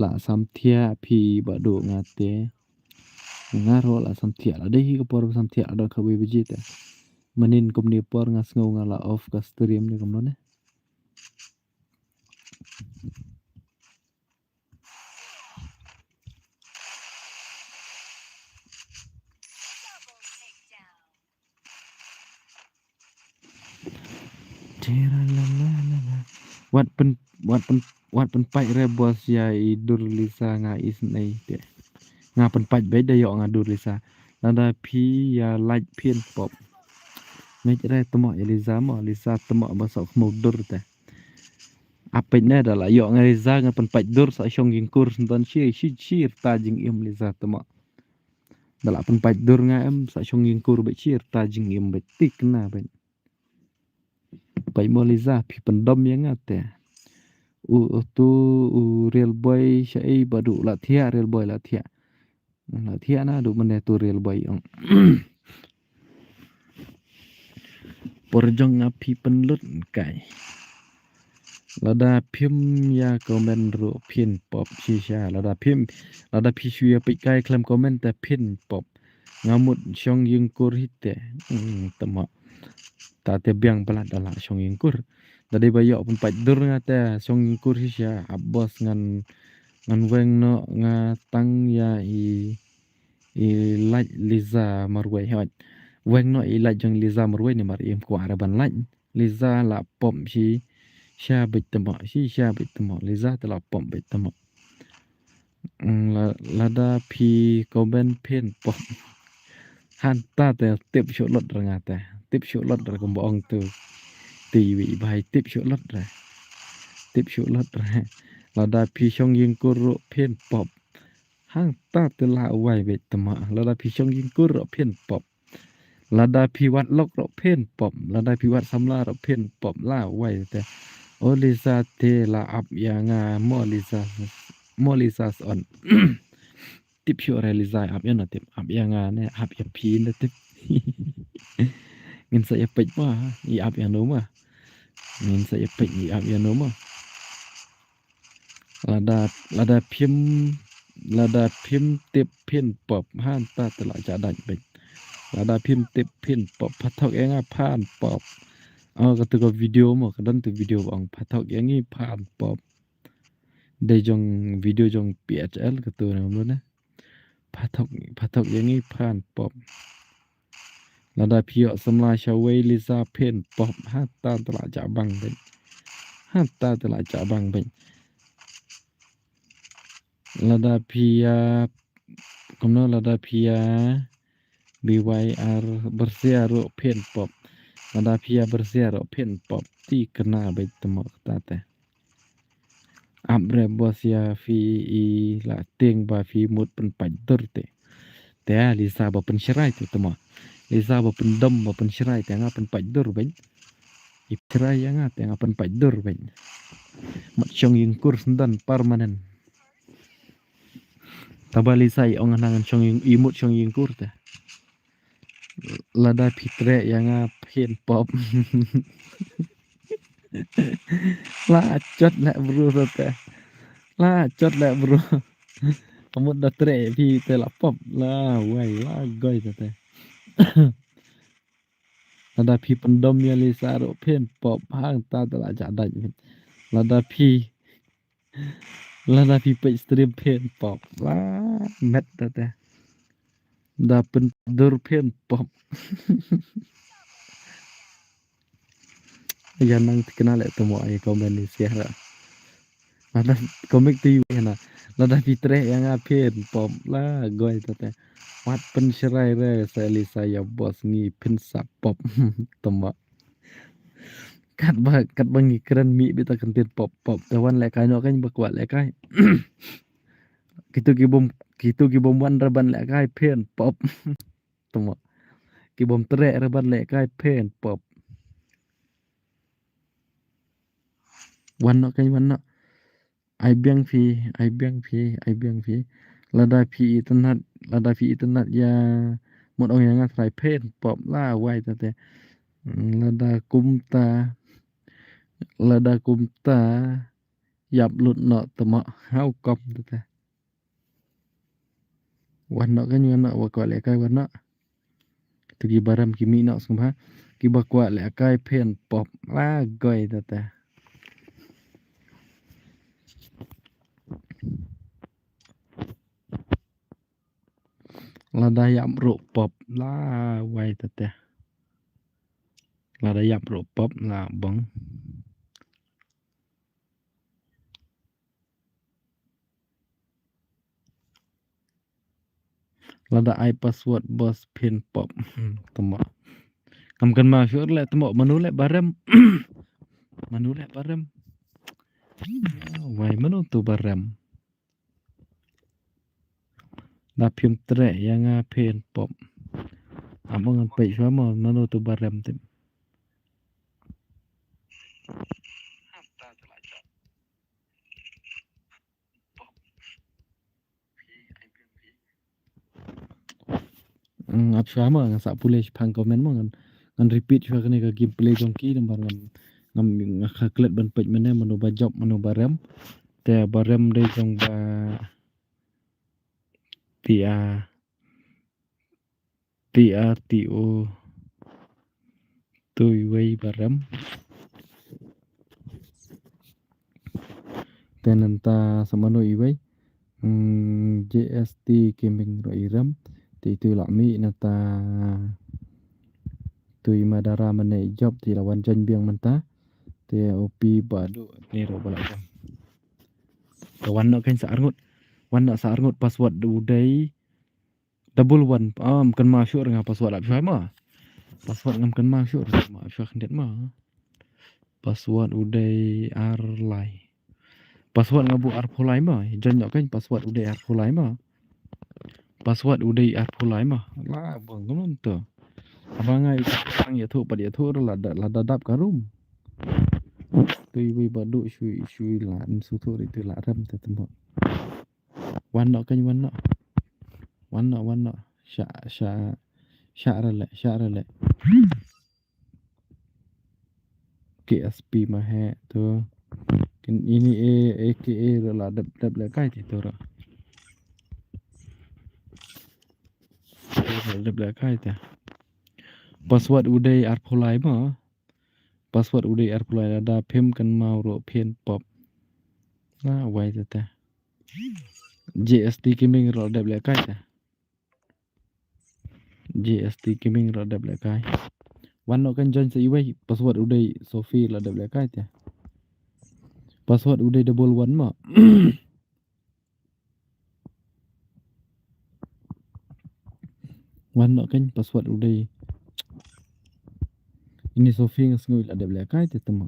la sam thia phi ba do ngate ngaro la sam thia la dei ko por sam thia do khawi bijita manin kum ni por ngas ngau ngala off ka stream ni kum no ne wat pen pai re bos ya idur Lisa nga is nei te nga pen pai be da yo nga dur Lisa lada phi ya like pin pop ngai re temo Lisa mo Lisa temo ba sok mo dur te apa ne da la yo nga Lisa nga pen pai dur sa shong yin kur don chi ta jing im Lisa temo da la pen pai dur nga em sa shong yin kur be chi ta jing im be tik na be pai mo Lisa phi pen dom yang ate tu real boy syai badu la thia real boy la thia na du mene tu real boy ong porjong ngapi penlut kai lada phim ya komen ru pin pop shisha lada phi shuya pi kai klem komen ta pin pop ngamut shong yung kur hite tama ta te biang pala dala shong yung kur dari bayo pun pat dur ngata shong yung kur shisha abos ngan weng no nga tang ya i like Liza marwai hot weng no i like jong Liza marwai ni mar im ko araban like Liza la pom shi sha bit tamo sha bit tamo Liza ta la pom bit tamo la da phi komen pen pom han ta te tip shu lot rangata tip shu lot ra kom bong tu ti wi bai tip shu lot ra la da phi shong yin ko ro pen pop hang ta te la wai be tama la da phi shong yin ko ro pen pop la da phi wat lok ro pen pop la da phi wat samla ro pen pop la wai te o Lisa te la ap ya nga mo Lisa on tip shu realize ap ya na tip ap ya nga ne ap ya phi na tip ngin sa ya pek ma i ap ya no ma ngin sa ya pek i ap ya no ma lada phim tip pin pop han ta te la ja dai be lada phim tip pin pop phathok enga phan pop ka tu ko video mo ka dan tu video bang phathok engi phan pop de jong video jong PHL ka tu na mo na phathok engi phan pop lada phio samla shawai Lisa pin pop han ta te la ja bang be han ta te la ja bang be lada pia komno lada pia BYR bersia ro pen pop lada pia bersia ro pen pop ti kena bai temo tate abre bos ya fi i la ting ba fi mut pen padur te Lisa ba pen shirai te temo Lisa ba pen dom ba pen shirai te nga pen padur ben i shirai ya nga te nga pen padur ben mat chong yin kurs dan permanen tabali sai ong nangan chong imut chong yin kurta lada pitre yang pen pop la chot la bro te la chot la bro amut da tre pi te la pop la wai la goi te lada pi pendom ya Lisa ro pen pop hang ta la ja dai lada pi pe stream pen pop la met te da pen dur pen pop ya nang kenal itu mau ai komen ni siara Ada komik tu na. Lada fitre yang apen pop lah goy tete. Wat penserai re saya bos ni pensap pop tembak. Kat bangi keren mi beta kentin pop pop tawan lekai no kan bakwat lekai. Kitu ki bom wan reban lekai pen pop tembak. Ki bom tre reban lekai pen pop. Wan no kan wan no. Ai biang phi lada phi tenat ya một ông yang phải pen pop la wai tete lada kumta yap lut no temo hau kom tete wan no kan wan no wa kwa le kai wan no tu gi baram ki mi no sum ha ki ba kwa le kai pen pop la goi tete lada yap ro pop la wai tete lada yap ro pop la bong lada ai password bos pin pop temo kam kan ma syur le temo manu le baram manu le baram wai manu tu baram na phim tre yang pin pop among an pe sama manu tu baram tim ap sama ngan sak pulih phang komen mo ngan repeat chua kene ka gameplay jongki nambar ngam khaklet ban pej mene manu ba job manu baram te baram de jong ba tia tio tui wei baram tenanta samano iwei JST gaming ro iram tu lakmi nata tui madara mane job ti lawan jan biang menta te opi badu ni ro balak jam kawan nak kan sa arngut password udai double one kan masyur ngah password ap ma password ngam kan masyur ma syur kendet ma password udai arlai password ngabu arpulai ma jan nak kan password udai arpulai ma password udai arpulai ma la bang kan tu abangai sang ya thu pad ya thu la dadap karum tui wi badu shui la su thu ri tu la ram te temo wan nak kan wan nak sya ra le KSP mah he tu kan ini AKA la dap le kai ti tu ra dap le kai ta password udai arpulai ma password udai arpulai ada phim kan mau ro phen pop na wai ta JST gaming ro dap le kai ta JST gaming ro dap le kai wan no kan join sai wai password udai Sophie la dap le kai ta password udai double one ma wan no kan password udai ini Sophie ngui la dap le kai ta tama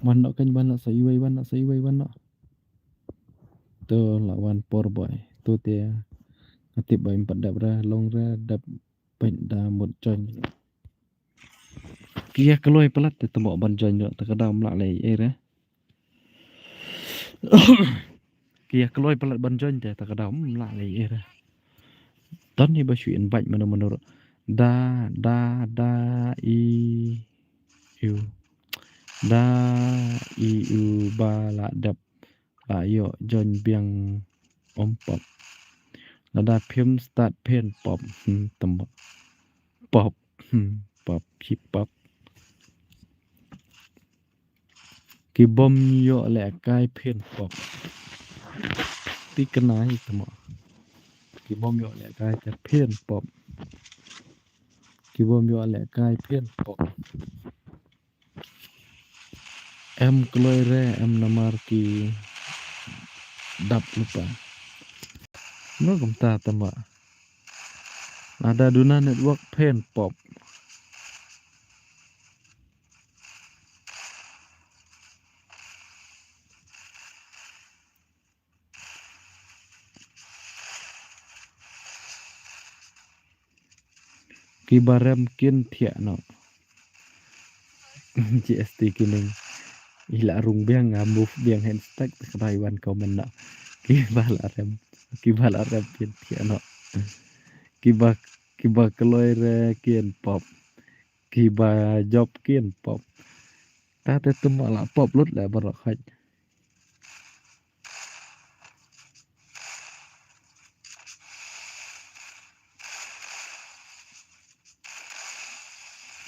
wan no kan wan no sai wai to la wan por boy to te atip boy empat dap ra long ra dap pen da mut join kia keloi pelat te temo ban join yo ta kadam la le re kia keloi pelat ban join te ta kadam la le re ton ni ba shuin baj menur da i u ba la dap ayo join biang pop lada phim start pen pop tembak pop chip pop ki bom yo le kai pen pop ti kenai tembak ki bom yo le kai te pen pop ki bom yo le kai pen pop em keloi re em namar ki dap lupa no kumta tama ada duna network pen pop ki barem kin thia no GST kining ila rung biang move biang handstack kedaiwan komen no ki balarem kin thia no kiba kiba keloi re kian pop kiba job kian pop ta te tuma la pop lut la barok haj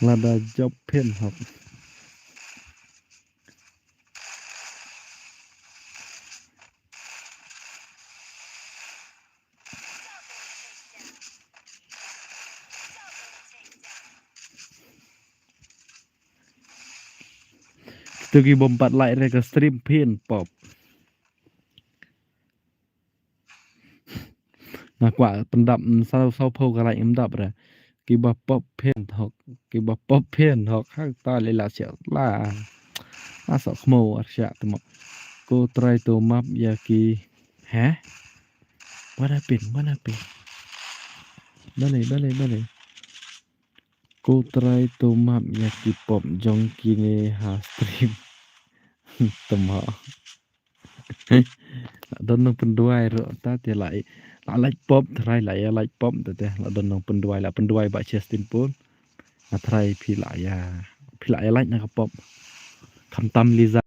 lada job pen hok tu ki bompat lại re ke stream pen pop nah kwa pendap sau phô cái lại em đap re ki ba pop pen hok ki ba pop pen hok hak ta le la sia la so khmo arsha tuma ko try to map ya ki hả mana pin bale ko try to map ya ki pop jong kine ha stream tuma don nong penduai ro ta te lại lại pop try lại pop te la don nong penduai ba Justin pun na try pi lại lại na ka pop kham tam Liza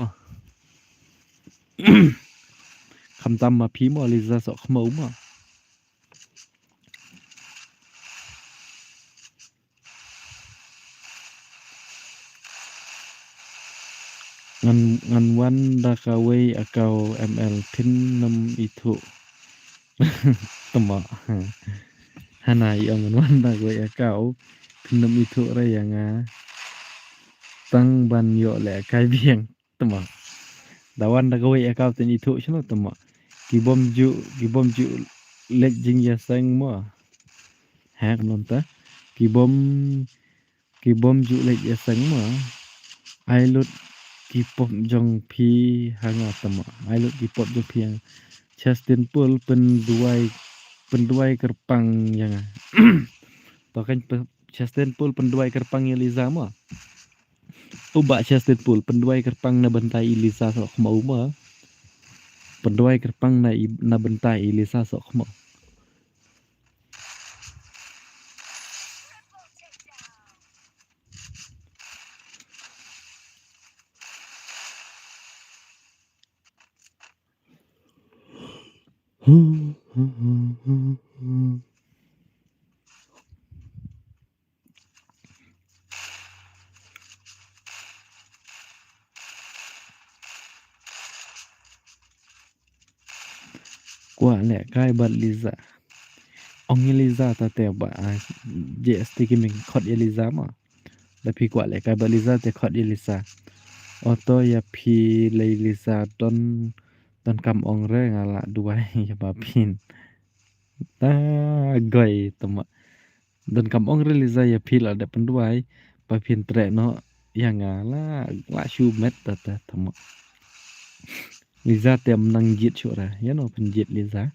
kham tam ma pi mo Liza so khmo ma ngan wan da ka wei akau ML pin nam itu tama hana yang ngan wan da wei akau pin nam itu ra yang tang ban yo le kai bieng tama dawan da ka wei akau tin itu chno tama ki bom ju lek jing ya sang mo hak non ta ki bom ju lek ya sang mo ai lut ki pop jong pi hanga tama ai lut ki pop jong pi hang Justin Paul penduai kerpang yang bahkan Justin Paul penduai kerpang yang Liza mah ubak Justin Paul penduai kerpang na bentai Liza sok mau mah penduai kerpang na bentai Liza sok mau qua lẹ kai bật Liza ông Liza ta te ba JST ki mình khot Liza mà là phi qua lẹ kai bật Liza te khot Liza auto ya phi lei Liza don kam ong re ngala duai ya ba pin ta goi tama don kam ong re Liza ya phi la de penduai ba pin tre no yang ngala la shu met ta tama Liza tem nang jit chu ra ya no pen jit Liza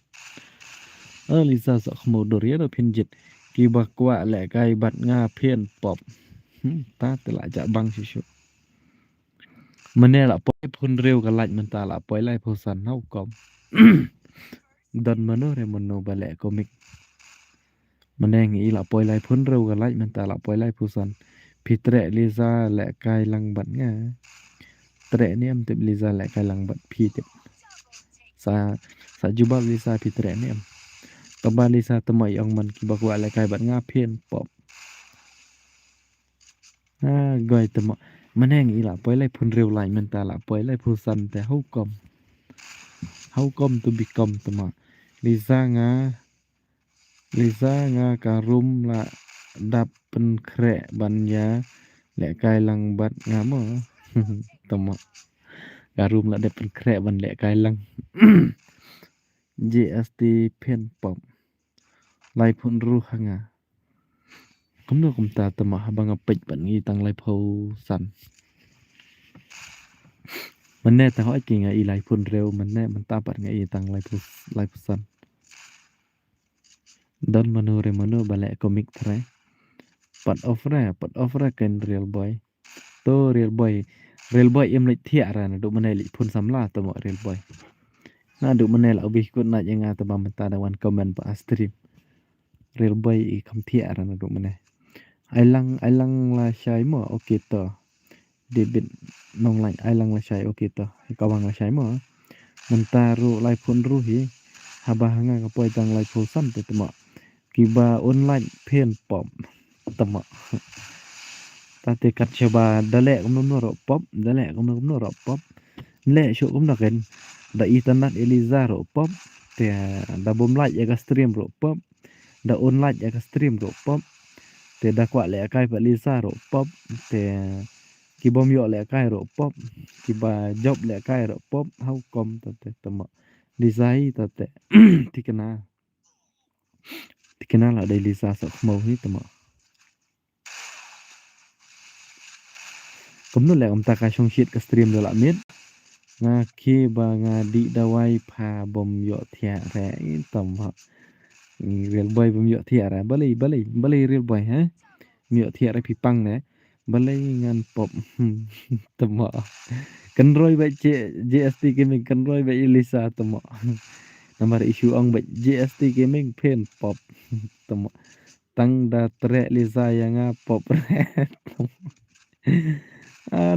Liza so khmo dor ya no pen jit ki ba kwa le kai bat nga pen pop ta te la ja bang shu mane la poi phun reu ka laj man ta la poi lai pho san hau kom don mano re mono ba le comic mane ngi la poi lai phun reu ka laj man ta la poi lai pho san pitre Liza le kai lang bat nga tre ni am te Liza le kai lang bat pi te sa jubal Liza pitre ni am taba Liza tamai ong man ki bakwa le kai bat nga pen pop goi tama mane ngi la poi lai phun reu lai man ta la poi lai pho san te how come to become tama Liza nga karum la dap pen kre ban ya le kai lang bat nga mo tama Garum la depan krek ban lek kai lang. JST pen pom. Lai pun ruh hanga. Kumno kumta tama habang apej ban ngi tang lai phau san. Mane ta hoi ki nga i lai pun reu mane man ta pat nga i tang lai phau san. Don manu re manu balek komik thrai. Pat off ra ken real boy. To real boy em lek thia ra na du mane li pun samla tama real boy. Na du mane la ubih kun na yang ta ba mata da wan comment pa stream. Real boy i kam thia ra na du mane. Ai lang la shai mo okay to. Debit nong lai ai lang la shai okay to. Kawang la shai mo. Menta ru lai pun ru hi. Haba hanga ka poi tang lai pun san te tama. Kiba online pen pom tama. Tate kat coba dalek kum no ro pop, dalek kum no ro pop. Le shu kum ken. Da internet Eliza ro pop. Te da bom like ya ka stream ro pop. Da online ya ka stream ro pop. Te da kwa le kai pa Eliza ro pop. Te ki bom yo le kai ro pop. Ki ba job le kai ro pop. How come tate tama. Lizai tate tikena. Tikena la da Eliza sok mau hi tama. Kum no le kum ta ka shong shit ka stream do la mit. Nga ki ba nga di dawai pa bom yo thia re tama. Real boy bom yo thia ra balai real boy ha. Myo thia ra pipang ne. Balai ngan pop tama. Kan roi ba JST gaming kan roi ba Elisa tama. Nomor issue ong ba JST gaming pen pop tama. Tang da tre Lisa yang pop re.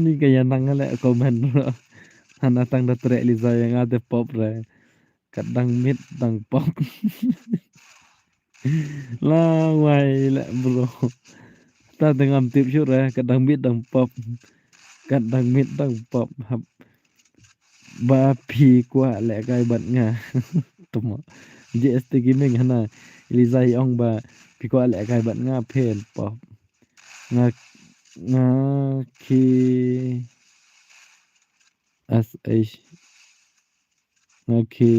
Ni kaya nang le komen ro. Hana tang da tre Lisa yang ada pop re. Kadang mid dang pop. La wai le bro. Ta tengam tip syur kadang mid dang pop. Kadang mid dang pop hap. Ba pi kwa le kai bat nga. Tama. JST gaming hana Eliza ong ba pi kwa le kai bat nga pen pop. Nga ki SH ngaki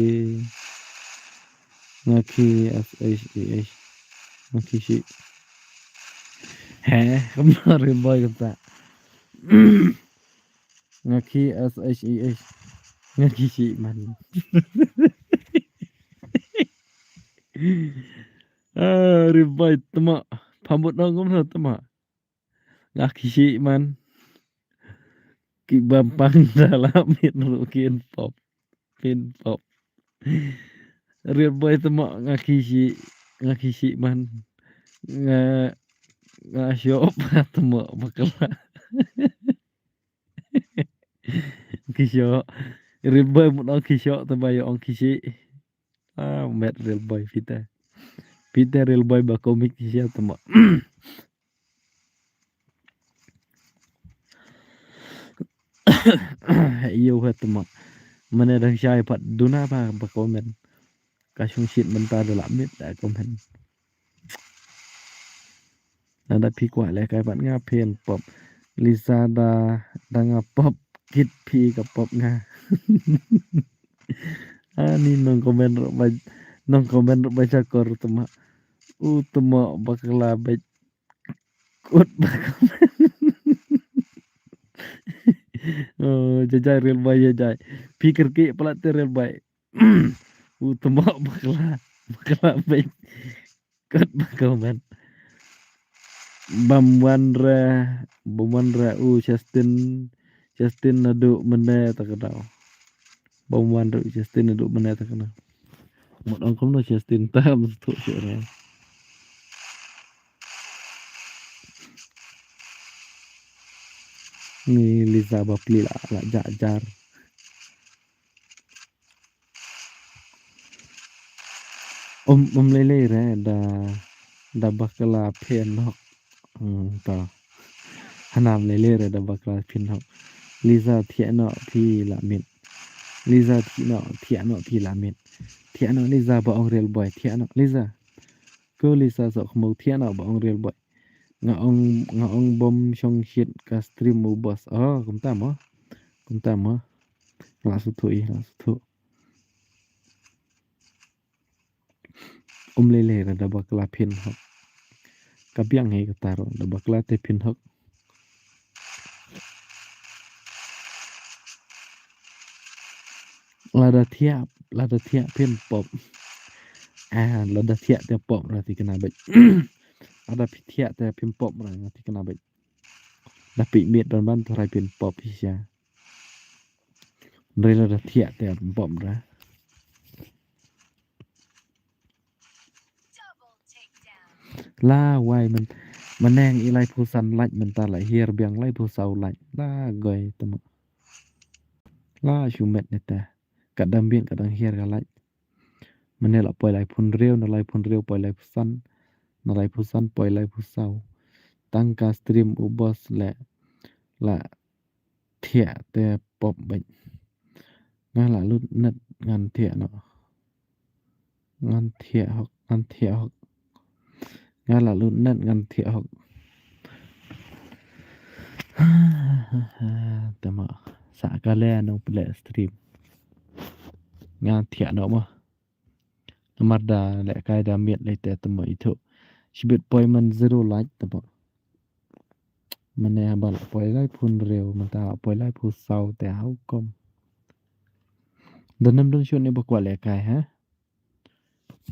SH ngaki si kemarin boy kata ngaki SH ngaki si man ribai tama pambut nongom na tama ngaki si man ki bampang dalam rukin pop pin pop real boy tama ngaki si man nga shop tama bakala kisyo real boy mo ang kisyo tama yung kisi met real boy pita real boy ba komik siya tama iyo ha tama mana dah syai pat duna ba komen kasung shit mentar dalam mit da komen nada pi kwa le kai pat nga pen pop Lisa da nga pop kit pi ka pop nga ni nong komen ro baca kor tama tama bakala baik kut bakal jajai real boy jajai pikir ki pelat real boy tama bakala baik kut bakal man Bamwandra Justin nadu mene tak kenal Bamwandra Justin nadu mene tak kenal một ông không nói Justin tam thuộc chuyện này ni Liza bapli la jajar om lele re da bakala pen nok ta hanam lele re da bakala pen nok Liza thiano phi la min Liza thiano phi la min thiano Liza ba ong real boy thiano Liza ko Liza so khmo thiano ba ong real boy nga ong bom shong shit ka stream mo boss kum ta mo lạ số thụ ý lạ số thụ lê lê là bạc la pin học cà biang hay cái taro đã bạc la te pin học là đã thiệp pin pop là đã thiệp te pop ra thì kena bệnh ada thiệp te pin pop ra thì kena bệnh đã bị miệt ban thorai pin pop sih đây là đã thiệp te pop ra Double takedown. la wai mình neng ilai phu san lạnh mình ta lại hier biang lai phu sau lạnh la goi tamo la shumet neta kadang bien kadang hier ga lạnh mình là poi lai phun rêu poi lai phu san na lai phu san poi lai phu sau tăng ca stream ubos lẹ là thịa te pop bệnh nga là lúc nứt ngăn thịa nó ngăn thịa hoặc nga là lúc nứt ngăn thịa hoặc tama sa ka le no play stream ngăn thịa nó mà mar da lẹ kai da miệt lấy te tama itu sibit poi man zero like tama mình nè bảo poi lai phun rêu mình ta poi lai phu sau te hau kom dan nam don shon ne bakwa le kai ha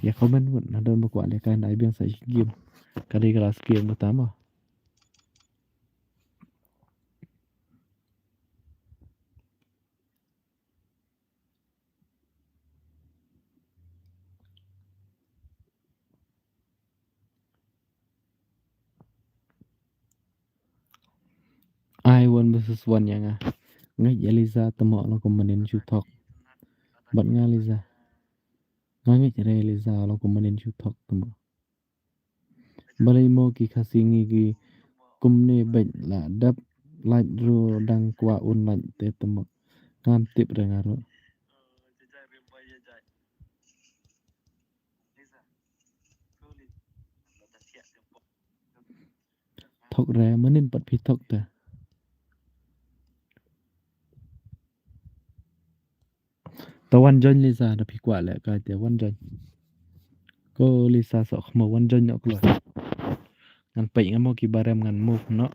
ya comment pun ada bakwa le kai nai biang sai game kali kelas game pertama I one versus one yang ngay Eliza temo lo komenin chutok bat nga Eliza ngay chere Eliza lo komenin chutok temo balai mo ki khasingi ki kumne bệnh là đắp lạnh ro đang qua un lạnh te temo ngam tip ra ngaro thok ra menin pat phi thok ta tawan jon Lisa da phi kwa le kai te wan jon ko Lisa so khmo wan jon yok lo ngan pe ngam mo ki barem ngan mo no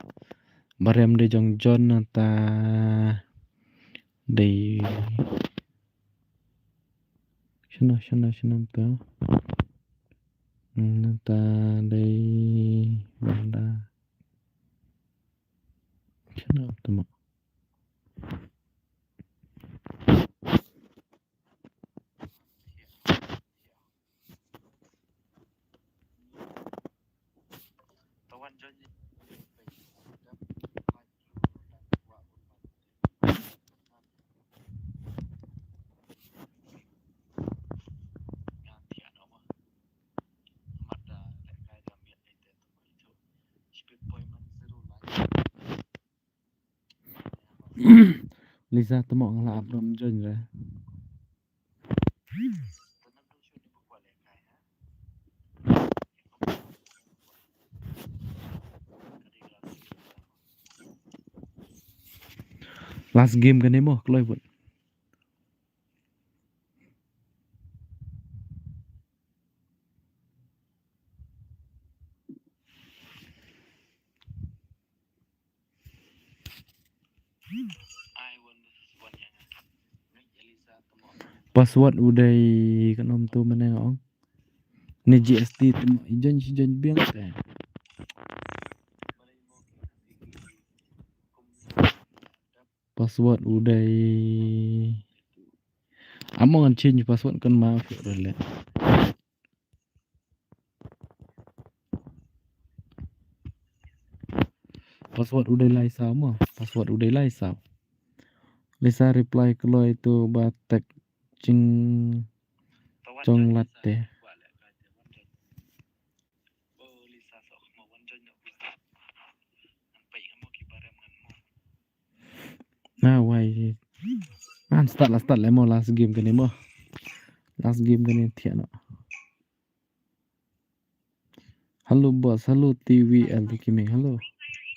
barem de jong jon ta de shana ta ta de banda shana tamo Lisa tamo ngala abram jon ra last game kan mo kloi pun password udah kan om tu mana ong ni GST temo ijon biang te password udah among change password kan ma rồi password udah lai sao mà password udah lai sao Lisa reply kalau itu batek cing trong latte nah why start lah mau last game kan mo last game kan thian no halo boss halo TVL kimi halo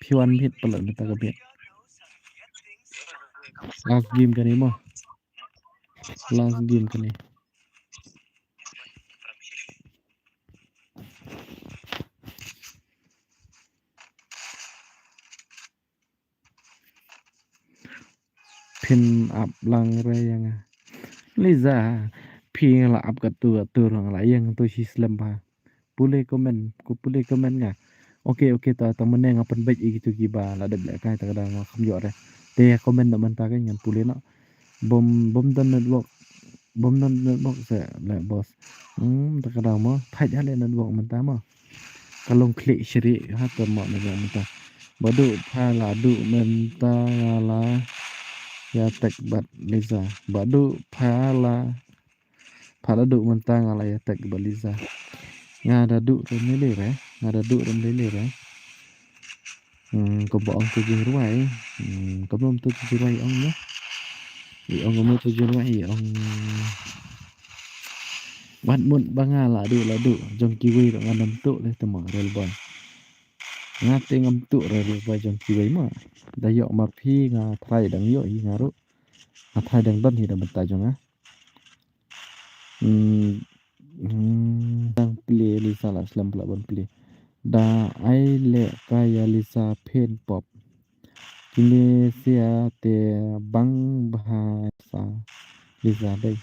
P1 hit pelan kita ke last game kan mo last game kan ni. Pin up lang yang Liza pin la up kat tu orang lain yang tu si Islam ha. Boleh komen nga. Okey ta temen yang apan baik gitu giba la de blek kai ta kadang kham yo re. Te komen nak mentah kan yang boleh nak bom dan network se la bos. Ta kadang mo thaj hale network mentah mo. Kalau klik syari ha tu mo network mentah. Badu pha la du mentah la ya tek bat Liza. Badu pha la du mentah la ya tek bat Liza. Ngada du rem lele re. Ko bo ong tu ruai. Ko belum tu ruai ong ya. Ong mo tu ruai ong ban mun banga la du jong kiwi ro ngam tu le temo rel boy. Ngate ngam tu rel boy jong kiwi ma. Da yo ma phi nga thai dang yo i ngaru. A thai dang don hi da benta jong a. Dang play Lisa la slam pula bon play. Da ai le kaya Lisa pen pop. Kini sia te bang bahasa Lisa dai.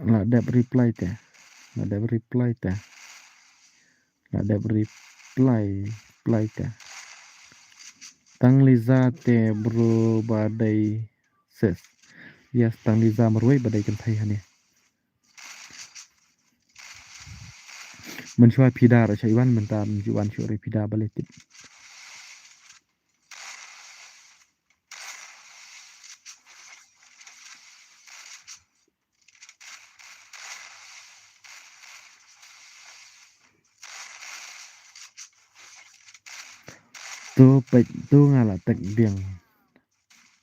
La dap reply te. Tang Liza te bro badai ses. Yes, tang Liza marwai badai kan thai hane. Mencuai pida ra chaiwan mentam juan syuri pida baletit. Tu ngala tek biang.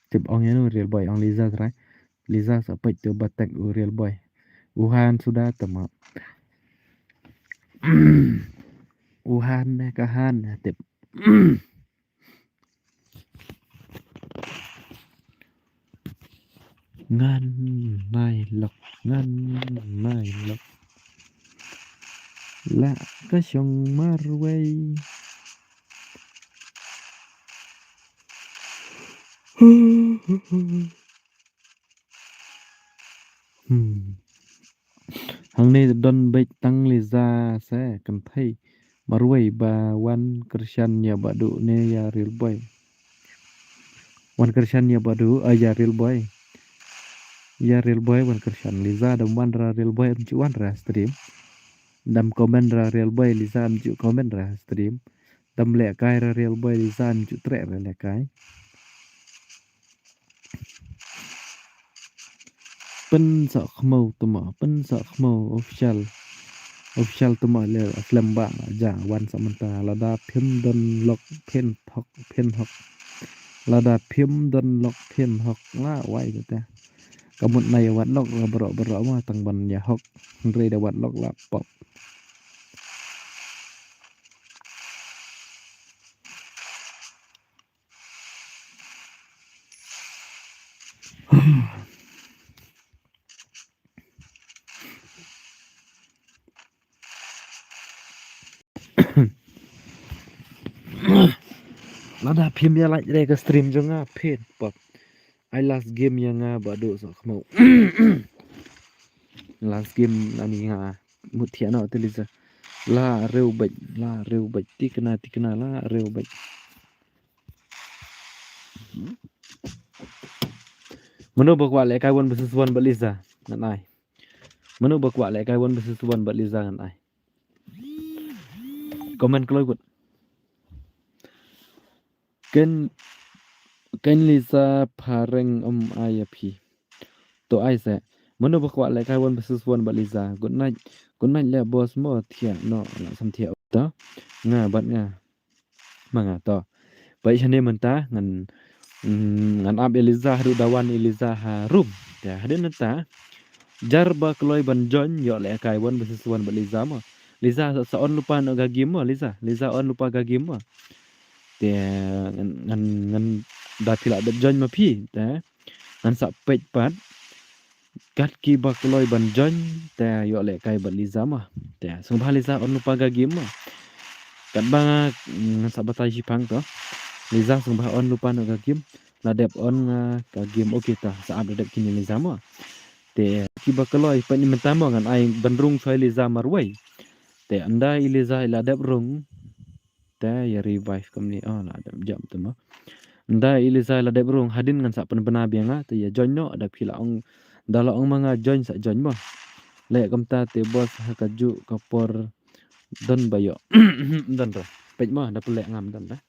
Tip ong ya real boy ong Liza try. Liza sampai tu batek real boy. Wuhan sudah tema. Wuhan kahan tip. Ngan nai lok la ka syong marway. Hang ni don baik tang Liza se kan thai marway ba wan Krishan ya badu ne ya real boy. Wan Krishan ya badu ya real boy. Ya real boy wan Krishan Liza dam wan ra real boy am wan ra stream. Dam komen ra real boy Liza am komen ra stream. Dam le kai ra real boy Liza am tre ra le kai. Pen sa khmau tuma official tuma le film ba ja wan samanta lada phim don lok pen hok lada phim don lok pen hok la wai ta kamut nai wat lok bro ma tang ban ya hok re da wat lok la pop. Lada phim ya like re ka stream jonga pen pop. I last game yang badu so khmau. Last game ani nga mutiana utiliza. La reu bai tikna la reu bai. Manu bakwa le kai won besusuan baliza ngan ai. Manu bakwa le kai won besusuan baliza ngan ai. Komen kloi gut. Ken Lisa pareng ayapi. To ai se. Manu bakwa le kai won besusuan baliza. Good night le boss mo thia no la sam thia to. Nga bat nga. Manga to. Bai chane menta ngan ab Eliza hadu dawan Eliza harum. Ya hadin neta. Jarba kloi ban jon yo le kai won besusuan bat Liza mo. Liza sa on lupa no gagim mo Liza on lupa gagim mo. Te ngan da tila da jon ma phi te ngan sak pej pat kat ki ba keloi ban join te yo le kai bat liza mah te sung ba liza on lupa ga game mah kat ba ngan sak batai jipang to liza sung ba on lupa no ga game la dep on ka game okey ta sa ab dep kini liza mah te ki ba keloi pa ni mentamo ngan ai benrung fai liza marwai te anda liza la dep rung te ya revive kamni oh la dep jam tu mah anda liza la dep rung hadin ngan sak pen bena bianga te ya join no ada pila ong dala ong manga join sak join mah le kamta te bos hakaju kapor don bayo don ra pej mah da pelek ngam don dah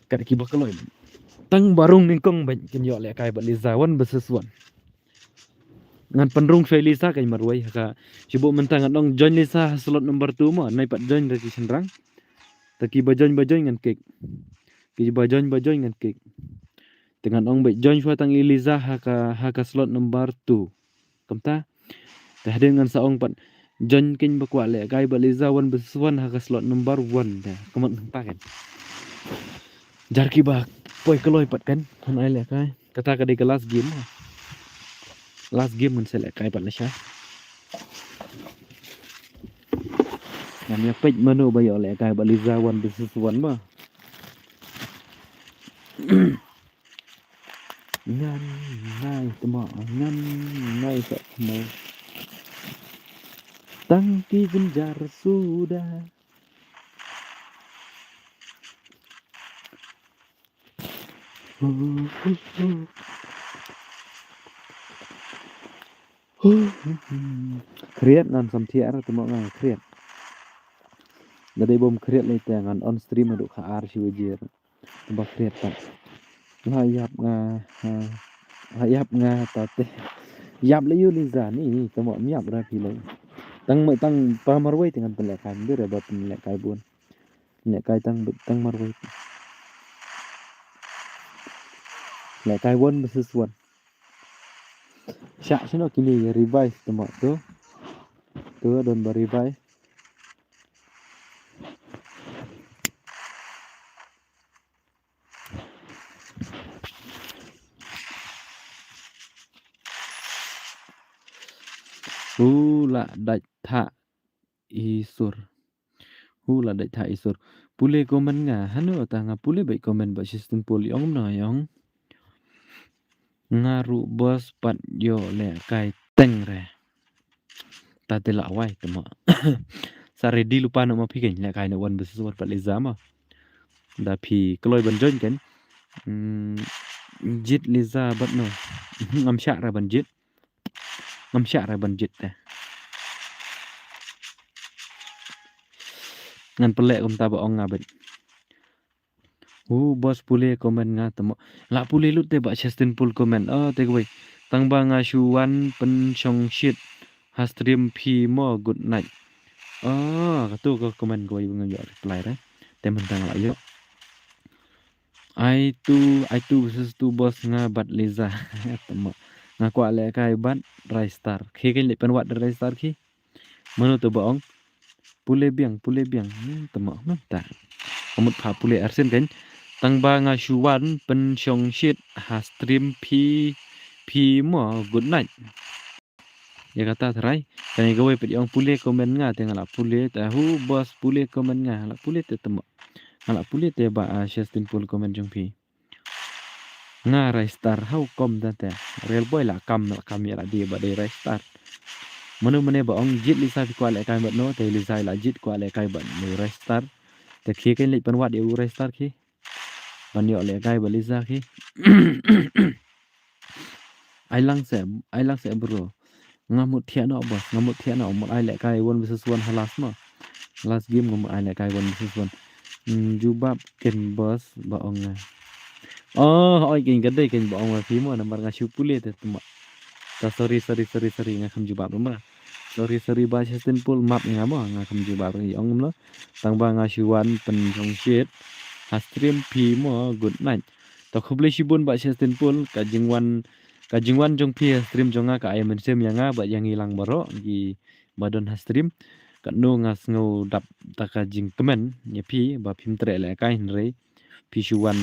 kat ki ba keloi tang barung ningkong ben kin yo le kai ba liza wan besesuan ngan penrung Felisa kai marwai ka sibo mentang nong join Lisa slot number 2 mah nai pat join dari senrang taki ba join ngan kek ki ba join ngan kek dengan ong be join fa tang Eliza ha ka slot number 2 kamta tah dengan saong pat join kin ba kwa le kai ba Liza wan besuan ha ka slot number 1 dah kemat pa kan jar ki ba poi keloi pat kan han ai le kai kata ka di kelas game mah last game mun selek kai pat la sha namanya pej mano ba yo le kai ba Liza wan besuan mah ngan nai temo ngan nai sak mo tangki genjar sudah Kriat ngan sam thiar temo ngai kriat dari bom kriat le tangan on stream aduk khaar si wajir tembak kriat tak hayap nga tate yap le yu Liza ni temo miap ra pi le tang pa marwai dengan pelekai ndir ba pelekai bun pelekai tang marwai pelekai won besesuan syak sino kini revive temo tu don ba revive hula daj tha isur hula daj tha isur pule komen nga hanu tanga pule bai komen ba sistem pul yong na yong ngaru bos pat yo le kai teng re ta te la wai temo sare di lupa no ma pi ken le kai no wan besuan pat Liza mah da pi kloi ban join kan jit Liza bat no ngam syak ra ban jit ta ngan pelek kum ta ba ong ngabet bos pule komen nga temo la pule lut te ba Justin pul komen te goi tang ba nga shuan pen chong shit ha stream pi mo good night katu ko komen goi nga yo reply ra te mentang la yo ai tu versus tu bos nga bat Liza temo nga kwa le kai bat rai star khi ken le pen wat rai star khi mano to ba ong pule biang temo ta omut pha pule arsen kan tang ba nga shuan pen chong shit ha stream pi mo good night ya kata terai kan gawe pet yang pule komen nga te ngala pule ta hu bos pule komen nga la pule te temo ngala pule te ba Justin pul komen jong pi nga rai star hau kom da te real boy la kam ya la dia ba de rai star manu mane ba ong jit Lisa fi kwa le kai bat no te Lisa la jit kwa le kai bat ni rai star te khi ken le pen wat eu rai star khi ban yo le kai ba Liza khi ai lang se bro ngamut thia no bos ngamut thia no một ai le kai won versus one halas ma last game ngam ai le kai won versus one jubab ken bos ba ong oi ken gade ken ba ong fi mo nambar nga shupule te tuma ta sorry nga kham jubab ma sorry ba Justin pul map nga mo nga kham jubab ri ong lo tang ba nga shuan pen jong shit ha stream pi mo good night to khubli shibun ba Justin pul ka jingwan jong pi stream jonga ka ay mensem yanga ba yang hilang baro gi badon ha stream ka no ngas ngo dap ta ka jing kemen ya pi ba phim tre le kai re pi shuan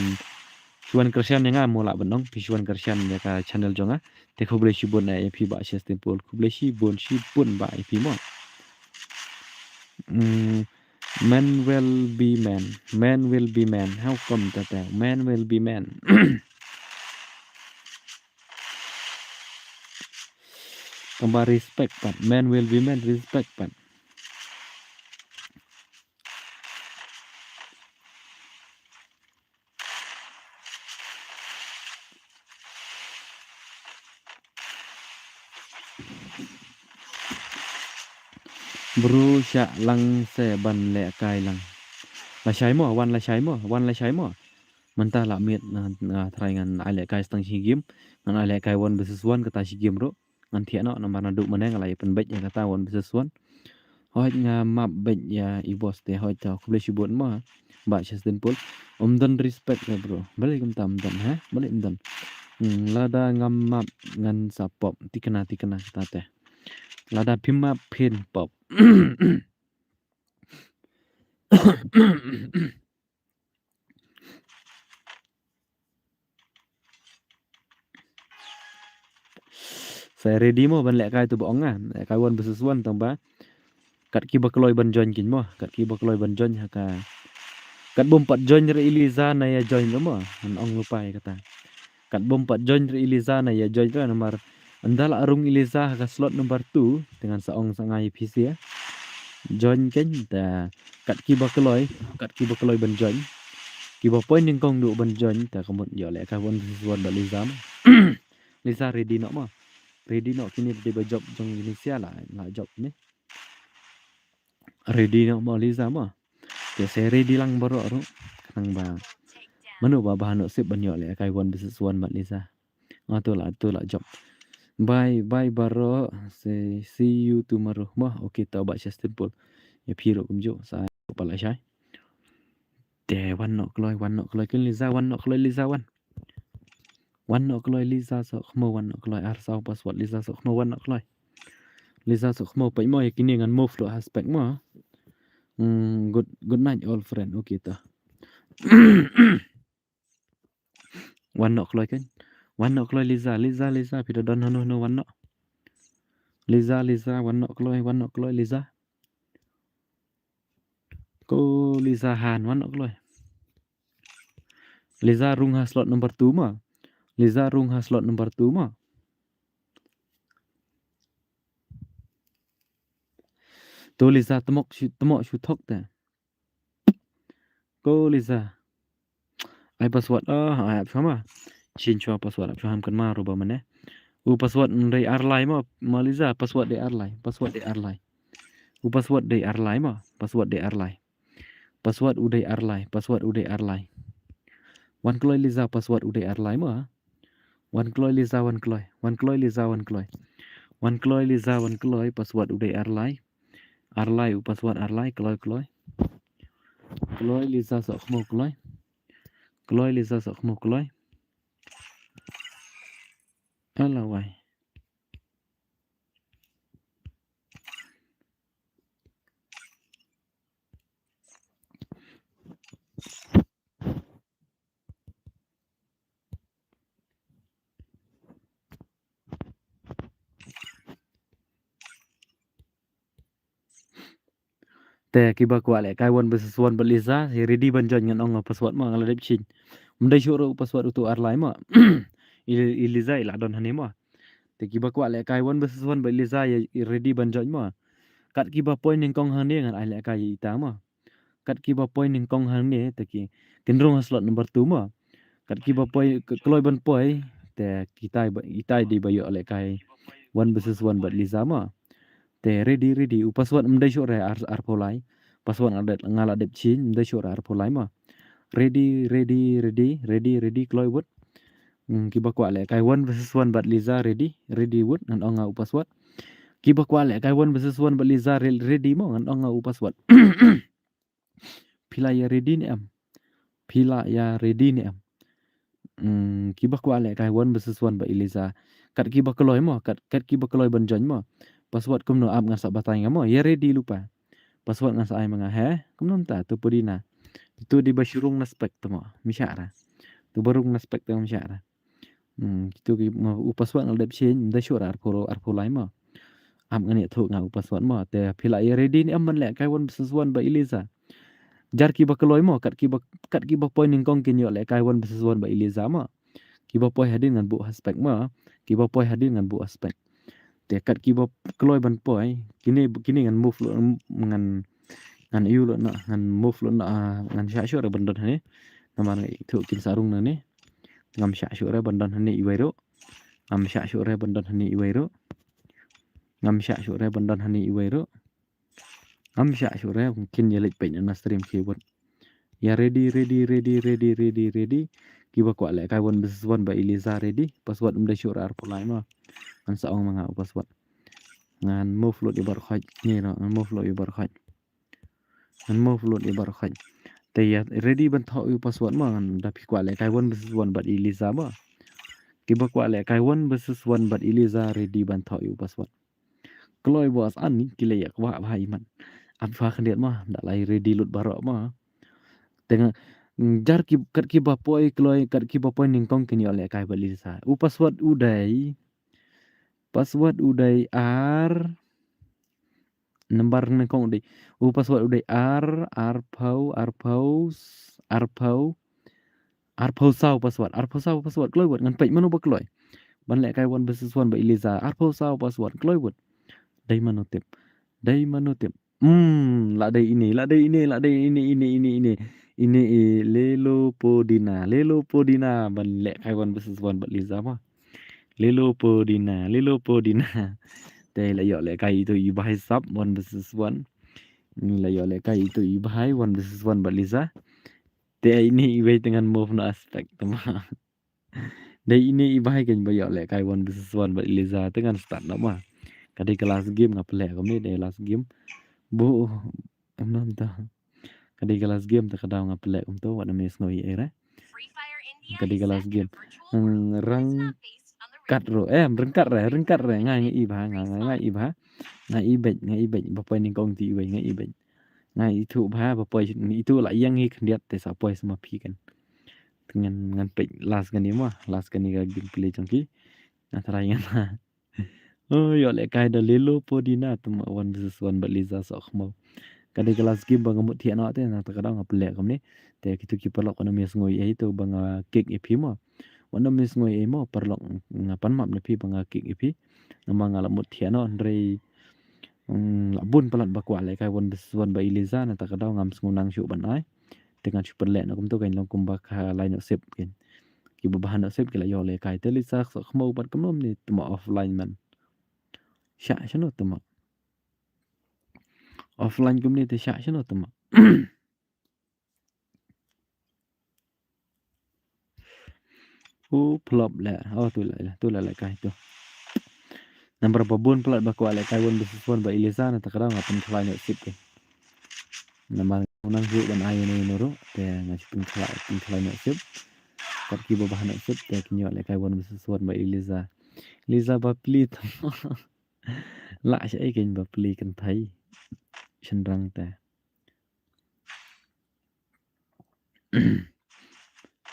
Chuan Kersian yang ngam mola benong Chuan Kersian ya ka channel jonga te khoble shibon na ep ba shes tempol khoble shibon ba ep mo man will be man how come that man will be man tambah respect pan man will be man respect pan bro sya lang se ban le kai lang la shai mo wan la shai mo mentah la miet na try ngan ale kai stang shi game ngan ale kai wan versus one kata shi game ro ngan thia no nambar na du maneng ala pen bet ya kata wan versus one hoi nga map bet ya I bos te hoi ta khoble shi bon ma ba shes den pol dan respect ya bro balik tam dan ha balik dan lada ngam map ngan sapop tikena kata teh lada pimap pin pop saya ready mo ban lek kai tu bong ah kai wan besusuan tong ba kat ki bakloi ban join kin mo kat ki bakloi ban join ha ka kat bom pat join re Iliza na ya join mo an ong lupa ya kata kat bom pat join re Iliza na ya join tu nomor andal arung Iliza ha ka slot nomor 2 dengan saong sangai PC ya join ken ta kat ki bakloi ban join ki ba point ning kong du ban join ta kamot yo lek kai wan besusuan ba Liza mo Liza ready no mo ready no kini di job jong Indonesia lah job ni ready no mo Liza mo te se ready lang baro ro kanang ba manu ba bahano sip banyo le kai wan business one mat Liza tu la job bye baro see you tomorrow mo okay tau ba simple ya phiro kumjo sa pala shai te wan no kloi kin Liza wan no kloi Liza wan no kloi Liza so khmo wan no kloi ar sau password Liza so khmo wan no kloi Liza so khmo pa mo yakini ngan move lo aspect mo good night all friend okay ta wan no kloi kan wan no kloi Liza pida don no wan no Liza wan no kloi Liza ko Liza han wan no kloi Liza rung ha slot number 2 ma Liza rung ha slot number 2 ma to Liza temok shu thok ta ko Liza ai password ai ap sama chin chua password ap ham kan ma ro ba mane password dari arlai ma Liza password de arlai password de arlai password de arlai ma password de arlai password uday arlai wan kloi Liza password uday arlai ma wan kloi Liza wan kloi Liza wan kloi Liza wan kloi password uday arlai password arlai kloi Liza sok khmo kloi Liza sok khmo kloi ala wai te kiba kwa le kai wan besusuan ba Liza si ready ban join ngan ong password ma ngala dep chin mdai shuro password utu arlai ma Liza ila don hani ma te kiba kwa le kai wan besusuan ba Liza ya ready ban join ma kat kiba point ning kong hani ngan ai le kai ita ma kat kiba point ning kong hani te ki kendrong slot number 2 ma kat kiba point kloi ban poi te itai di bayo le kai wan besusuan ba Liza ma te ready password mdai shuro ar polai password adat ngala dep chin mdai shuro ar polai ma ready kloi wot kiba kwa le kai one versus one bat Liza ready wot ngan onga password kiba kwa le kai one versus one bat Liza ready mo ngan onga password pila ya ready ni am kiba kwa le kai one versus one bat Liza kat kiba kloi mo kat kiba kloi ban join mo password kumno am ngan sa batai ngamo ya ready lupa password ngan sa ai manga he kumno ta tu pudina itu di basyurung na spek temo misyara tu baru ngaspek tang syara tu ki upaswat ngal dep chen da syura arpo lai ma am ngani thu nga upaswat ma te phila ya ready ni am man le kai won sesuan ba iliza jar ki ba keloi mo kat ki ba point ning kong kin yo le kai won sesuan ba iliza ma ki ba poi hadin ngan bu aspek ma ki ba poi hadin ngan bu aspek te kat ki ba keloi ban poi kini ngan move lo ngan iu lo na ngan move lo na ngan sha syura bandon hani naman thu kin sarung na ni ngam sha syura bandon hani iwairo ngam sha syura bandon hani iwairo ngam sha syura bandon hani iwairo ngam sha syura mungkin yelik pe na stream keyboard ya ready kiba kwa le kai won biswan ba iliza ready password um da syura ar pulai ma an saong manga password ngan move lo di bar khaj ni no move lo di bar khaj ngan move lo di bar khaj te ya ready ban tho u password ma ngan da pi kwa le kai won biswan ba iliza ma kiba kwa le kai won biswan ba iliza ready ban tho u password kloi bos an ni kile yak wa bhai man ab fa khandiat ma da lai ready lut barok ma tengah jar ki kat ki ba poi kloi kat ki ba poi ning kong kin yo le kai ba iliza u password udai ar number ning kong udai u password udai arpau sau password kloi buat ngan pej manu ba kloi ban le kai won besusuan ba iliza arpau sau password kloi buat dai manu tip la dai ini lelo podina ban le kai won besusuan ba iliza ma lelo podina te la yo le kai itu ibahai sap won besusuan ni la yo le kai itu ibahai won besusuan ba iliza te ini ibai dengan move no aspek tama dai ini ibahai kan ba yo le kai won besusuan ba iliza dengan start nama kadi kelas game ngap le ko ni de kelas game bu amnon ta kadi kelas game ta kadang ngap le to wa mes ngoi era Free Fire India kadi is kelas set in game a virtual world, and it's rang not based on the real kat ro rengkat re ngai ngai ibha ngai ibet ba poi ning kong ti we ngai ibet ngai thu ba poi itu la yang ngi khndiat te sa poi sama phi kan ngan pe last kan ni ma last kan ni ga game play changki na try ngan oh yo le kai da lelo podina tuma wan versus wan ba liza so khmo kadi kelas game bang mut thian te na ta kadang ngap le kam ni te kitu ki perlok na mes ngoi ai to bang kick epi mo wan mes ngoi ai mo perlok ngapan map ne pi bang kick epi nama ngala mut thian no andre la bun pelat ba kwa le kai wan versus wan ba iliza na ta kadang ngam ngunang syu ban ai dengan super le na kum to kan long kum ba kha line of sip ken ki ba bahan sip ki la yo le kai te liza so khmo ban kam nom ni tuma offline man sha shano tuma offline community sha shano tuma plop la tu la kai tu number babun plat ba kwa le kai won biswan ba ilisa na takara ngapan khlai no sip ke nama unang hu ban ai ni noro te ngai pin khlai no sip kat ki ba bahan sip te kinyo le kai won biswan ba ilisa liza ba pli la sha ai ken ba pli kan thai shin rang ta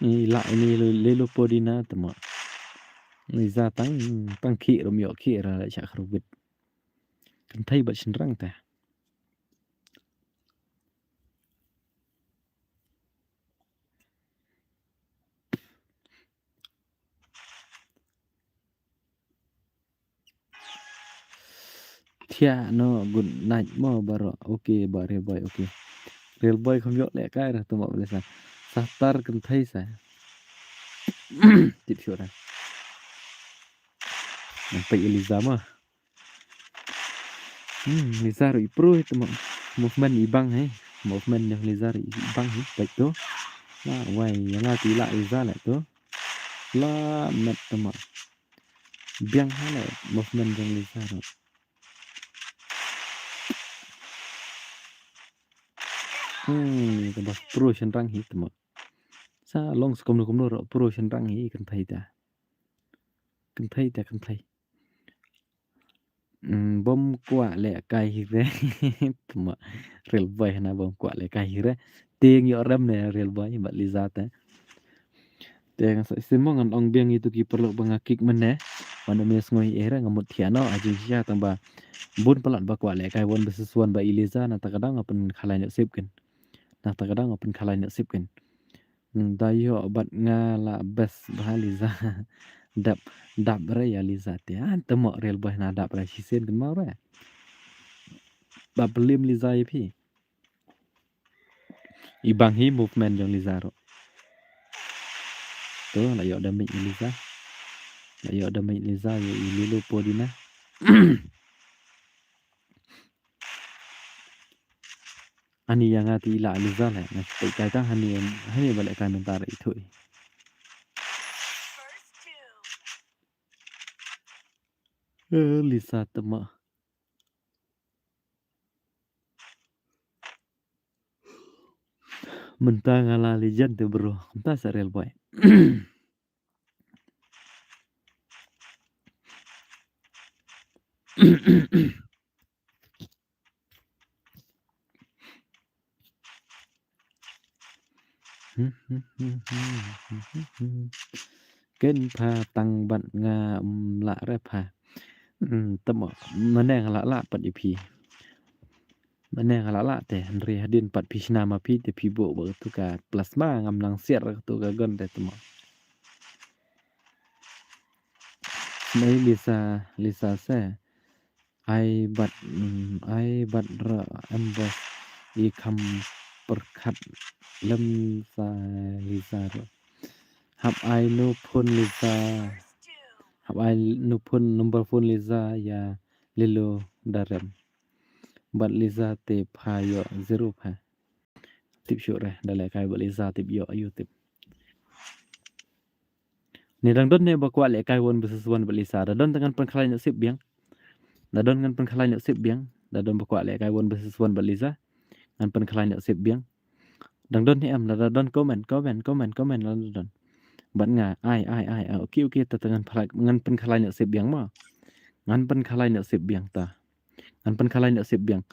ni la ini lelo podina tama liza tang khi rom yo khi ra cha khrubit kan thai ba shin rang ta thia no good night mo baro okay bare boy okay real boy không yo le kai ra tama lesa satar kan thai sa tip sure ra pe liza ma liza ro pro tama movement ibang hai movement yang liza ro ibang hai baik tu la wai yang ti la liza la tu la met tama biang hala movement yang liza ro tama pro shan rang hi tama sa long skom no ro pro shan rang hi kan thai ta kan thai bom kwa le kai hi re tama real boy na bom kwa le kai hi re ting yo ram ne real boy ba liza ta Teng sa isimo ngan ong biang itu ki perlu bangakik meneh. Wana mes ngoi era ngamut tiano aji sia tamba bun pelat bakwa le kai won besesuan ba iliza na takadang apen khalai nek sipken. Na takadang apen khalai nek sipken. Dayo obat ngala bes bahaliza. Dap dap re ya liza te temo real boy na dap re sisen kan mau re. Ba belim liza pi. Ibang hi movement jong liza ro. Tu la yo damage liza. La yo damage liza yo ililu podina. Ani yang ati ila liza le na pai kai ta hani balik kai mentar itu. Liza temo. Mentang ala legend tu bro. Entah sa real boy. Ken pha tăng bận nga lạ rep ha. Temo meneng la pat ipi. Meneng la te Henry Hadin pat pi nama pi te pi bo tu ka plasma ngam lang siar tu ka gon te temo. Mai Lisa se ai bat ra ambas I kam perkat lem sa Lisa ro. Hab ai no pun Lisa. Hab ai no pun number phone Lisa ya lilo darem. Bat Lisa te pha yo zero pha. Tip syuk reh dalai kai bat Lisa tip yo ayu tip. Ni dang don ne bakwa le kai won besesuan bat Lisa. Dadon dengan pengkalai nak sip biang. Dadon dengan pengkalai nak sip biang. Dadon bakwa le kai won besesuan bat Lisa. Ngan pengkalai nak sip biang. Dang don ni am dadon komen la dadon. Bat nga ai okay ta dengan ngan pengkalai nak sip biang ma. Ngan pengkalai nak sip biang ta. Ngan pengkalai nak sip biang.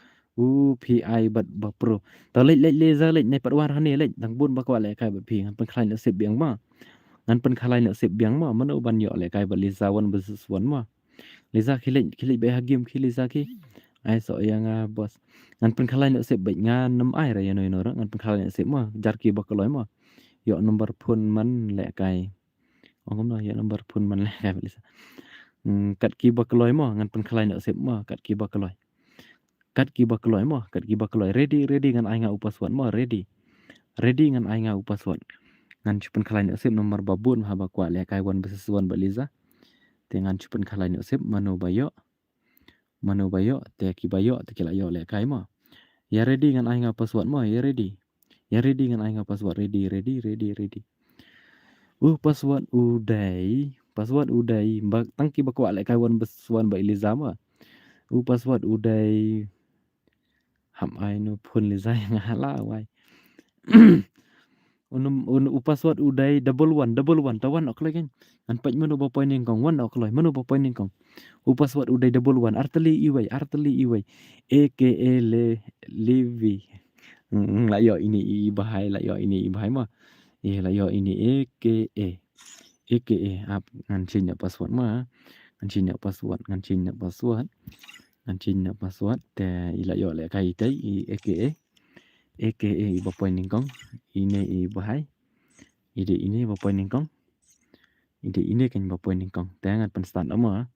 PI bat bapro. Ta lek laser lek nei pat war hani lek dang bun bakwa le kai bat pi ngan pengkalai nak sip biang ma. Ngan pengkalai nak sip biang ma mano ban yo le kai bat Lisa wan besesuan ma. Lisa khilik be hagim khi Lisa ki. Ai so yang bos. Ngan pengkalai nak sip baik ngan nem ai ra ya no ngan pengkalai nak sip ma jar ki bakaloi ma. Yo nomor pun man le kai. Ong no yo nomor pun man le kai Lisa. Kat ki bakaloi ma ngan pengkalai nak sip ma kat ki bakaloi. Kat ki bakaloi ma kat ki bakaloi ready ngan ai nga upaswan ma ready. Ready ngan ai nga upaswan. Ngan chupen kalai nak sip nomor babun ha bakwa le kai wan besesuan ba Lisa. Dengan chupen kalai nak sip mano bayo te ki bayo te ki la yo le kai ma. Ya ready ngan ai nga password ma ya ready. Ya ready ngan ai nga password ready. Password udai bak tangki bakwa le kai wan besesuan ba Lisa ma. Password udai ham ai no pun Lisa yang hala wai. Password udai double one tawan ok lagi. An paj mano ba poin kong wan ok loy mano ba poin kong. Password udai double one arteli iwai aka le livi. La yo ini bahai ma. La yo ini aka ap ngan cinya password ma. Ngan cinya password te ila yo le kai tai aka ba poin kong. Ini bahai. Ini ba poin kong. Ini kan ba poin kong. Tangan penstat ama.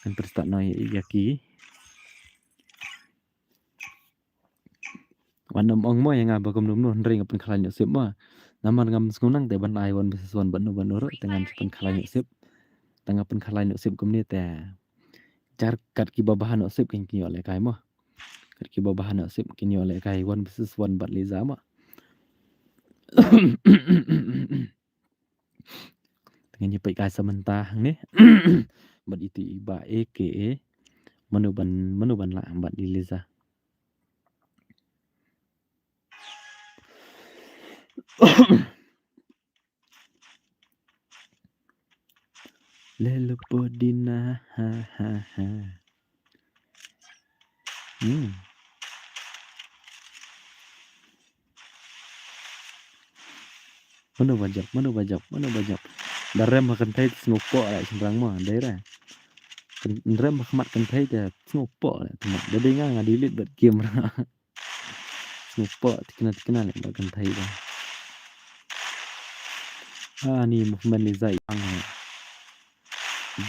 Kan penstat no yaki. Wanam ong mo yang bagam num ring pen khalanya sip ma. Naman ngam skunang te ban ai wan besesuan banu ro dengan pen khalanya sip. Tengah pen khalanya sip kumni te. Jar kat ki babahan sip kin ki ole kai ma. Kat ki babahan sip kin ole kai wan besesuan bat Liza ma. Dengan nyepai kai sementah ni. Bat itu iba aka manu ban la bat di Liza. Lelo podina ha. Mana bajak. Darem makan thai snopok lại sembrang mah daerah. Rem makan thai dah snopok lại teman. Jadi nggak delete buat game lah. Snopok kenal makan thai dah. Ni movement Liza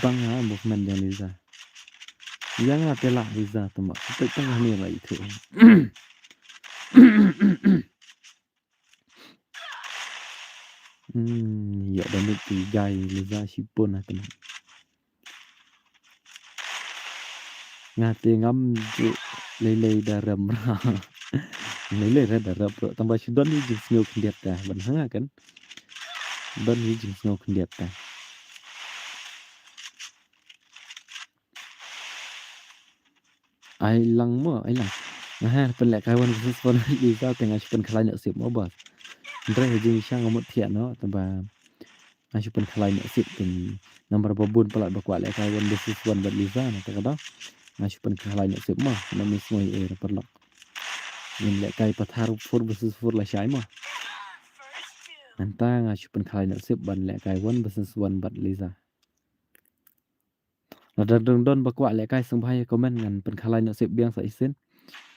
bang movement yang Liza. Yang atelah Liza teman. Kita tengah ni lah itu. Ya dan itu guy Liza sipun lah teman. Ngate ngam tu lele daram. Lele daram tambah sudah ni jenis ngau kendiat dah. Benar kan? Don ni jenis ngau kendiat dah. Ai lang. Nah, pelak kawan sesuatu Liza tengah sipan kelai nak sip mau bos. Ndre hejing syang ngamut tiak no tambah sipan kelai nak sip tin nomor babun pelak bakwa lek kawan sesuatu buat Liza nak kata. Sipan kelai nak sip mah nama semua perlak. Min lek kai pathar fur besus lah syai mah. Anta sipan kelai nak sip ban lek kawan besesuan buat Liza. Nada don bakwa lek kai sembai komen ngan pen kelai nak sip biang sa isin.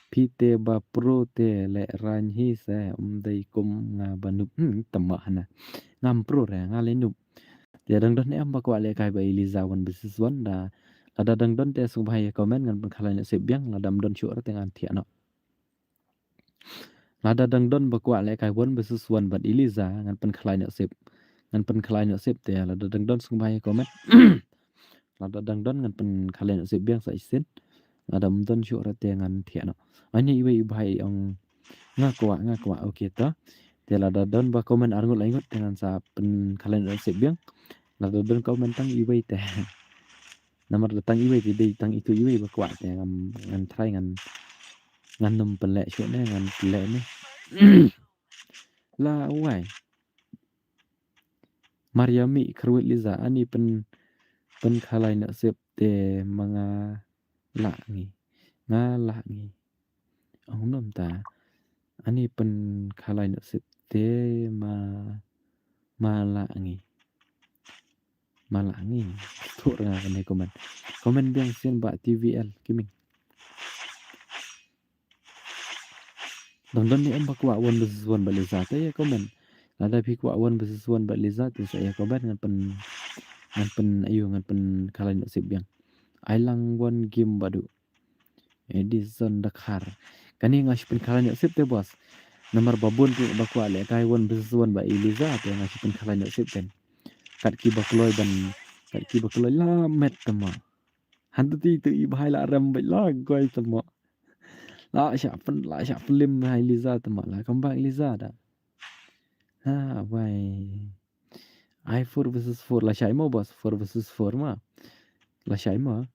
Pite ba pro te le ran hi se dei kum nga banup tamah na ngam pro re ngale nup te dang don em ba kwa le kai ba Liza wan bisis wan da ada dang don te sung bahaya komen ngan pen khala se biang la dam don chu ra te ngan thia no ada dang don ba kwa le kai wan bisis wan bat Liza ngan pen khala se te la dang don sung bahaya komen la dang don ngan pen khala se biang sa isin ada don chu ra te ngan thia no ani iwe bahai ong ngakwa okey ta tela don ba komen arngut laingut dengan sa pen kalian se biang la don komen tang iwe teh nomor datang iwe ti dei tang itu iwe ba kwa teh ngan try ngan num pelek syuk ne ngan pelek ni la wai Mariami kerwit Liza ani pen khalai nak sep te manga la ngi nom ta ani pen khalai nak sep te malangi tu ra kan komen biang sin ba TVL kiming don ni em bakwa wan besuan ba Liza te ya komen ada pi kwa wan besuan ba Liza te saya komen ngan pen ayu ngan pen khalai nak sep biang ai lang wan game badu Edison Dakar kani ngas pen khalai nak sep te bos nomor babun tu bakwa le kai wan besuan ba Liza te ngas pen khalai nak sep ten kat ki bakloi la met tama hantu tu i bahai la ram bai la goi tama la sya film hai Liza tama la kembang Liza da wai I4 versus 4 la syai mo bos 4 versus 4 ma la syai mo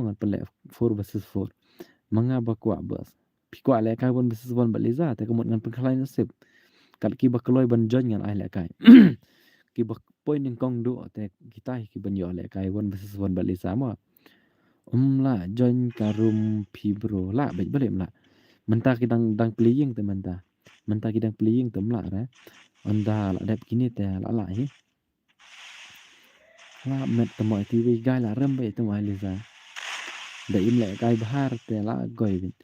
ngan pelek 4 versus 4 manga bakwa bos pi kwa le kai wan versus 1 ba Liza te komot ngan pengkalai nasib kat ki bakloi ban jon ngan ai le kai ki bak point ning kong du te kita ki ban yo le kai wan versus 1 ba Liza ma la join karum fibro la baik balem la menta kita dang playing te menta kita playing te mla ra onda la dep kini te la hi la met te moi TV gai la rem bai te moi Liza da im le kai bahar te la goi bin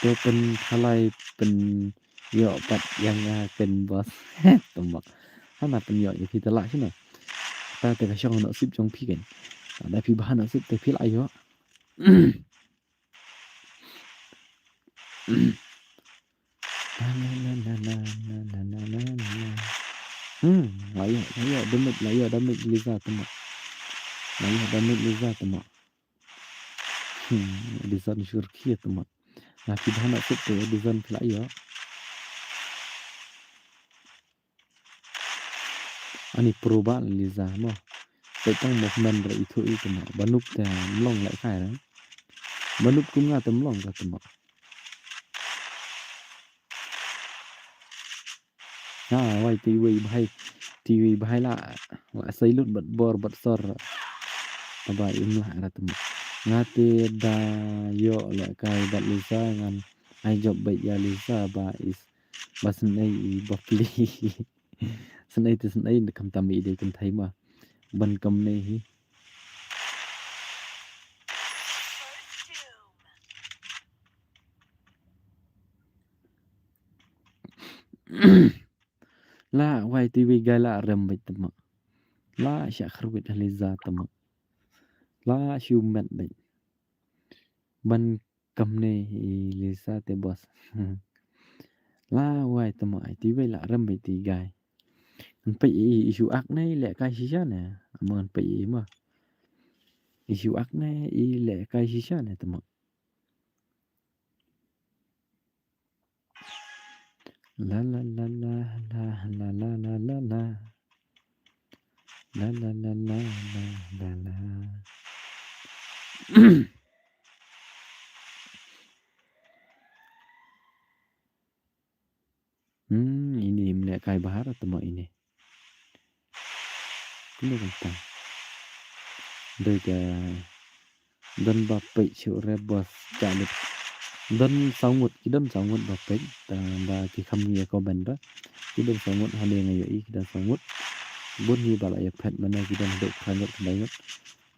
te pen khalai pen yo pat yang ken bos te mak hana pen yo ki te la sino ta te ka shong no sip jong pi ken da pi bahan no sip te pi la yo layo damit Liza temak design syurki temak nah kita nak set tu design layo ani perubahan Liza mah tentang movement dari itu temak banup te long lại khai đó banup cũng nga tem long ka temak wai TV bahai la sai lut bat bor bat sor aba im la ra temak ngate da yo le kai bat Liza ngan ai job bai ya Liza ba is basen ai bapli Senai tu senai nak kam tami dia kan thai ma. Ban kam ne hi. La wai TV gala rem bai tama. La sya khruit haliza tama. La shumat bai. Ban kam ne hi lisa te bos. La wai tama ai TV la rem bai ti gai. An pai isu ak nei le kai shisha ne. Aman pai ma. Isu ak nei I le kai shisha ne tama. La la la la la la la la la la. La la la la la la la. Ini melihat kai bahar atau mau ini? Ini tentang dari dan bapak sure bos jalan dan sangut bapak dan ki kami ya komen dah dan sangut hal yang ayo dan sangut bun hi bala ya pet mana kita dok sangut banget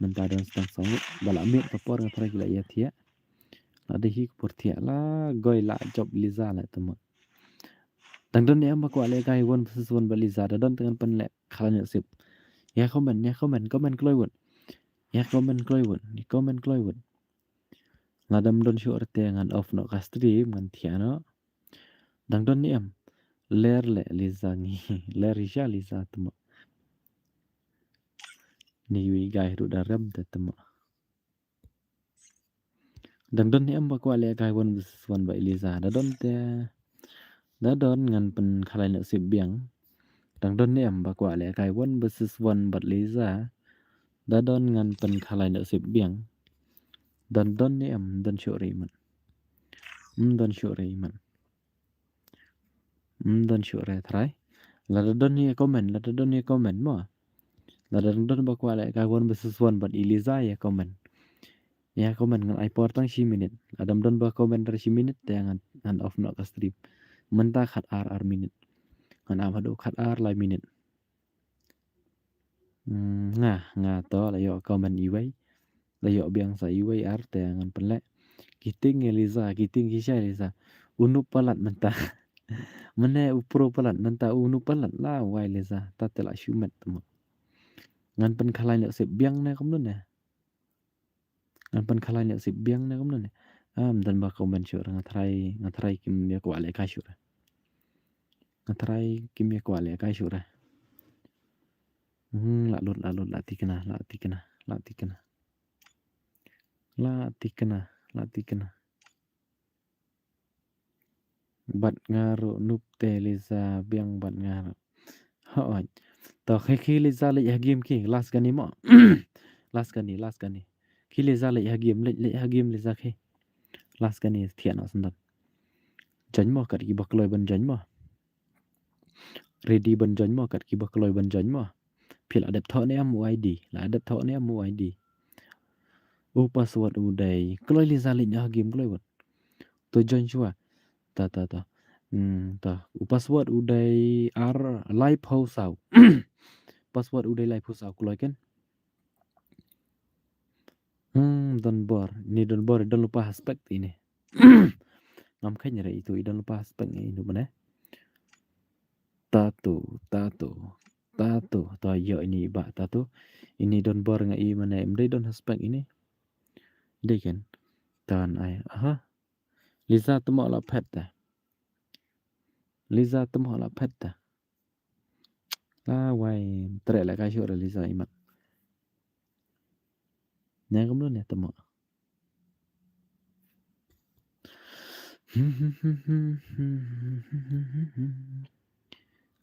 mentah dan sedang sangut bala amir papor ngatra gila ya tia ada hi purtia lah goy la job liza lah teman dan ni am ko ale kai won sesuan baliza dan dengan penlek khalanya sip ya komen kloy won ya komen kloy won ladam don syu arte ngan off no kastri man thiano dang don ni am ler le liza ngi ler isha liza temo ni wi gai ru daram te temo dang don ni am ba kwa le gai won wan ba liza da don te da don ngan pen khalai na sip biang dang don ni am ba kwa le gai won besis wan bat liza da don ngan pen khalai na sip biang dan don ni am don syu riman don syu riman don syu re thrai la da don ni komen mo la da don ba kwa le gai won besis wan bat iliza ya komen ngan iPod tang si minute adam don ba komen dari si minute ngan off no ka stream mentah khat ar minute ngan amado khat ar lai minute nga to la yo komen iwai la yo biang sa iwai ar te ngan penle kiting eliza kiting kisha eliza unu palat mentah mene upro palat mentah unu palat la wai eliza tatela shumet temo ngan pen khalai nak sip biang na kom ne ngan pen khalai nak sip biang na kom ne dan ba komen syur ngatrai kim ya ko ale ka syur ngatrai kim ya ko ale ka syur la tikena bat ngaru nup te liza biang bat ngaru hoi to khi liza le ya game ki last gani mo last gani khi liza le ya game liza khi last gani thian no sandan jany mo kat ki bakloi ban jany mo ready ban jany mo kat ki bakloi ban jany mo phil adap tho ne am id la adap tho ne am id password udai kloi liza le ya game kloi wat to join chua ta password udai ar live house au password udai live house au kloi kan don bor don lupa aspek ini ngam khanya re itu don lupa aspek ini mana tato to yo ini ba tato ini don bor ngai mana emde don aspek ini dei kan tan ai Liza temo la pet ta la wai tre la ka syur Liza imat nya kom ne temo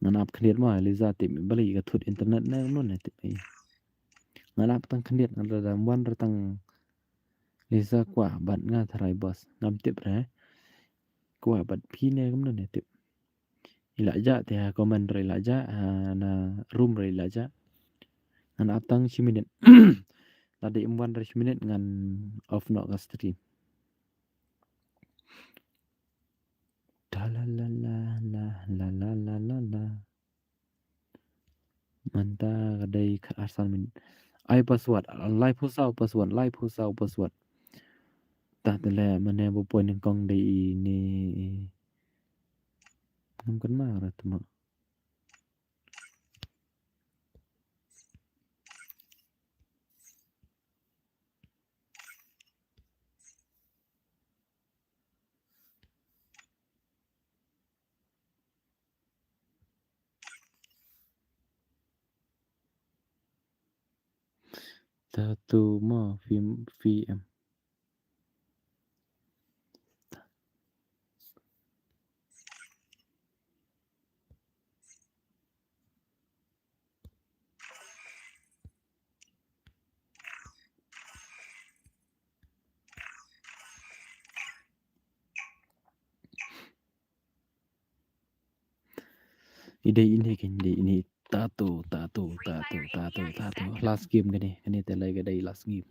nganap khniat ma Liza tim bali ka thut internet na kom ne tim nganap tang khniat ngan da wan tang Liza kwa bat nga tharai bos ngam tip re kwa bat phi ne kom ne tip ila ja te comment re la ja na room re la ja nganap tang si minute tadi 4 minit ngan off no ka stream la la la la la la la la la manta kadai asal min ai password lai phu sau password lai phu sau password ta tele mane bo poin kong dei ni ngam kan ma ra tuma ta tu ma film ide ini kan ide ini tato last game kan te lai gadai last game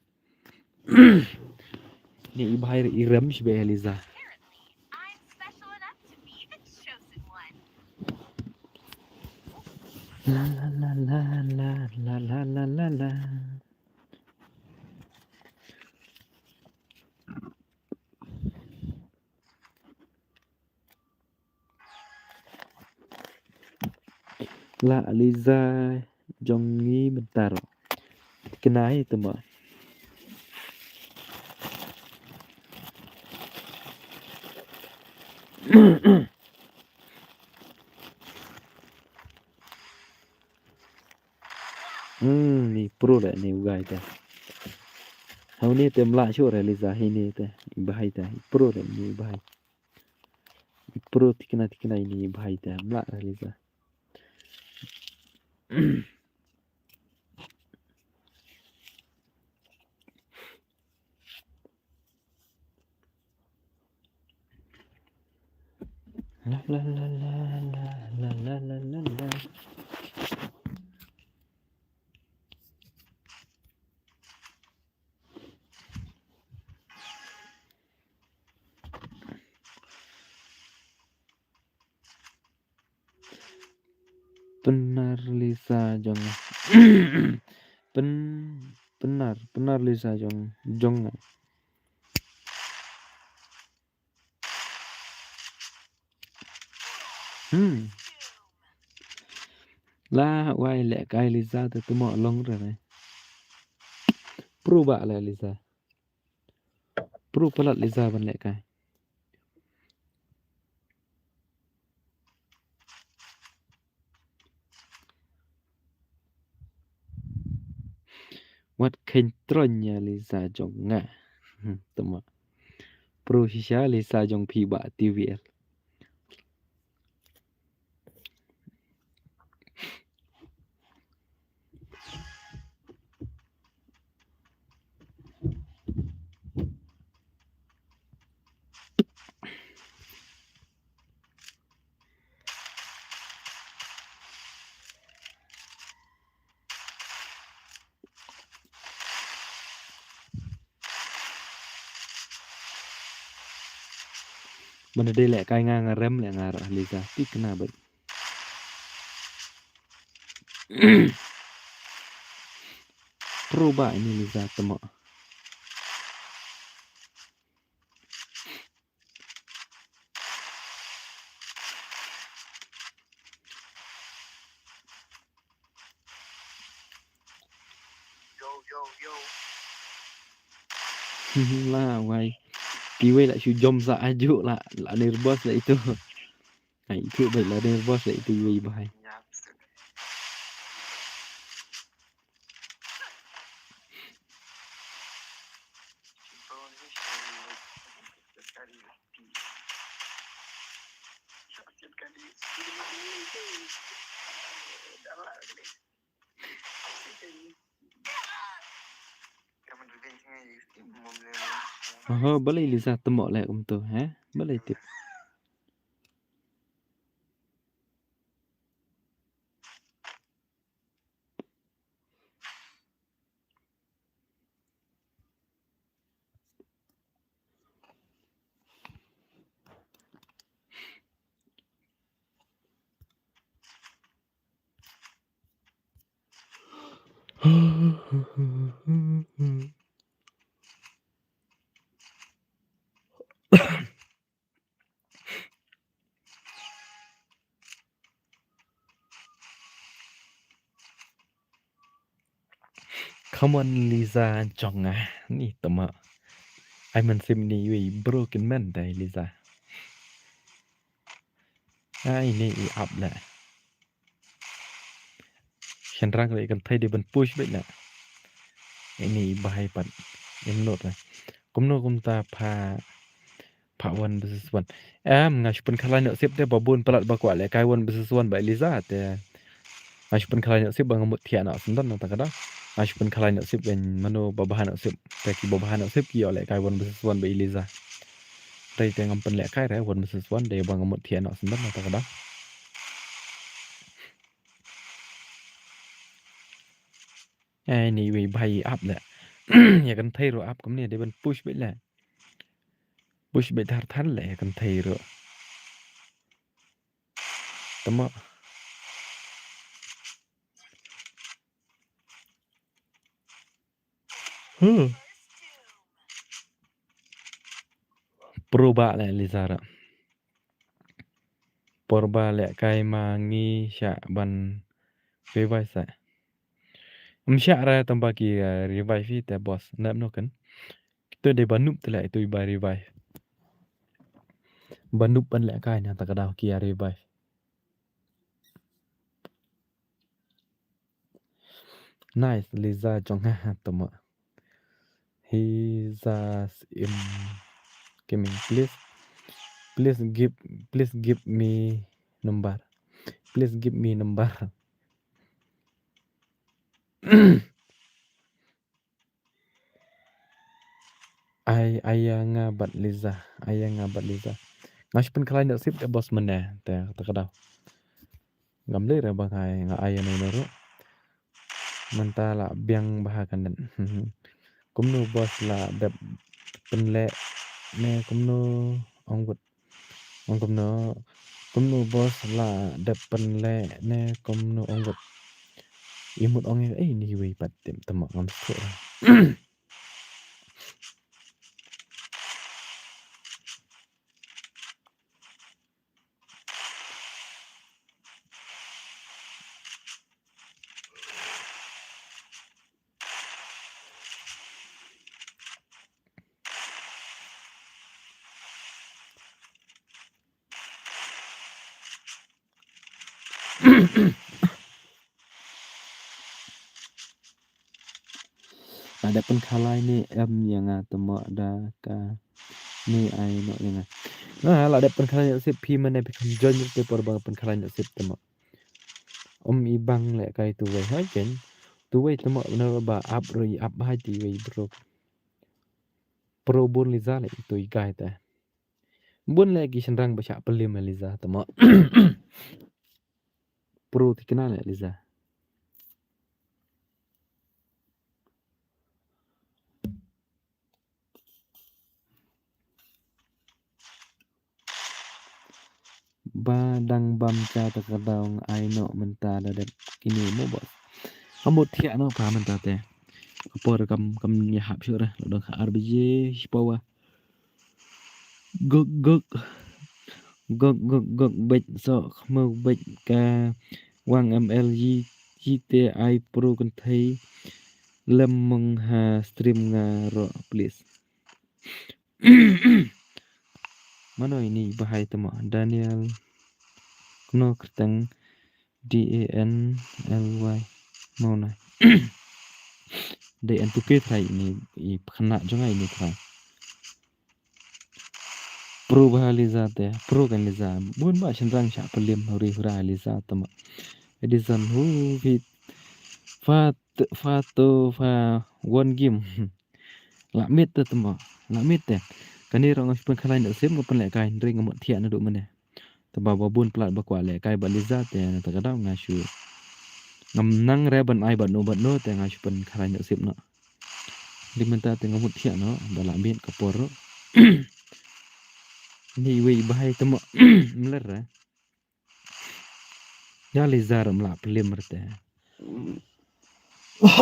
ni ibahir iram shbe eliza Apparently, I'm special enough to be the chosen one. la la la la la la la la la la la Eliza jongi bentar kenai itu mah ni pro dah ni ugai teh hau ni tem la sure Eliza ini teh bahai teh pro dah ni bahai pro tikna ini bahai teh la Eliza la la la la la la la la la la benar Lisa jong benar Lisa jong la wai lẹ cái Lisa thì tôi mò long rồi này pro bạ là Lisa pro pelat Lisa ban lẹ cái wat kentronya Lisa jong nga tôi mò pro shisha Lisa jong phi bạ TVL mana đây lẹ cái ngang rem lẹ ngar Lisa tí kena bet pro bạ ini Lisa temo la wai kiwe lại chú jom sa aju lah nervous lah itu itu baik lah nervous lah itu wei bahai boleh Lisa temo lại tu ha boleh tip Come on Lisa chong à ni tama ai man sim ni wi broken man dai Lisa ai ni I up laฉันรักเลยกันไทยเดบันพุชไปละไอ้นี่บายปัดเอ็มโนดเลยกุมโนกุมตาพาวันเบสวันngash pun khalai nak sip dia babun pelat bakwa le kai wan beses wan ba Eliza te ngash pun khalai nak sip bang mut thia nak sendan nak kada ngash pun khalai nak sip ben mano babahan nak sip te ki babahan nak sip ki ole kai wan beses wan ba Eliza tai te ngam pen le kai re wan beses wan de bang mut thia nak sendan nak kada ai ni wi bai up le ya kan thai ro up kum ni de ban push be le push be thar than le kan thai ro tama pro ba le Eliza ra porba le kai ma ngi sha ban ve vai sa sha ra tamba ki revive te boss nam no kan to de banup te le to ba revive banup ban le kai na ta ka daw ki revive nice Liza chong ha tama he's in gaming please give me number please give me number ayanga bat Liza ngash pen khalai nak sip te boss mana te ta ka daw ngam le ra bang hai nga ayana no ro manta la biang bahakan dan kumno boss la dep penle ne kumno onggut kumno boss la dep penle ne kumno onggut imut ong ni wi pat tem tama ngam so ada pen khalai ni em yang tama da ka ni ai no yang la ada pen khalai sip pi mana pe join te por bang pen khalai sip tama ibang le kai tu we hai ken tu we tama na ba up roi up hai ti we pro bun Liza le tu I kai ta bun le ki senrang ba sha pelim Liza tama pro ti kenal le Liza badang bam cha ta ka daung ai no menta da de kini mo bos amut thia no pa menta te por kam nya hap sure lo dong RBJ pawa gok bech so khmo bech ka wang MLG GTI Pro kan thai lem mong ha stream nga ro please mano ini bahai tama Daniel no ketang DANLY mau na DN tu ke thai ini I khana jonga ini thai pro bah Liza te pro kan Liza bun ba senrang sha pelim hori hura Liza tama Edison hu fit fato fa one game la mit te tama la mit te kani rong pen khalai nak sim ko pen le kai ring ngamut thia na du mane taba babun plat bakwa le kai ba Liza te ta ka daw ngashu ngam nang re ban ai ban no te ngashu pen khalai nak sim no di menta te ngamut thia no ba la mit ka por ni we bahai tama mler ra ya Liza ram la pelim merte ngati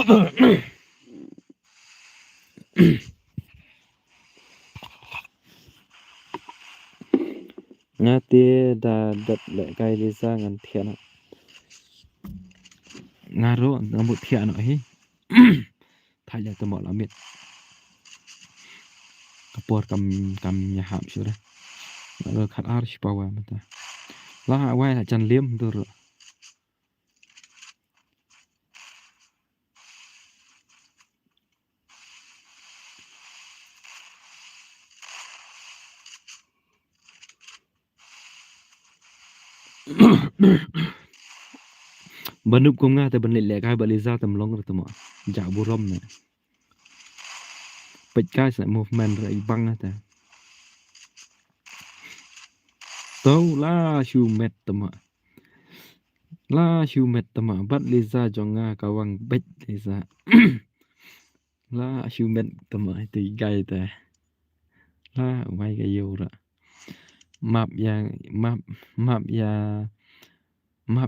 da dat le kai Lisa ngan thiana ngaro ngamut thiana hi thaja to mo lamit kapor kam nya ham sure ngaro khat ar spawa mata la wai la chan liam dur banup ko nga te ban le kai ba Lisa tam long to mo ja burom ne pet kai sa movement ra ibang ta to la shu met to mo la shu met to mo bat Lisa jonga kawang bet Lisa la shu met to mo ti gai ta la wai ga yo ra map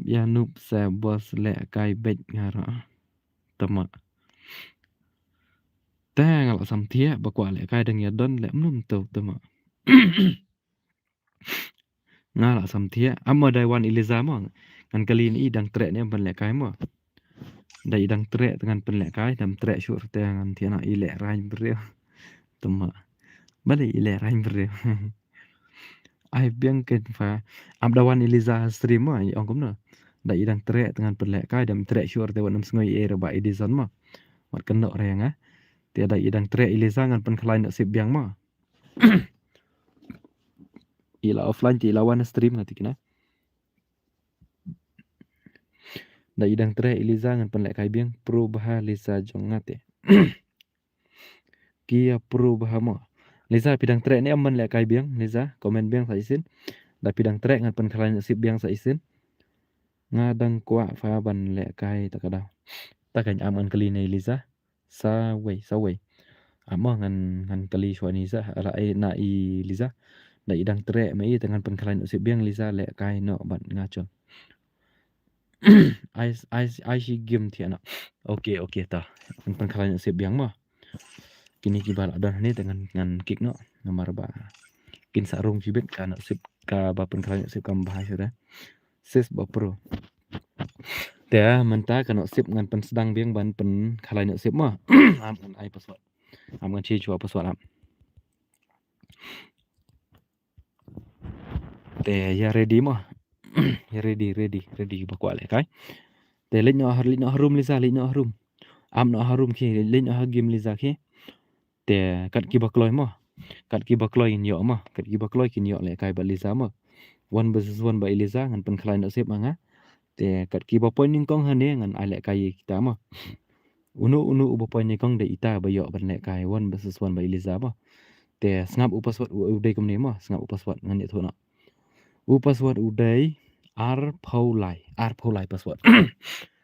ya nup sa bos le kai bet ngara to mo ta ngal sam thia ba kwa le kai dang ya don le num to mo ngala sam thia amma dai wan Eliza mo ngan kali ni dang tre ne ban le kai mo dai dang tre dengan pen le kai dam tre syur te ngan thiana i le rain bre to mo bale i le rain bre ai biang ken fa am da wan Eliza stream mo ong kom no dai dang tre dengan pen le kai dam tre syur te wan sngai e ra ba edison mo wat ken no re nga te dai dang tre Eliza ngan pen khlai no sip biang mo ila offline ti lawan stream ngati kina da idang tre Eliza ngan pen lek kai biang pro baha Lisa jong ngate kia pro baha mo Lisa pidang tre ni amman lek kai biang Lisa komen biang sa isin da pidang tre ngan pen khalai sip biang sa isin ngadang kwa fa ban lek kai takada takan aman kali nei Lisa sa wei amo ngan kali shwani sa ala ai na i Lisa da idang tre mai dengan pen khalai sip biang Lisa lek kai no ban ngachon ai si game thiana okay ta pen khalai sip biang mo kini kibal ada ni dengan kick no nomor ba kin sarung jibet kana sip ka ba pen khalai sip kam bahas ya sis ba pro te menta kana sip ngan pen sedang biang ban pen khalai sip mo am kan ai password am kan chi chua password am te ya ready mo ya ready ba kwa le kai te lin no harum Lisa lin no harum am no harum khi lin no game Lisa khi te kat ki bakloi mo kat ki bakloi in yo mo kat ki bakloi kin yo le kai ba Lisa mo 1 versus 1 ba Eliza ngan pen khlai no sip manga te kat ki ba point ning kong hane ngan ai le kai kita mo unu ba point ning kong de ita ba yo ban le kai 1 versus 1 ba Eliza mo te snap u password u dei kom ne mo snap u password ngan ni thona u password u dei r phaulai password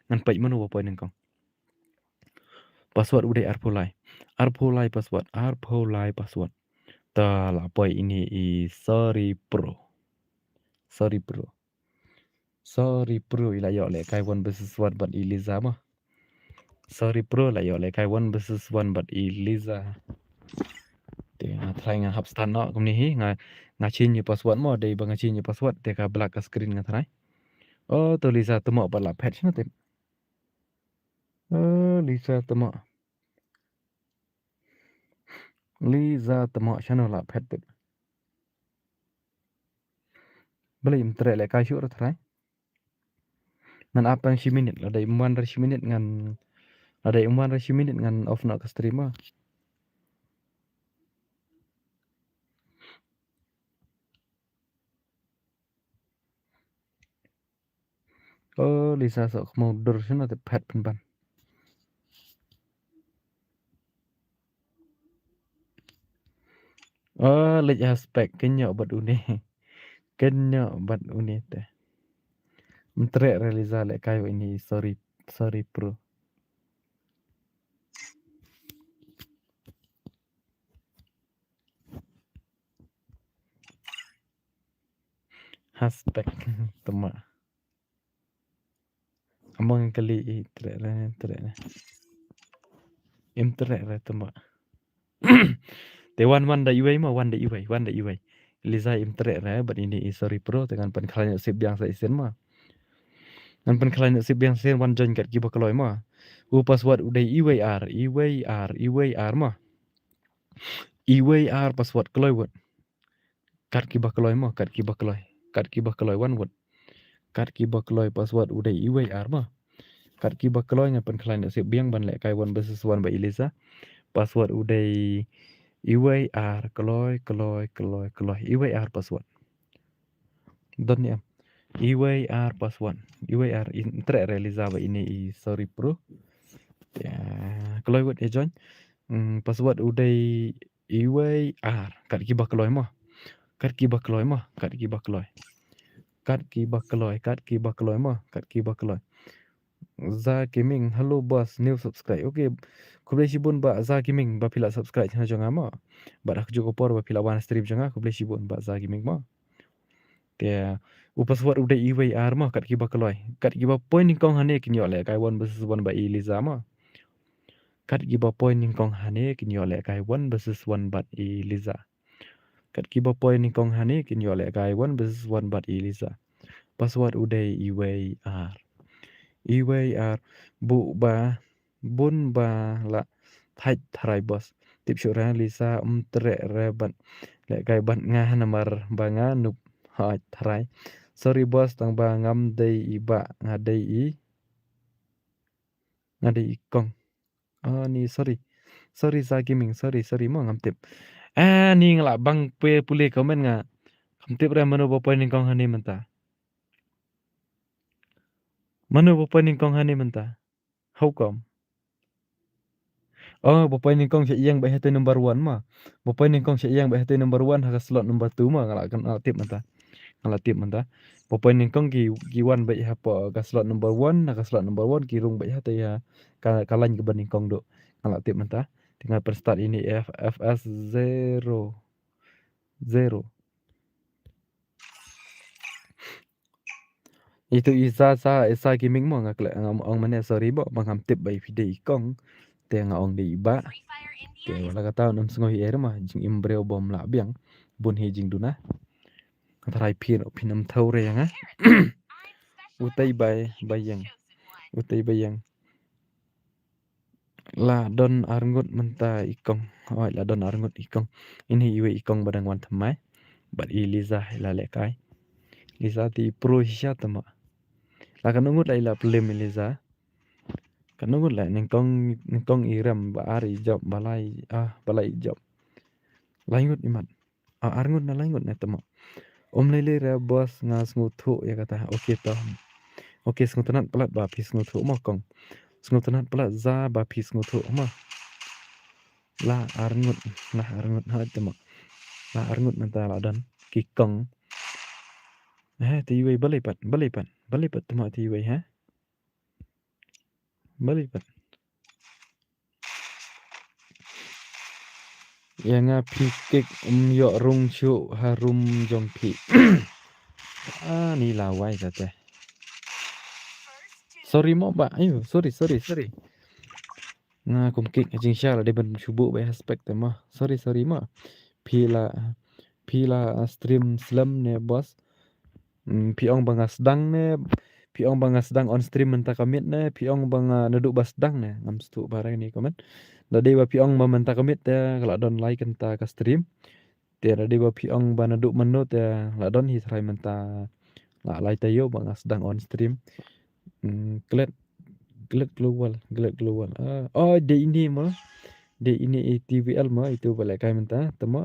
ngan pai mano ba point ning kong password u dei r phaulai password ta la poi ini i sorry pro ila yo le kai 1 versus 1 but Eliza mo sorry pro la yo le kai 1 versus 1 but Eliza te nga try nga hap stand no kom ni hi nga chin ni password mo dei ba nga chin ni password te ka black ka screen nga try to Lisa to mo ba la patch no te Lisa to mo channel la patch te beli im tre le kai syur try ngan apa yang si minute la dai 1 minute ngan ada 1 minute ngan off no ka stream mo Lisa sok mau dur sino te pat pen ban lej aspek kenyo bat une te mentre realiza le kayo ini sorry pro aspek tema among kali tre Imtrek re tama. Te wan da iwai ma wan da iwai. Liza imtrek re bat ini sorry pro dengan pen khalanya sip yang sa isen ma. Nan pen khalanya sip yang sen wan join kat kiba kaloi ma. U password udai iwai ar ma. Iwai ar password kaloi wot. Kat kiba kaloi ma kat kiba kaloi wan wot. Kat kiba kaloi password udai iwai ar ma. Kat kiba kaloi ngan pen khalanya sip biang ban lek kai wan besesuan ba Eliza. Password udai iwai ar kaloi iwai ar password. Don ya. Iwai ar password. Iwai ar intre realiza ba ini sorry pro. Ya, kaloi wot e join. Password udai iwai ar kat kiba kaloi ma. Kat kiba kaloi ma. Kat kiba kaloi ma. Za Gaming, hello boss, new subscribe. Okay, aku boleh sibun ba Za Gaming, ba pila subscribe channel jangan ma. Ba aku juga por ba pila wan stream jangan, aku boleh sibun ba Za Gaming ma. Dia, password udah iwai ar ma kat kiba kaloi. Kat kiba point kong hane kinyo le kai wan besus wan ba Eliza ma. Kat kiba point kong hane kinyo le kai wan besus wan bat Eliza. Kat kiba point kong hane kinyo le kai wan besus wan bat Eliza. Password udah iwai ar. Iwai ar bu ba bun ba la thaj tharai bos. Tip syura Lisa tre reban. Lek kai ban ngah namar ba nga nup haj tharai. Sorry bos tang ba ngam dei iba ngadei kong. Oh ni sorry. Sorry Za Gaming, sorry mo ngam tip. Ni ngelak bang pe pulih komen nga. Ngam tip re mano ba poin kong hani menta. Mano ba poin kong hani menta. How come? Oh, bapak ini kong siya iyang bahete number 1 ma. Bapak ini kong siya iyang bahete number 1 haka slot number 2 ma ngalak tip menta. Ngalak tip menta. Bapak ini kong ki wan ba hapa ka slot number 1 haka slot number 1 ki rung ba hata ya kalan ke banding kong do. Ngalak tip menta. Tinggal per start ini FS 0. Itu isa gaming mo ngak ang mana sorry bo bangam tip by video kong. Te nga ong di iba. Free Fire Te India is wala ka tao nam sengohi mah jing imbreo bom la biang bun he jing duna. Tarai pinam thau re yang I'm utai bayang la don arngut menta ikong oi la don arngut ikong ini iwe ikong badang wan thamai bat Eliza la lekai Liza ti pro hisya tama la kanungut la plem Eliza kanungut la ningkong iram ba ari job balai job laingut imat arngut na laingut na tama om lele ra bos ngas nguthu ya kata oke toh oke sngutanan pelat ba pis nguthu mo kong sngutanan pelat za ba pis nguthu mo la arngut ha tama la arngut menta la dan kikong tiwai balipat tama tiwai ha balipat yang pikik yo rung chu harum jong pi ni lawai kata sorry mo ba ayo sorry nga kum kik jing sha la de ban shubu ba aspect ma sorry ma pila stream slam ne bos piong bangas dang ne piong bangas dang on stream menta kamit ne piong bang neduk bas dang ne ngam stu barang ni komen dadi ba piong ba menta kamit te kalau don like enta ka stream te dadi ba piong ba neduk menut te la don hi try menta la like tayo bangas dang on stream klet global oh de ini TVL ma itu balik kai menta temo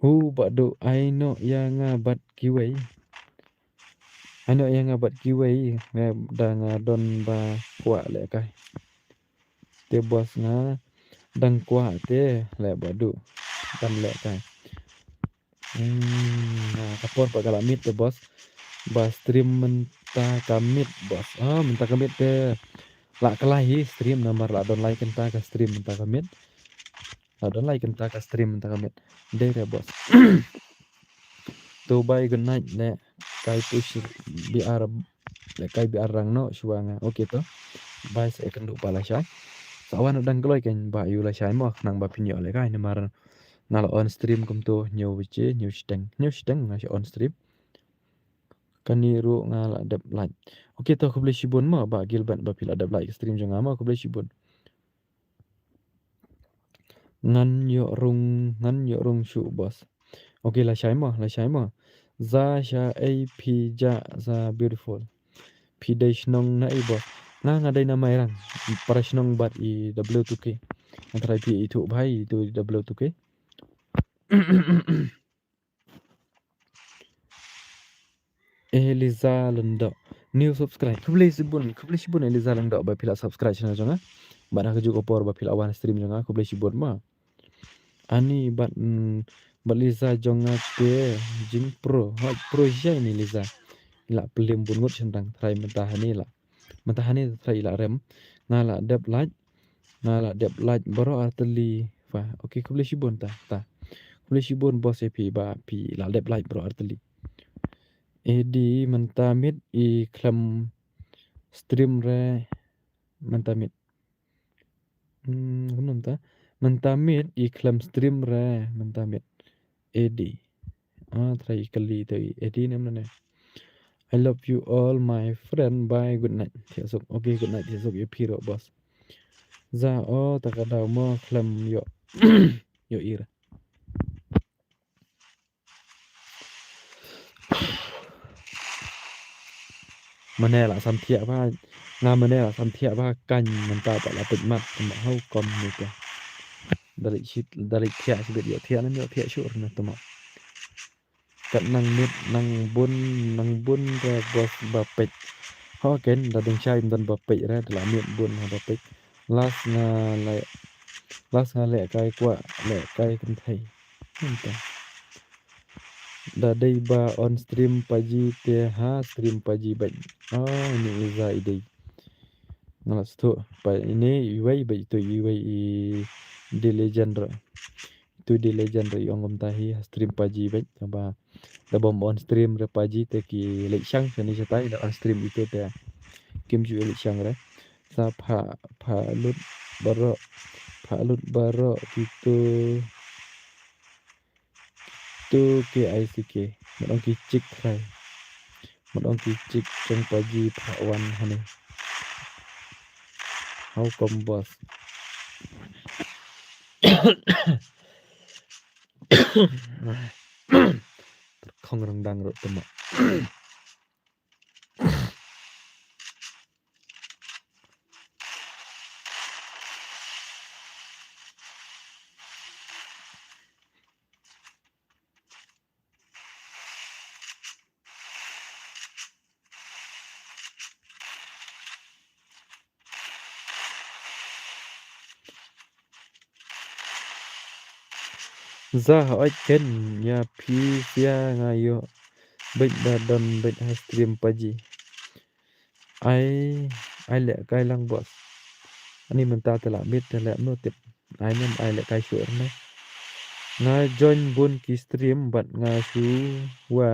hu bado aino yang bat kiwai ano yang bat kiwai dang don ba kwa le kai te bos nga dang kwa te le badu dan le kai kapor pa kalamit te bos ba stream menta kamit bos menta kamit te la kalahi stream nomor la don like enta ka stream menta kamit la don like enta ka stream menta kamit de bos to bye good night le kai push biar le kai biar rang no shuanga okay to bai se kan du pala syai sawan dang gloi ken ba yu la syai mo nang ba pinyo le kai ne mar ngal on stream kum to nyo wiche nyo steng na on stream kani ru ngal adap like oke to ko beli shibun mo ba gilban ba pila adap like stream jong ama ko beli shibun ngan yo rung shu bos oke la syai mo za sha ap ja za beautiful pi dai shnong na i bos nga dai na mai rang para shnong bat I w2k antara pi itu bhai itu w2k Eliza Lendo new subscribe kubli sibun Eliza Lendo ba pila subscribe channel jonga bana ka juga por ba pila awan stream jonga kubli sibun ma ani bat Liza jonga te jing pro ha pro jai ni Liza la pelim bun ngut sendang try mentahani try la rem ngala dep like baro arteli fa oke kubli sibun ta kubli sibun bos pi ba pi la dep like bro arteli edi mentamit I klam stream re mentamit kunun ta mentamit I klam stream re mentamit edi try kali tu edi nem ne I love you all my friend bye good night thiasuk okay good night thiasuk ye phiro boss za o takada mo klam yo yo ira manela samthia ba nga manela samthia ba kan menta ba la pit mat ma hau kom ni ka dari thia sibet yo thia nan yo thia shur na tama kat nang mit nang bun ra bos ba pet ho ken da ding chai dan ba pet ra la mit bun ba pet las nga le kai kwa le kai kan thai menta da dai ba on stream paji te ha stream paji ba ini Liza ide ngalas tu pa ini iwai ba itu iwai di legend ra itu di legend ra yang om tahi stream paji ba ba da bom on stream ra paji te ki le chang sani chatai da on stream itu te kim ju le chang ra sa pha lut baro gitu tu KICK một ông kỳ chích thầy một ông kỳ chích trong pagi phawan hani how come boss không rendang rồi teman za hỏi ken ya pi sia ngayo bệnh da don bệnh ha stream pagi ai lẹ kai lang boss ani menta tela mit tela no tip ai nem ai lẹ kai sure ne nga join bun ki stream bat nga su wa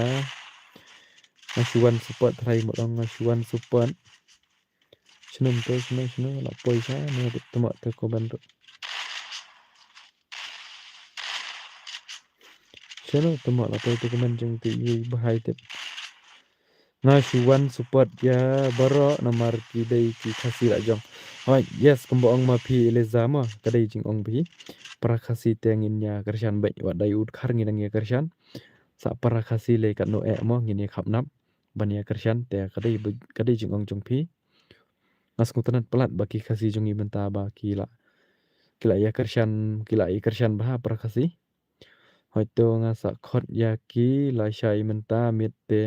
nga su wan support thai một ông nga su wan support senum to senum la poisa ne temo te comment senum temo la te comment jeng ti bahai tip nga su wan support ya baro nomor ki dai ki khasi la jong hoi yes kombo ong ma phi Eliza ma kadai jing ong phi para khasi tengin ya kershan bai wa dai ut khar ngin ya kershan sa para khasi le kat no e mo ngin ya khap nap ban ya kershan te kadai jing ong jong phi ngas kutanat pelat baki khasi jongi benta ba kila ya kershan bah para khasi hoi to nga sa khot ya ki la shai menta mit te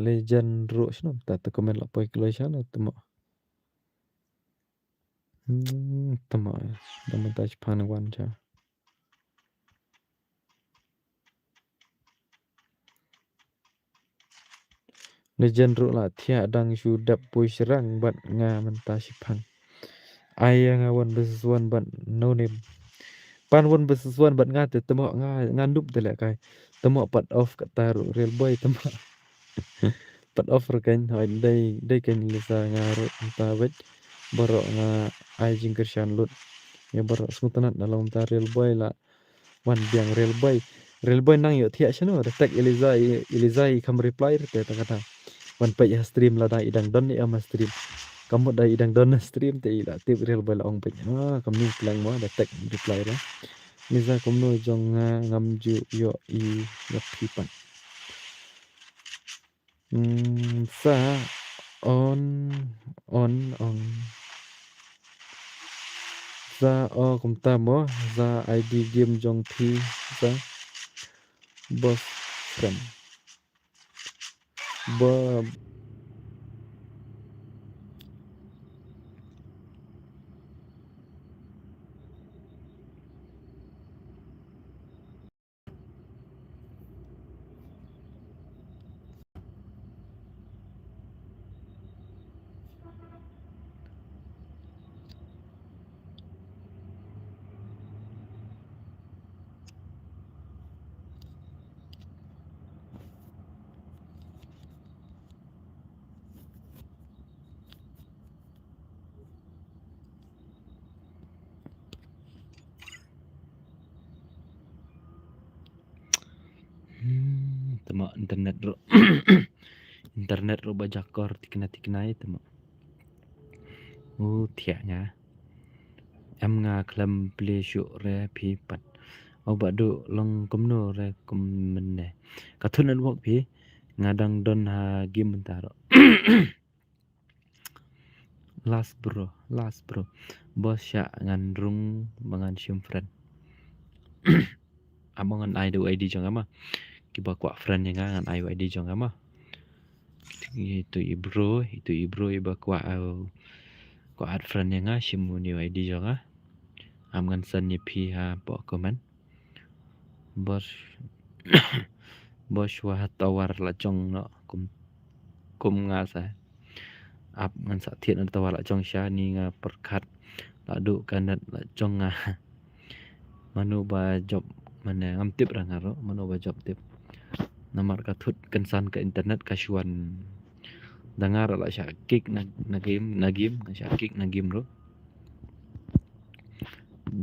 legend ro shno ta komen la poi klo shana tama da montaj pan wan cha legend ro la thia dang shu dap poi shrang bat nga menta shipang ai nga wan besus wan bat no name pan wan besus wan bat nga te tamo nga nup te le kai tamo pat off ka taru real boy tamo Pat offer kan hoi dai kan lisa ngaro ta wet borok nga ai jing kershan lut ya borok smutanat dalam ta real boy la wan biang real boy nang yo thia shano retek Eliza i kam reply te ta kata wan pa ya stream la dai idang don ni ama stream kamu dai idang don stream te ila tip real boy la ong pe kam ni klang mo retek reply la Eliza komno jong ngam ju yo i yo pipan sa on on za o kum ta mo za id game jong thi za boss friend ba tama internet ro internet ro bajakor tikna tama thia nya em nga klam play show re phi pat au ba do long komno re kum men ne ka thunan wok phi ngadang don ha game ta ro last bro bos ya ngan rung mangan sim friend abangan id jong ama kiba kwa friend yang ngan id jong ama itu ibro iba kwa ad friend yang simu ni id jong am ngan san ni phi ha po comment bos bos wa tawar la jong no kum nga sa ap ngan sa thiện tawar la jong sha ni nga perkat la du kanat la jong nga manu ba job mana ngam tip ra ngaro manu ba job tip namar ka thut kan san ke internet ka shuan dangar la sha kick na game sha kick na game ro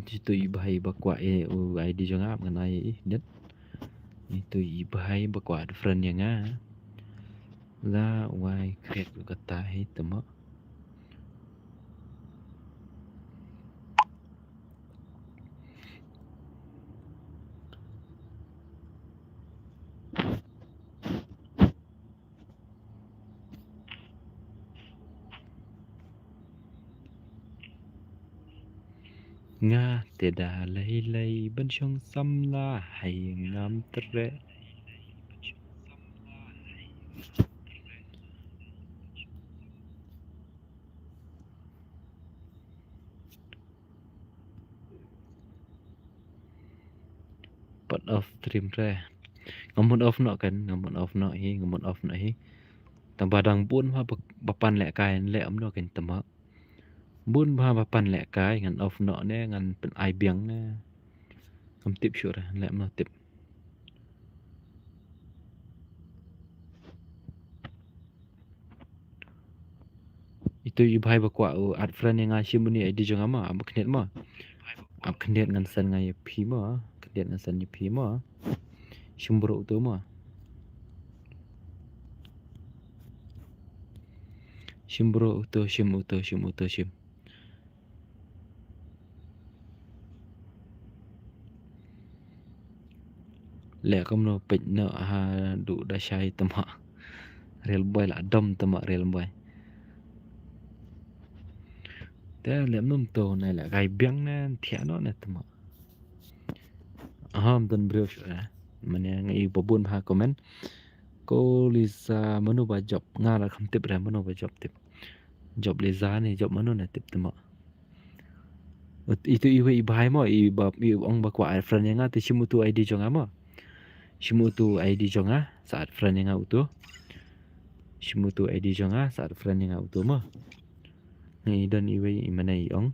itu ibahai bakwa id jong ap ngan ai net itu ibahai bakwa friend yang la wai krek kata hi tama nga teda lay ban syong samla hay ngam tre part of stream re ngamon off no kan ngamon off no hi tambadang pun ha bapan lek kain lek am no kan tama bun ba bapan lek kai ngan off no ne ngan pen ai biang ne ngam tip sure lek no tip itu ibai bakwa ad friend yang asyim ni id jong ama am knet ma am knet ngan san ngai phi ma knet ngan san ni phi ma shimbro tu ma shimbro uto shim lek kam no pej no ha du da shai tama real boy la dom tama real boy te lem num to na la gai biang na thia no na tama ham dan bro sha mane ngai babun ha comment ko lisa manu ba job nga la kham tip ra manu ba job lisa ni job manu na tip tama itu iwe ibai mo i ong ba kwa friend yang ti simutu id jong ama simutu id jong saat friend yang utu simutu id jong saat friend yang utu mo ni dan iwe imana iong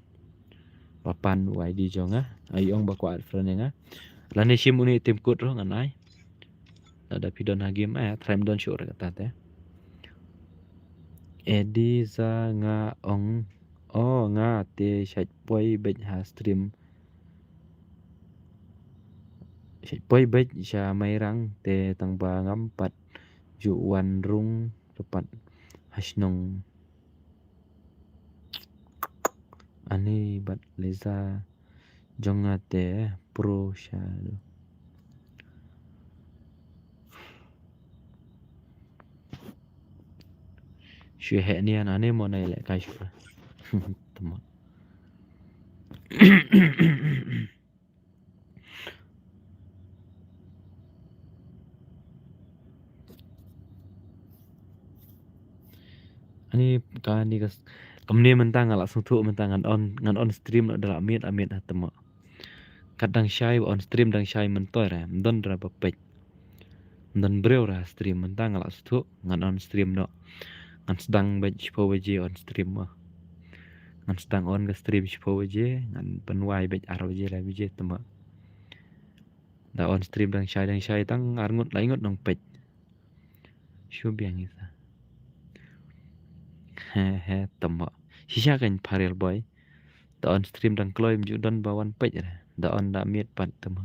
papan id jong iong ba kwa friend yang lani simu ni tim kut ro ngan ai ada pidon ha game tram don sure kata te Edi za nga ong nga te shait poi bej ha stream shait poi bej sha mai rang te tang ba ngam pat ju wan rung tepat hasnong ani bat leza jonga te pro sha shue he nian ane mo nai le kai shue tama ani ka ni kas kamne mentang ala sung thu mentang ngan on stream adalah amit hatama kadang shai on stream dang shai mentoy ra don ra bapej don breu ra stream mentang ala sung thu ngan on stream no ngan sedang bej po waje on stream mah ngan sedang on ke stream po waje ngan penwai bej ar waje la waje tama da on stream dang shai tang arngut la ingut dong pej shu biang isa he tama shisha kan parel boy da on stream dang kloy mju don bawan pej ra da on da miet pat tama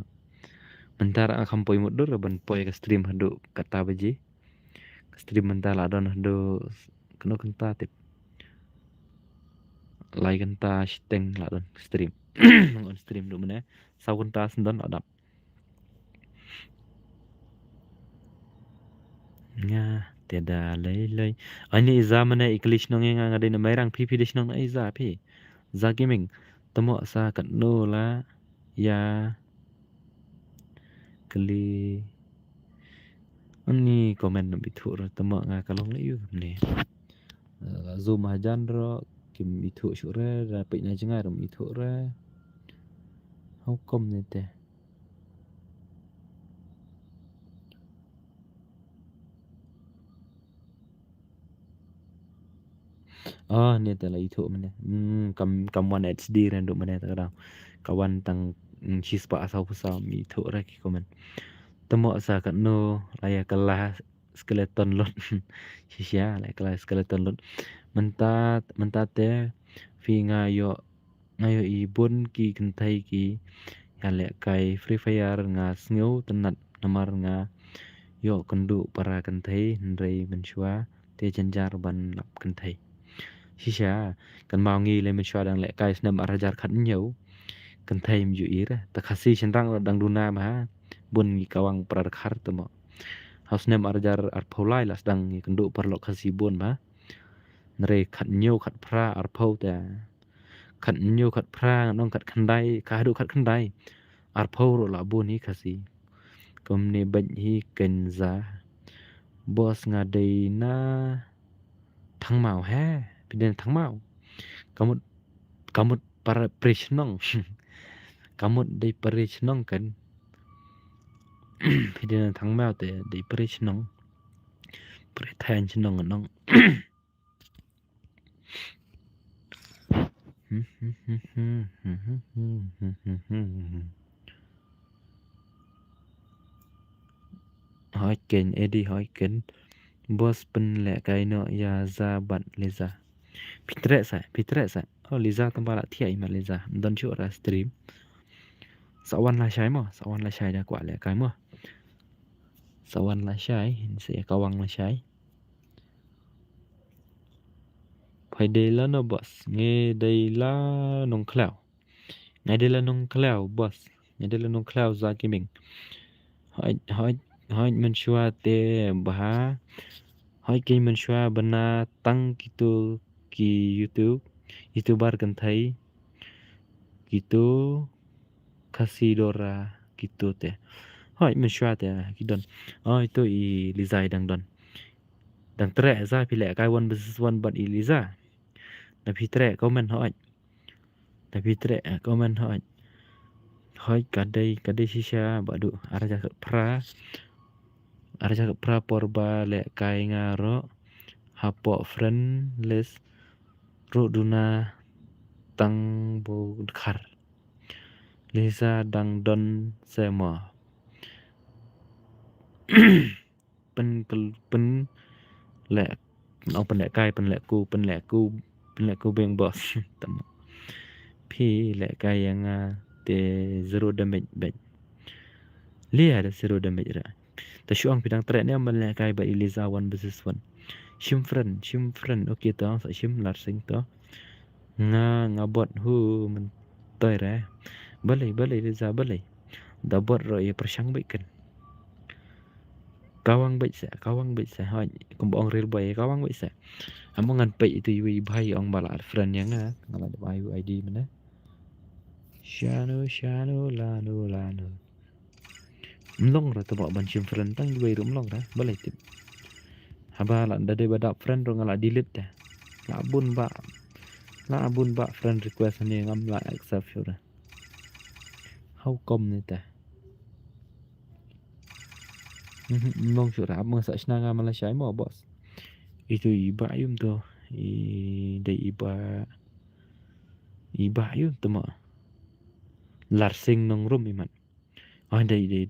mentara akam poi mudur ban poi ke stream hadu kata waje stream mentala don hadu keno kenta tip lai kenta steng la don stream on stream du mene sau kenta sendon adap nga tiada lei ani iza mana iklish nong nga ngade na mairang pipi dish nong na iza pi za gaming temo sa kat no la ya kli ani komen na bitu ro temo nga kalong le yu ne zoom hajan ro kim bitu syure ra pe na jenga ro bitu ra hukum ne te ni te la itu mene kam wan HD ran do mene ta kadang kawan tang chispa asau pasau mi itu ra ki komen temo sa kat no laya kelas skeleton lot shisha la kelas skeleton lot mentat te fi ngayo ibun ki kentai ki ya le kai free fire nga sngew tenat namar nga yo kendu para kentai ndrei menshua te janjar ban lap kentai shisha kan mau ngi le menshua dang le kai snam arajar khat nyau kentai mju ira ta khasi chendang dang duna ma bun ngi kawang prakhar temo haus nem arajar ar pholai las dang ngi kendu parlo khasi bun ma nre khat nyau khat pra ar phau ta khat nyau khat pra nong khat khandai ka du khat khandai ar phau ro la bun hi khasi komne baj hi kenza bos ngadei na thang mau he piden thang mau kamut para presnong kamut dei presnong kan piden thang mau te dei presnong prethan chnong nong hỏi kênh Eddie hỏi kênh boss pen lẹ cái nọ ya ra bạn leza pitre sai leza tamba la thiai mà leza don chu ra stream sawan la shai da kwa lẹ cái mà sawan la shai sẽ kawang la shai phải đây là no boss nghe đây là nong cloud nghe đây là nong cloud boss nghe đây là nong cloud ra cái mình hỏi mình chua te bah hỏi cái mình chua bana tăng gitu ki youtuber kan thấy gitu kasih dora gitu te hỏi mình chua te kidon itu i lizai dang tre za pi le kai one versus one but i liza na pi tre comment hỏi kadai shisha badu araja pra porba le kai ngaro hapo friend list roduna tang bo khar lisa dang don sema pen le เอาเป็นแหละกายเป็นแหละกูเป็นแหละกูเบงบอส tama พี่แหละกายyang te zero damage back lia ada zero damage ra ta syuang pidang trek ni amal lek kai ba Eliza 1 versus 1 shim friend okay to sa shim lar sing to nga bot hu men toy ra balai Eliza balai da bot ro ya persang baik kan kawang baik sa ha kumbong real boy kawang baik sa amongan pe itu wi bhai ong bala friend yang ngala da bai ID mana shano lano mlong ra to ba ban shim friend tang wi rum long ra balai tip haba la da de badap friend ro ngala delete dah la abun ba friend request ni ngam la accept sure how come ni ta mong sure abang sa snanga Malaysia mo boss itu iba yum to de iba yum to ma larsing nong rum iman dei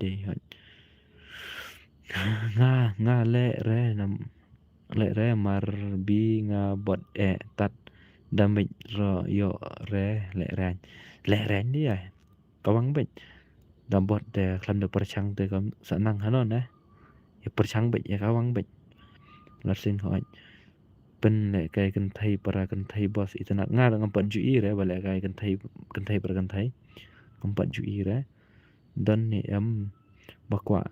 nga le re mar bi nga bot tat damage ro yo re le ran ni ai kawang bet da bot de klam de perchang de kam sanang hanon na ya perchang bet ya kawang bet larsing hoi pen le kai kan thai para kan thai boss itana nga ngam pat ju i re bale kai kan thai para kan thai ngam pat ju i re dan ni am bakwa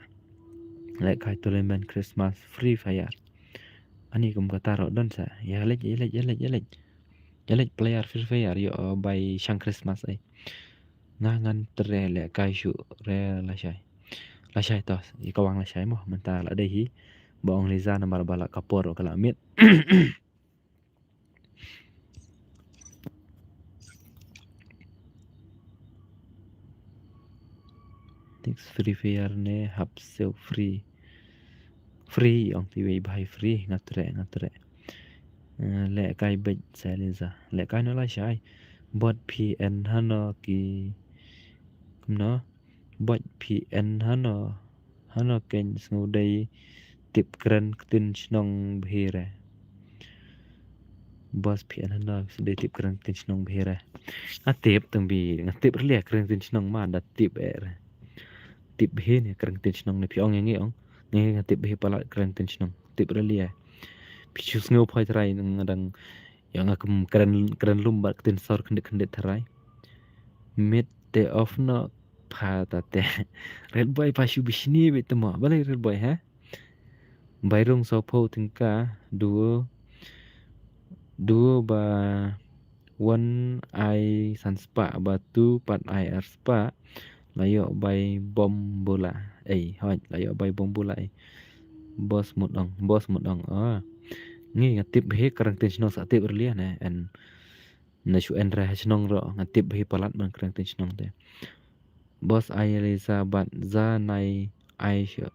le kai toleman Christmas free fire ani kum kata ro dan sa ya lek player free fire yo by shang Christmas ai ngan tre le kai shu re la shai tos i kawang la shai mo menta la dei hi bong liza na bala kapor kala mit thanks free fire ne hap sel free ong ti wei bai free ngatre le kai bet sa liza le kai no la shai bot pn hano ki no bot pn hano ken snu dei tip kran tin snong bhira bos pn hano dei tip kran tin snong bhira tip tang bi tip le kran tin snong ma da tip tip bhe ne kran tin snong ne pi ong ngi ong ngi tip bhe pala kran tin snong tip le pi chus ngo phai trai nang yang akum kran lumbat tin sor khndet trai mid te off no pha ta te red boy pa shu bishni be tama balai red boy ha bairong so pho tingka duo ba one I sanspa ba tu pat I arspa layo bay bom bola hoi layo bay bom bola boss một dong ngi ngatip he karang tin snong sa tip earlier na and na shu en ra snong ro ngatip he palat ban karang tin snong te boss ai lisa bat za nai aishu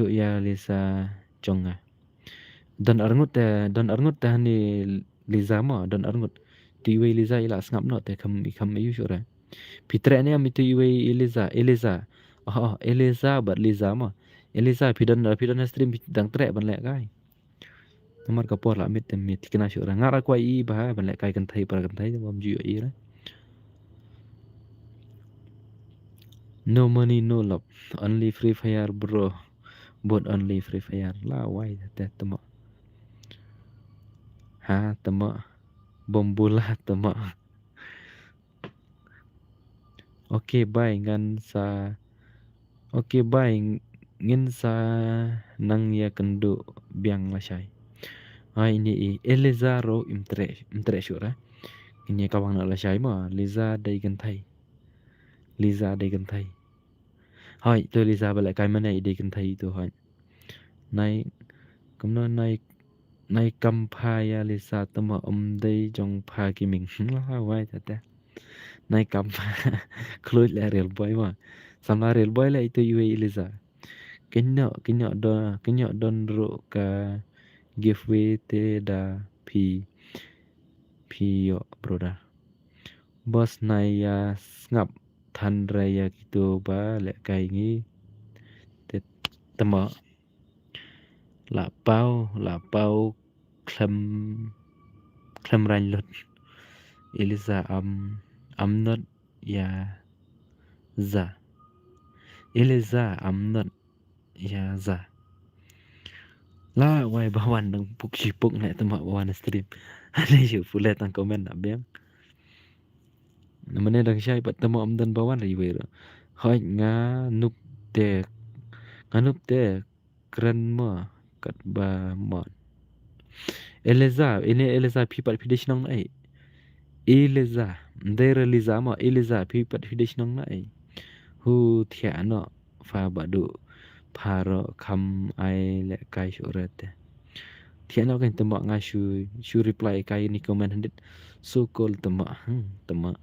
ya lisa chonga dan arngut ta ni liza ma dan arngut tiwe liza ila ngap no te kam yu shura pitre ne am tiwe eliza eliza bat liza ma eliza pidan stream dang tre ban le kai nomor kapor la mit kena shura ngara kwa I ba ban le kai kan thai bom ju I ra no money no love only free fire bro bot only free fire la wai ta tama ha tama bom bola tama okay bye ngin sa nang ya kendo biang la shai ini elizaro imtre shura ini kawang na la shai ma liza dai gan thai hoi to liza bala kai mana dai gan thai to hoi nai kumno nai kam pha ya liza tama dai jong pha ki ming la wai ta nai kam khluit la real boy ma sama real boy la itu ue liza kenyo don ro ka giveaway te da pi yo broda bos nai ya ngap than raya gitu ba le kai ngi te tama la pau klem ranlot Eliza I'm not ya za Eliza I'm not ya za la wai bawan nang puk sipuk nak temak bawan stream ada je pula tang komen nak biang namanya dang syai pat temak amdan bawan ri wei hoi nup te keren ma kat ba mon Eliza ini Eliza pi pat pidish nong ai Eliza there Eliza ma Eliza pi pat pidish nong ai hu thia no fa badu pharo kham ai le kai surate thia no kan temak nga shu reply kai ni comment handit so call temak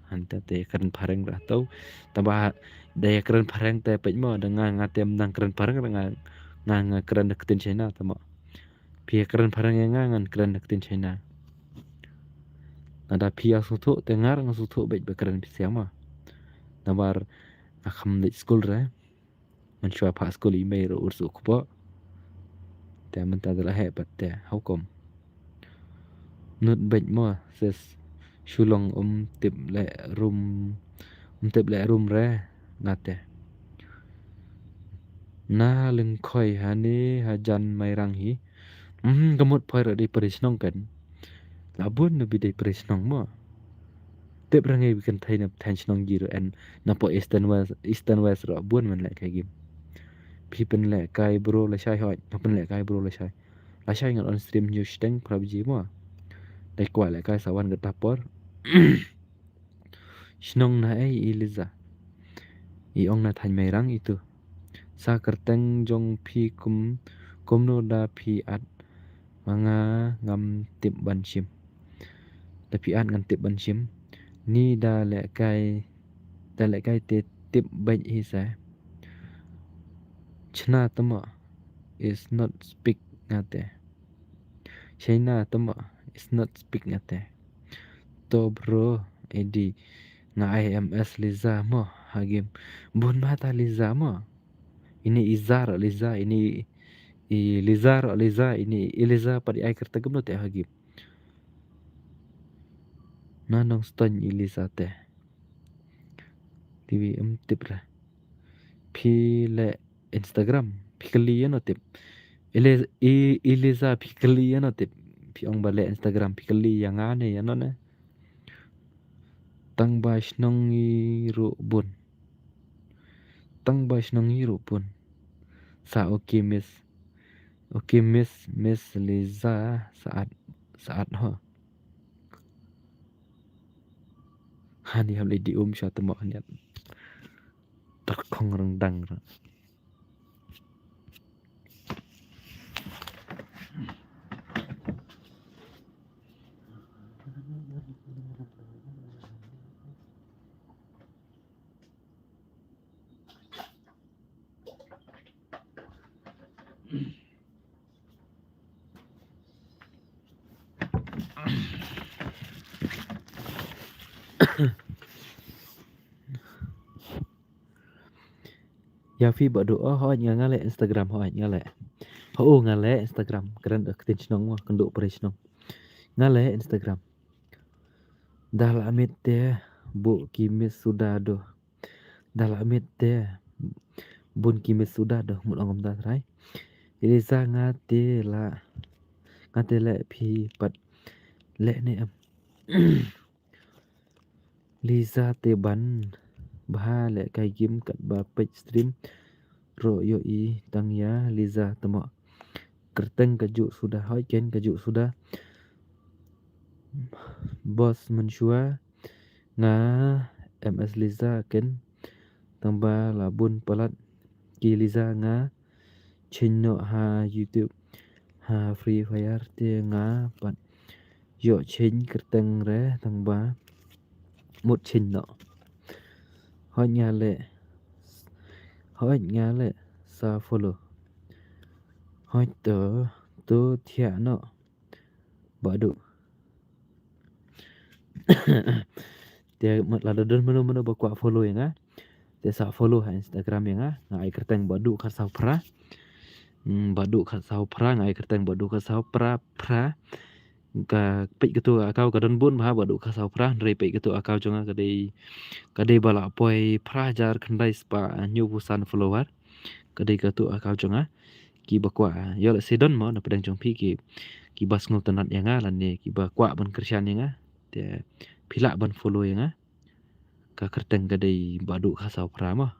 hanta te keren pareng ra tau tambah daya keren pareng te pej mo dengan ngatem nang keren pareng nga keren deketin China temak pi keren pareng ngan keren deketin China ada pia sutu tengar nga sutu bej keren siama nabar akham di school ra man shwa pa school email ro ursu ko te man ta dala he pat te hukum nut bej mo ses shulong tip le room re ngate na leng khoi hani hajan mai rang hi gamut phoi ro di perisnong kan labun no bi di perisnong mo tip rangai bikin thai na tensionong giro en na po eastern west ro bun man le kai gim pipen le kai bro la shai hoi pipen le kai bro la shai ngal on stream news teng prabji mo dai kwa le kai sawan ga tapor snong na ai Eliza I ong na than mai rang itu sa kerteng jong pi kumno da pi at manga ngam tip ban shim da pi at ngam tip ban shim ni da le kai te tip bai hi sa chna tama is not speak ngate China tama is not speak ngate to bro edi nga IMS Liza mo hagim bun mata Liza mo ini Izar Liza ini Lizar Liza ini Eliza padi ai kertagam no te hagim nanong ston Eliza te TV tip ra pi le Instagram pi kali no tip Eliza pi kali no tip pi ong bale Instagram pi kali yang ane ya no ne tang bash nong ru bun sa okay miss Liza saat ho hani ham le di sha temo han terkong rendang ra ya fi bado ho ngale Instagram ho ngale ho ngale Instagram keren ketin snong mo kenduk presnong ngale Instagram dah amit te bu kimis sudah do dah amit te bun kimis sudah do mul ongom ta trai Eliza ngate le pi pat le ne am Liza te ban bah le kai gim kat ba page stream ro yo I tang ya Liza temo kerteng kaju sudah hoi ken kaju sudah bos menshua nga MS Liza ken tambah labun pelat ki Liza nga chino ha YouTube ha Free Fire te nga pat yo chen kerteng re tambah một chino hoi nyale sa follow hoi to thia no badu dia mat la don mano bakwa follow yang dia sa follow ha Instagram yang ngai kerteng badu kha sa pra badu kha sa pra ngai kerteng badu kha sa pra ka pei ketu akau ka don bun bha badu khasau pra re pei ketu akau jonga kadai bala poi prajar khandai spa nyu busan follower kadai ketu akau jonga ki bakwa yo la sedon mo na pedang jong pi ki bas ngau tanat yanga lan ne ki ba kwa ban kristian yanga te phila ban follow yanga ka kerteng kadai badu khasau pra mo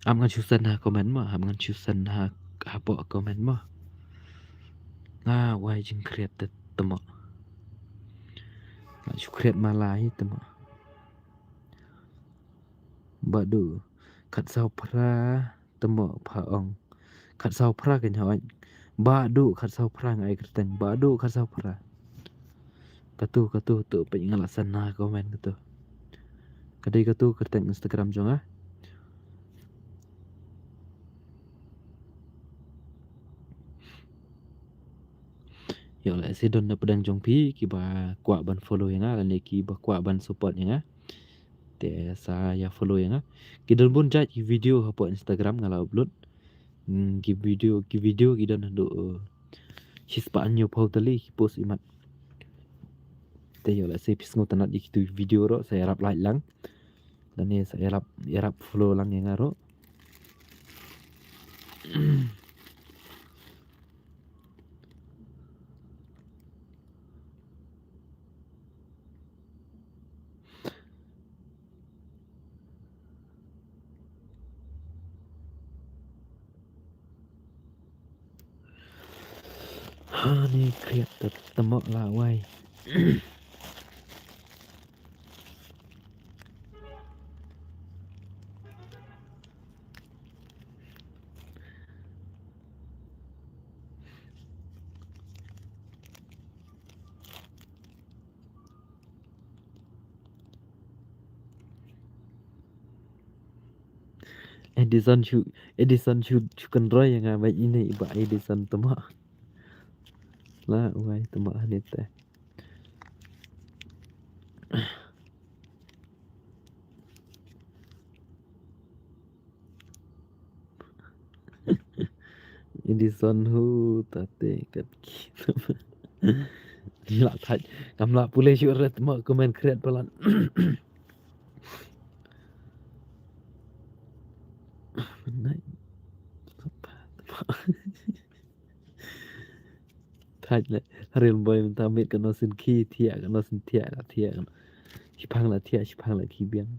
am ngan chusan ha comment mo am ngan chusan ha po comment mo nga wai jing kreat te temo nga chu kreat malai temo badu khat sau pra temo pha ong khat sau pra kan hoi badu khat sau pra ngai kerteng badu khat sau pra katu tu pe ngalasan na comment katu kadai katu kerteng Instagram jonga yo la se don na pedang jong pi ki ba kwa ban follow yanga la ne ki ba kwa ban support yanga te sa ya follow yanga ki don bun jat ki video hapo Instagram ngala upload ki video ki don do hispa anyo pau tali ki post imat te yo la se pis ngotanat di tu video ro saya rap like lang dan ne saya rap follow lang yanga ro ha ni kriat temok la wai Edison chu kan roy yang ba ini ba Edison temok la wai temok hanit te Edison hu tate kat ki la thaj kamla pule chu ret mo comment kreat palan nai thaj le real boy ta mit kan no sin ki thia kan no sin thia la thia kan chipang la thia chipang la ki biang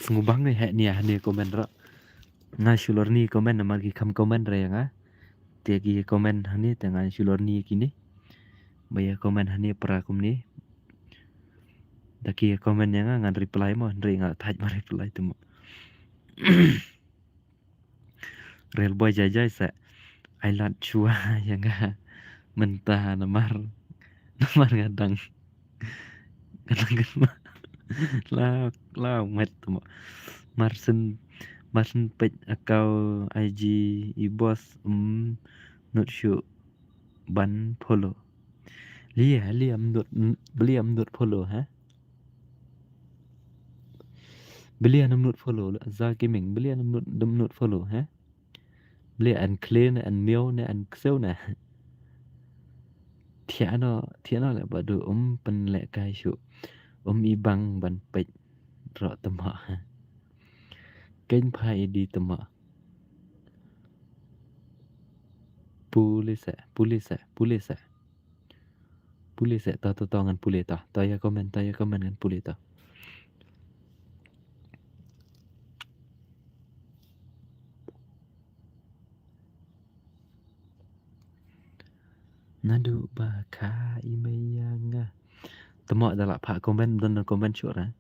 sungubang ni he ni comment ro nga shulor ni comment na magi kam comment re nga te ki comment hani te nga shulor ni kini baya comment hani pra kum ni daki comment yang ngan reply mo ndri nga thaj ma reply tu mo real boy jajai sa ailat chua yang nga mentah namar ngadang kadang la met tu mo marsen pej akau IG ibos not sure ban follow liam dot follow ha belian not follow za gaming belian not follow ha beli an clean an meal ne an sel ne thiano la badu pen le kai shu ibang ban pej ro tama ha keng phai di tama police pulih set ta ngan pulih ta. Ta ya komen ngan pulih ta. Nadu baka imayanga. Temo adalah pak komen dan komen syurah.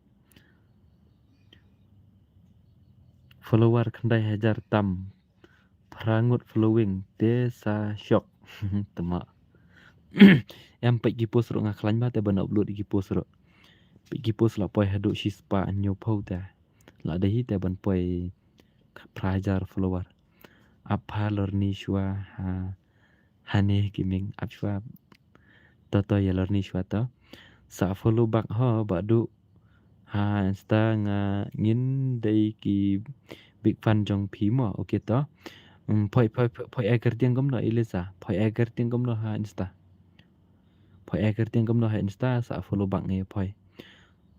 Follower kendai hajar tam. Perangut following desa shock. Temo. Em pergi post ro ngaklan ba te ban upload gi post ro. Pergi post la poi hadu shispa anyo pau ta. La dahi te ban poi prajar follower. Apa lorni shwa ha hane kiming apshwa toto ya lorni shwa ta. Sa follow back ho badu ha insta nga ngin dai ki big fan jong phi mo okay to. Phoi agar tiang gom no ilesa. Phoi agar tiang gom no ha insta. Phoi agar tiang gom no ha insta sa follow back nge phoi.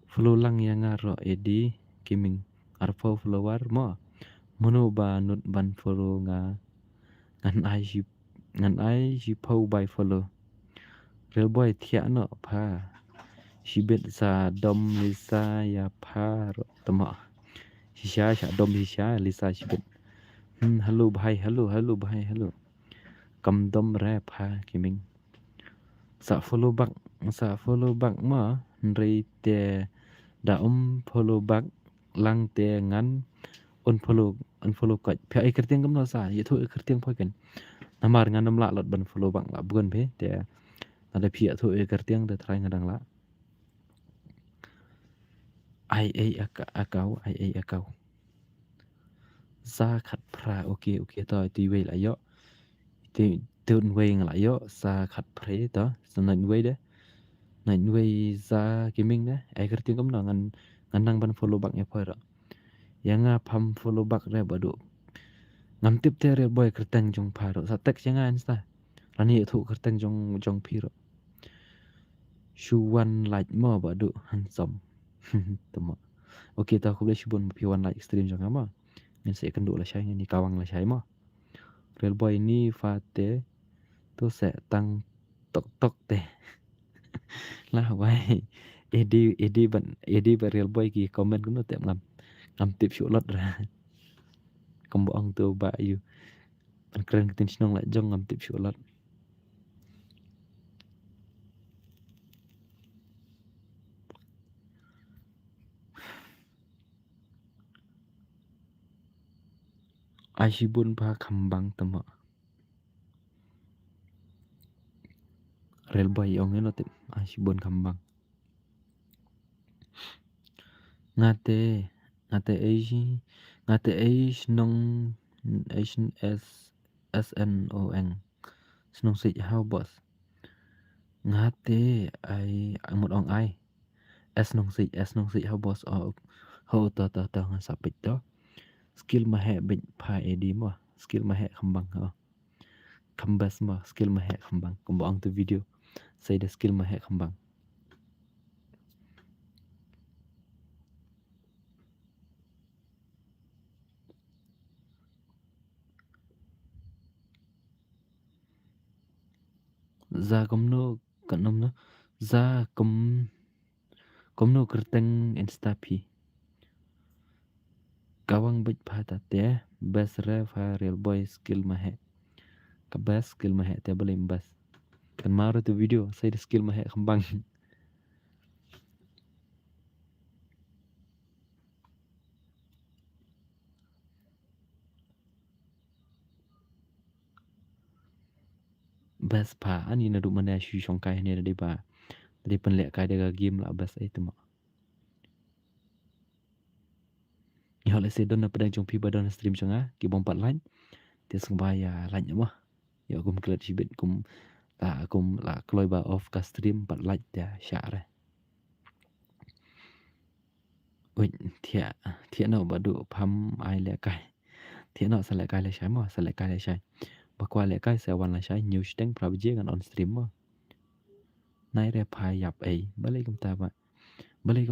Follow lang yang ngaro edi kiming arfo follower mo. Mono ba nut ban follow nga ngan ai shi phau by follow. Real boy thia no pa. Shibet sa dom lisa ya pa ro tama. Shisha sha dom shisha lisa shibet. Hello bhai hello bhai hello. Kam dom re pa kiming. Sa follow back ma nrei te da follow back lang te ngan unfollow kat. Pia ikertiang kam no sa ye thu ikertiang phoi kan. Namar ngan nam la lot ban follow back la bukan phe te ada pia thu ikertiang te try ngadang la. Ai akau. Sa khat pra okay to ti we la yo. Ti tun we ngla yo sa khat pre to. Sa nan we de. Nan we za kiming de. Ai kertiang kam no ngan nang ban follow back nya phoi ro. Yang pam follow back re badu. Ngam tip te re boy kertang jong paro. Sa tek yang insta. Rani thu kertang jong piro. Shuwan like mo badu handsome. Tama. Okay ta aku boleh shubun piwan like stream jong ama. Ngan saya kenduk lah saya ni kawang lah saya mah. Real boy ni fate tu saya tang tok teh. Lah wai. Edi ban real boy ki komen kuno tiap ngam tip syulot lah. Kemboang tu ba you. An keren ketin sinong lah jong ngam tip syulot. Ashibun pa kambang tama. Real boy ong eno tip ashibun kambang. Ngate Asian nong Asian SNON snong sit how boss. Ngate ai một ong ai S nong sit how boss ho ta ngan sapit to. Skill ma he big pa edi mo. Skill ma he kambang ho. Kambas mo skill ma he kambang. Kumbaang tu video. Saya dah skill ma he kambang. Za komno kanom no. Za komno kerteng insta pi. Kawang big pa ta te. Best ref real boy skill ma he. Kabas skill ma he te boleh imbas. Kan maru tu video saya dah skill ma he kambang. Bas pa ani na duk mana shu shong kai ni dari ba. Dari penlek kai daga game lah bas itu mak. Ya oleh saya dona pedang jong pi badon stream changa ki bom 4 line. Dia seng baya line mah. Ya aku mengkelat sibet kum la kloi ba off ka stream 4 line dia syare. Oi thia no badu pam ai le kai. Thia no sa le kai le syai mah sa le kai le syai. Bakwa le kai sa wan la syai news teng prabje kan on stream mah. Nai re pai yap ai balai kum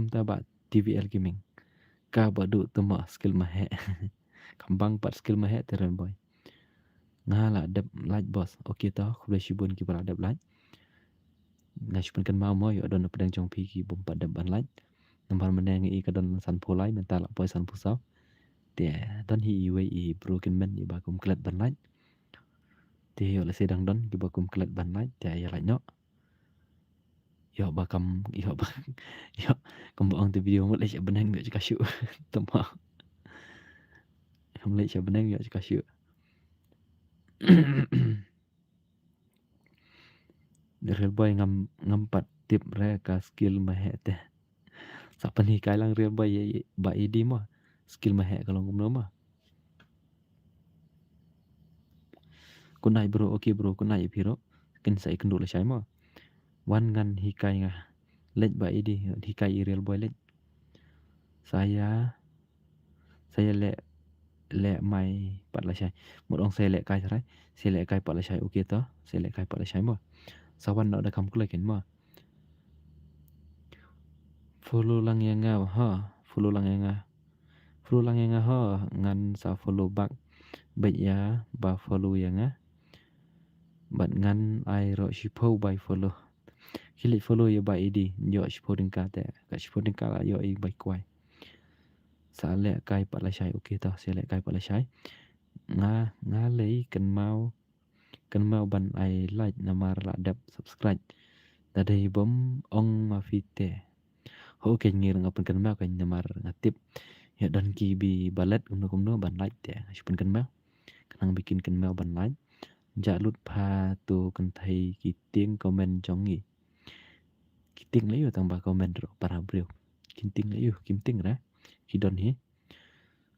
ta ba TVL gaming. Ka badu tuma skill mahe. Kambang pat skill mahe teren boy. Ngala dep like boss. Okay ta aku boleh shibun ki pada dep like. Ngashpan kan mau yo don pedang jong pi ki bom padam ban lai nambar meneng I kadon san polai mental poi san pusau te don hi we I broken man I bakum klet ban lai te yo la sedang don ki bakum klet ban lai te ya lai no yo bakam yo bak yo kom ong te video mo le cha beneng yo cha shu tama kom le cha beneng yo cha shu real boy ngam pat tip re ka skill ma he te sa pan hi kai lang real boy ba ID mo skill ma he kalong kum no ma kunai bro okay bro kunai piro kin sai kendu la sai mo wan ngan hi kai nga lej ba ID hi kai real boy lej saya le mai pat la sai một ông saya le kai sarai saya le kai pat la sai okay to saya le kai pat la sai mo sawan no da kam kula ken mo follow lang yang nga ha follow lang yang nga ha ngan sa follow back bet ya ba follow yang nga bat ngan ai ro shipo by follow kili follow ya ba ID yo shipo dingka te ka shipo dingka la yo I by kwai sa le kai pat la sai okay to saya le kai pat la sai nga le kan mau ban ai like namar la dap subscribe tadi bom ong ma fite ho ken ngir ngapan kan mau kan namar ngatip ya dan ki bi balet kumno ban like te shipan kan mau kanang bikin kan mau ban like ja lut pha tu kan thai ki tiếng comment trong ngi ki tiếng lấy tang ba comment ro para brio kim tiếng lấy kim tiếng ra ki don hi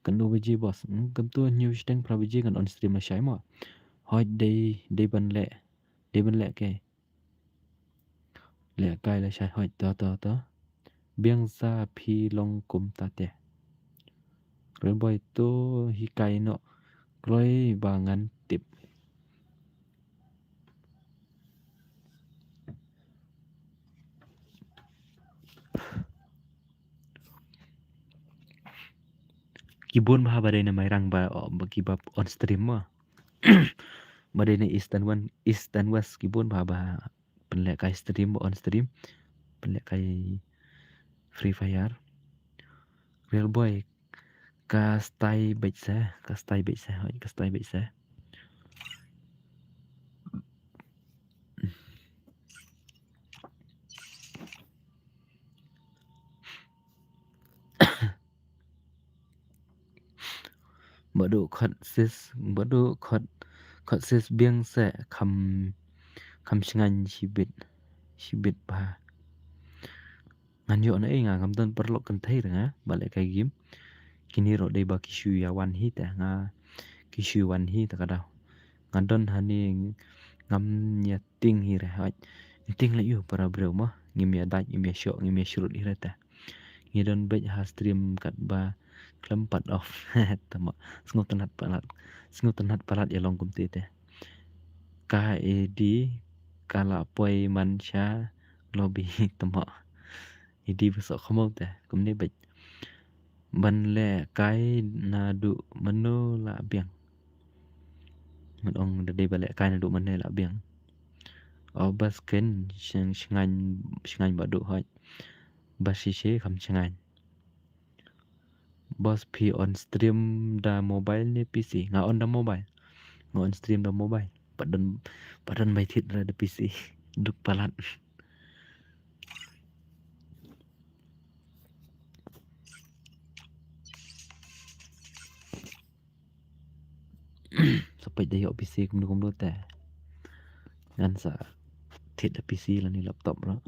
kan do biji boss kam tu news tang pra biji kan on stream la shai mo hoi day ban le ke le kai la shai hoi to biang sa phi long kum ta te rồi boy to hi kai no roi bangan tip kibun bah badai na mai rang ba bagi bab on stream mo badai na east and west kibun bah penle kai stream on stream penle kai free fire real boy ka stay baik sa hoi ka stay baik sa bado khot sis biang sa kham shingan shibit ba ngan yo na nga ngam don perlo kan thai nga bale kai game kini ro dei ba kishu ya wan hi ta nga kishu wan hi ta kada ngan don hani ngam nya ting hi ra ha ting la yu para bro ma ngim ya dai ngim ya shok ngim ya shurut hi ra ta ngi don bet ha stream kat ba klempat off tama sngot tanat palat ya long kum te te ka edi kala poi mansha lobby tama edi besok khomau te kum ne bet ban le kai na du mano la biang man ong da de bale kai na du man la biang o bas ken shingan ba du hoi bas she kham shingan bos pi on stream da mobile ni PC nga on da mobile nga on stream da mobile padan bai thit ra da PC duk palat sampai da yo PC kum do ta ngan sa thit da PC la ni laptop ro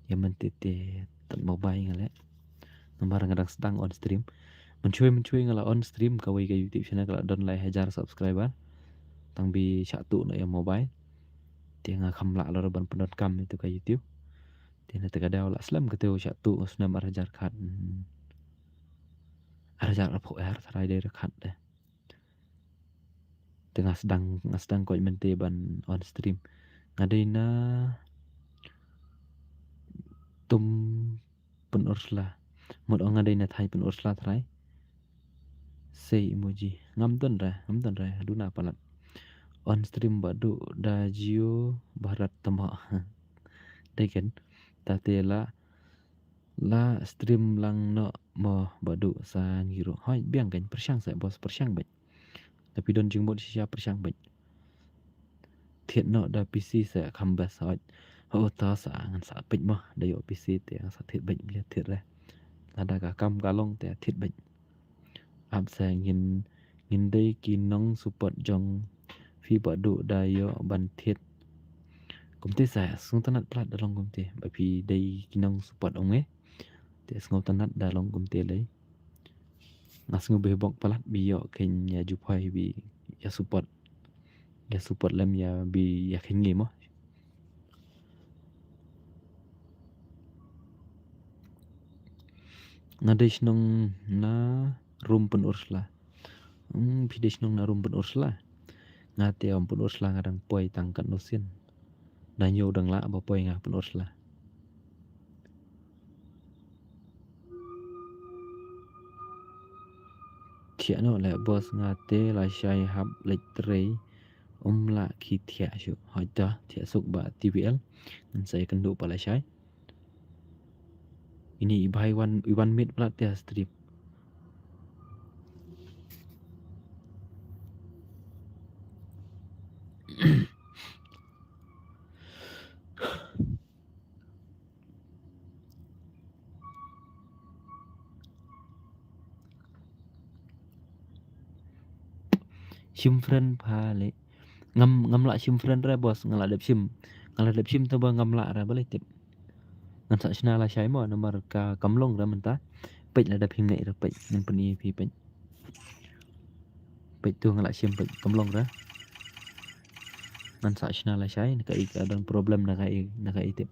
ya man tete tan mobile ngale nambar ngadang sedang on stream mencui ngala on stream kawai ke YouTube channel kala don lai hajar subscriber tang bi satu na ya mobile dia nga khamla la ban penot kam itu ke YouTube dia na tegadaw la slam ke teu satu usnam hajar khat hajar apo sarai de khat de tengah sedang ko mente ban on stream ngadaina tum pen ursla một ông ngadaina thai pen ursla thrai say emoji ngam don ra duna palat on stream badu da jio barat tama kan tate la stream lang no mo badu sa ngiro hoi biang kan persyang sa bos persyang baik tapi don jeng bot sia persyang baik thiệt no da PC sa kambas hoi ho ta sa ngan sa pek mo dayo PC te sa thiệt baik bia thiệt ra ada ka kam kalong te thiệt baik ap sa ngin dei ki nong support jong phi badu dayo ban thiệt công ty saya sung tanat plat dalong công ty bởi vì đây kinong support ông ấy thì sung tanat dalong công ty lấy ngas ngu bebok plat biyo ken ya jupai bi ya support lem ya bi ya ken ngimo nadesh nong na room pen ursla pidesh nong na room pen ursla ngate om pen ursla ngadang poi tangkat nusin danyo dang la apa poi ngah pen ursla Chia no le bos ngate la shai hab lek trei la ki thia shu hỏi ta thia suk ba TVL dan saya kendu pala shai ini ibai one mid pula tia strip sim friend pale ngam la sim friend ra bos ngala dep sim to ba ngam la ra balik tip ngan sa sna la shai mo nomor ka kamlong ra menta pej la dep him nei ra pej ngan pani pi pej tu ngala sim pej kamlong ra ngan sa sna la shai ka ik ada problem na ka tip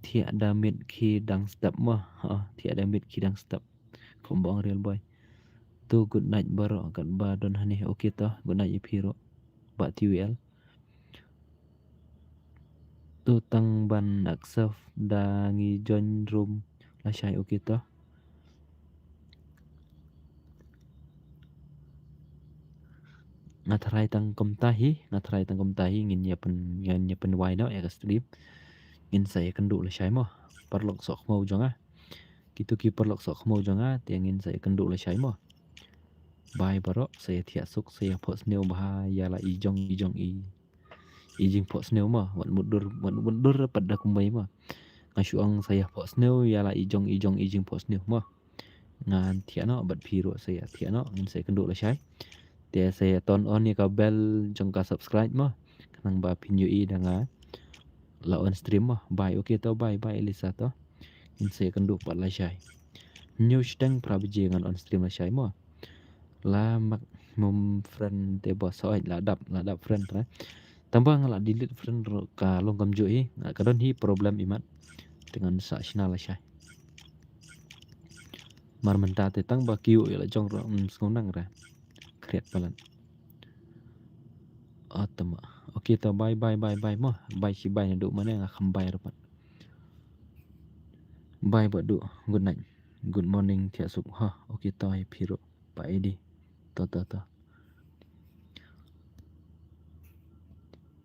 thia da mid ki dang step mo thia da mid ki dang step kombong real boy tu good night baro kat ba don hani okay to good night ipiro ba TVL tu tang ban aksaf da ngi join room la shai okay to ngatrai tang kom tahi ngin ya pen wai no ya ka stream ngin saya kendu la shai mo perlok sok mau jonga gitu ki perlok sok mau jonga tiangin saya kendu la shai mo bai baro saya thia suk saya post neu bah ya la ijong ijing post neu ma wan mundur pada kumbai ma ngasuang saya post neu ya la ijing post neu ma ngan thia no bat phiro saya thia no ngin saya kendu la shai dia saya turn on ya ka bell jong ka subscribe ma kanang ba pinyu I danga la on stream ma bye okay to bye Elisa to ngin saya kendu pat la shai new stang prabje ngan on stream la shai ma la mak mum friend te bos soi la dap friend ra tambah ngala delete friend ka long kam jo I kadon hi problem imat dengan sa sina la shai mar menta te tang ba kiu ya la jong ro nang ra kreat palan atama okay to bye mo bye si bye du mana nga khambay rapat bye badu good night good morning thia suk ha okay to hi phiro pa edi to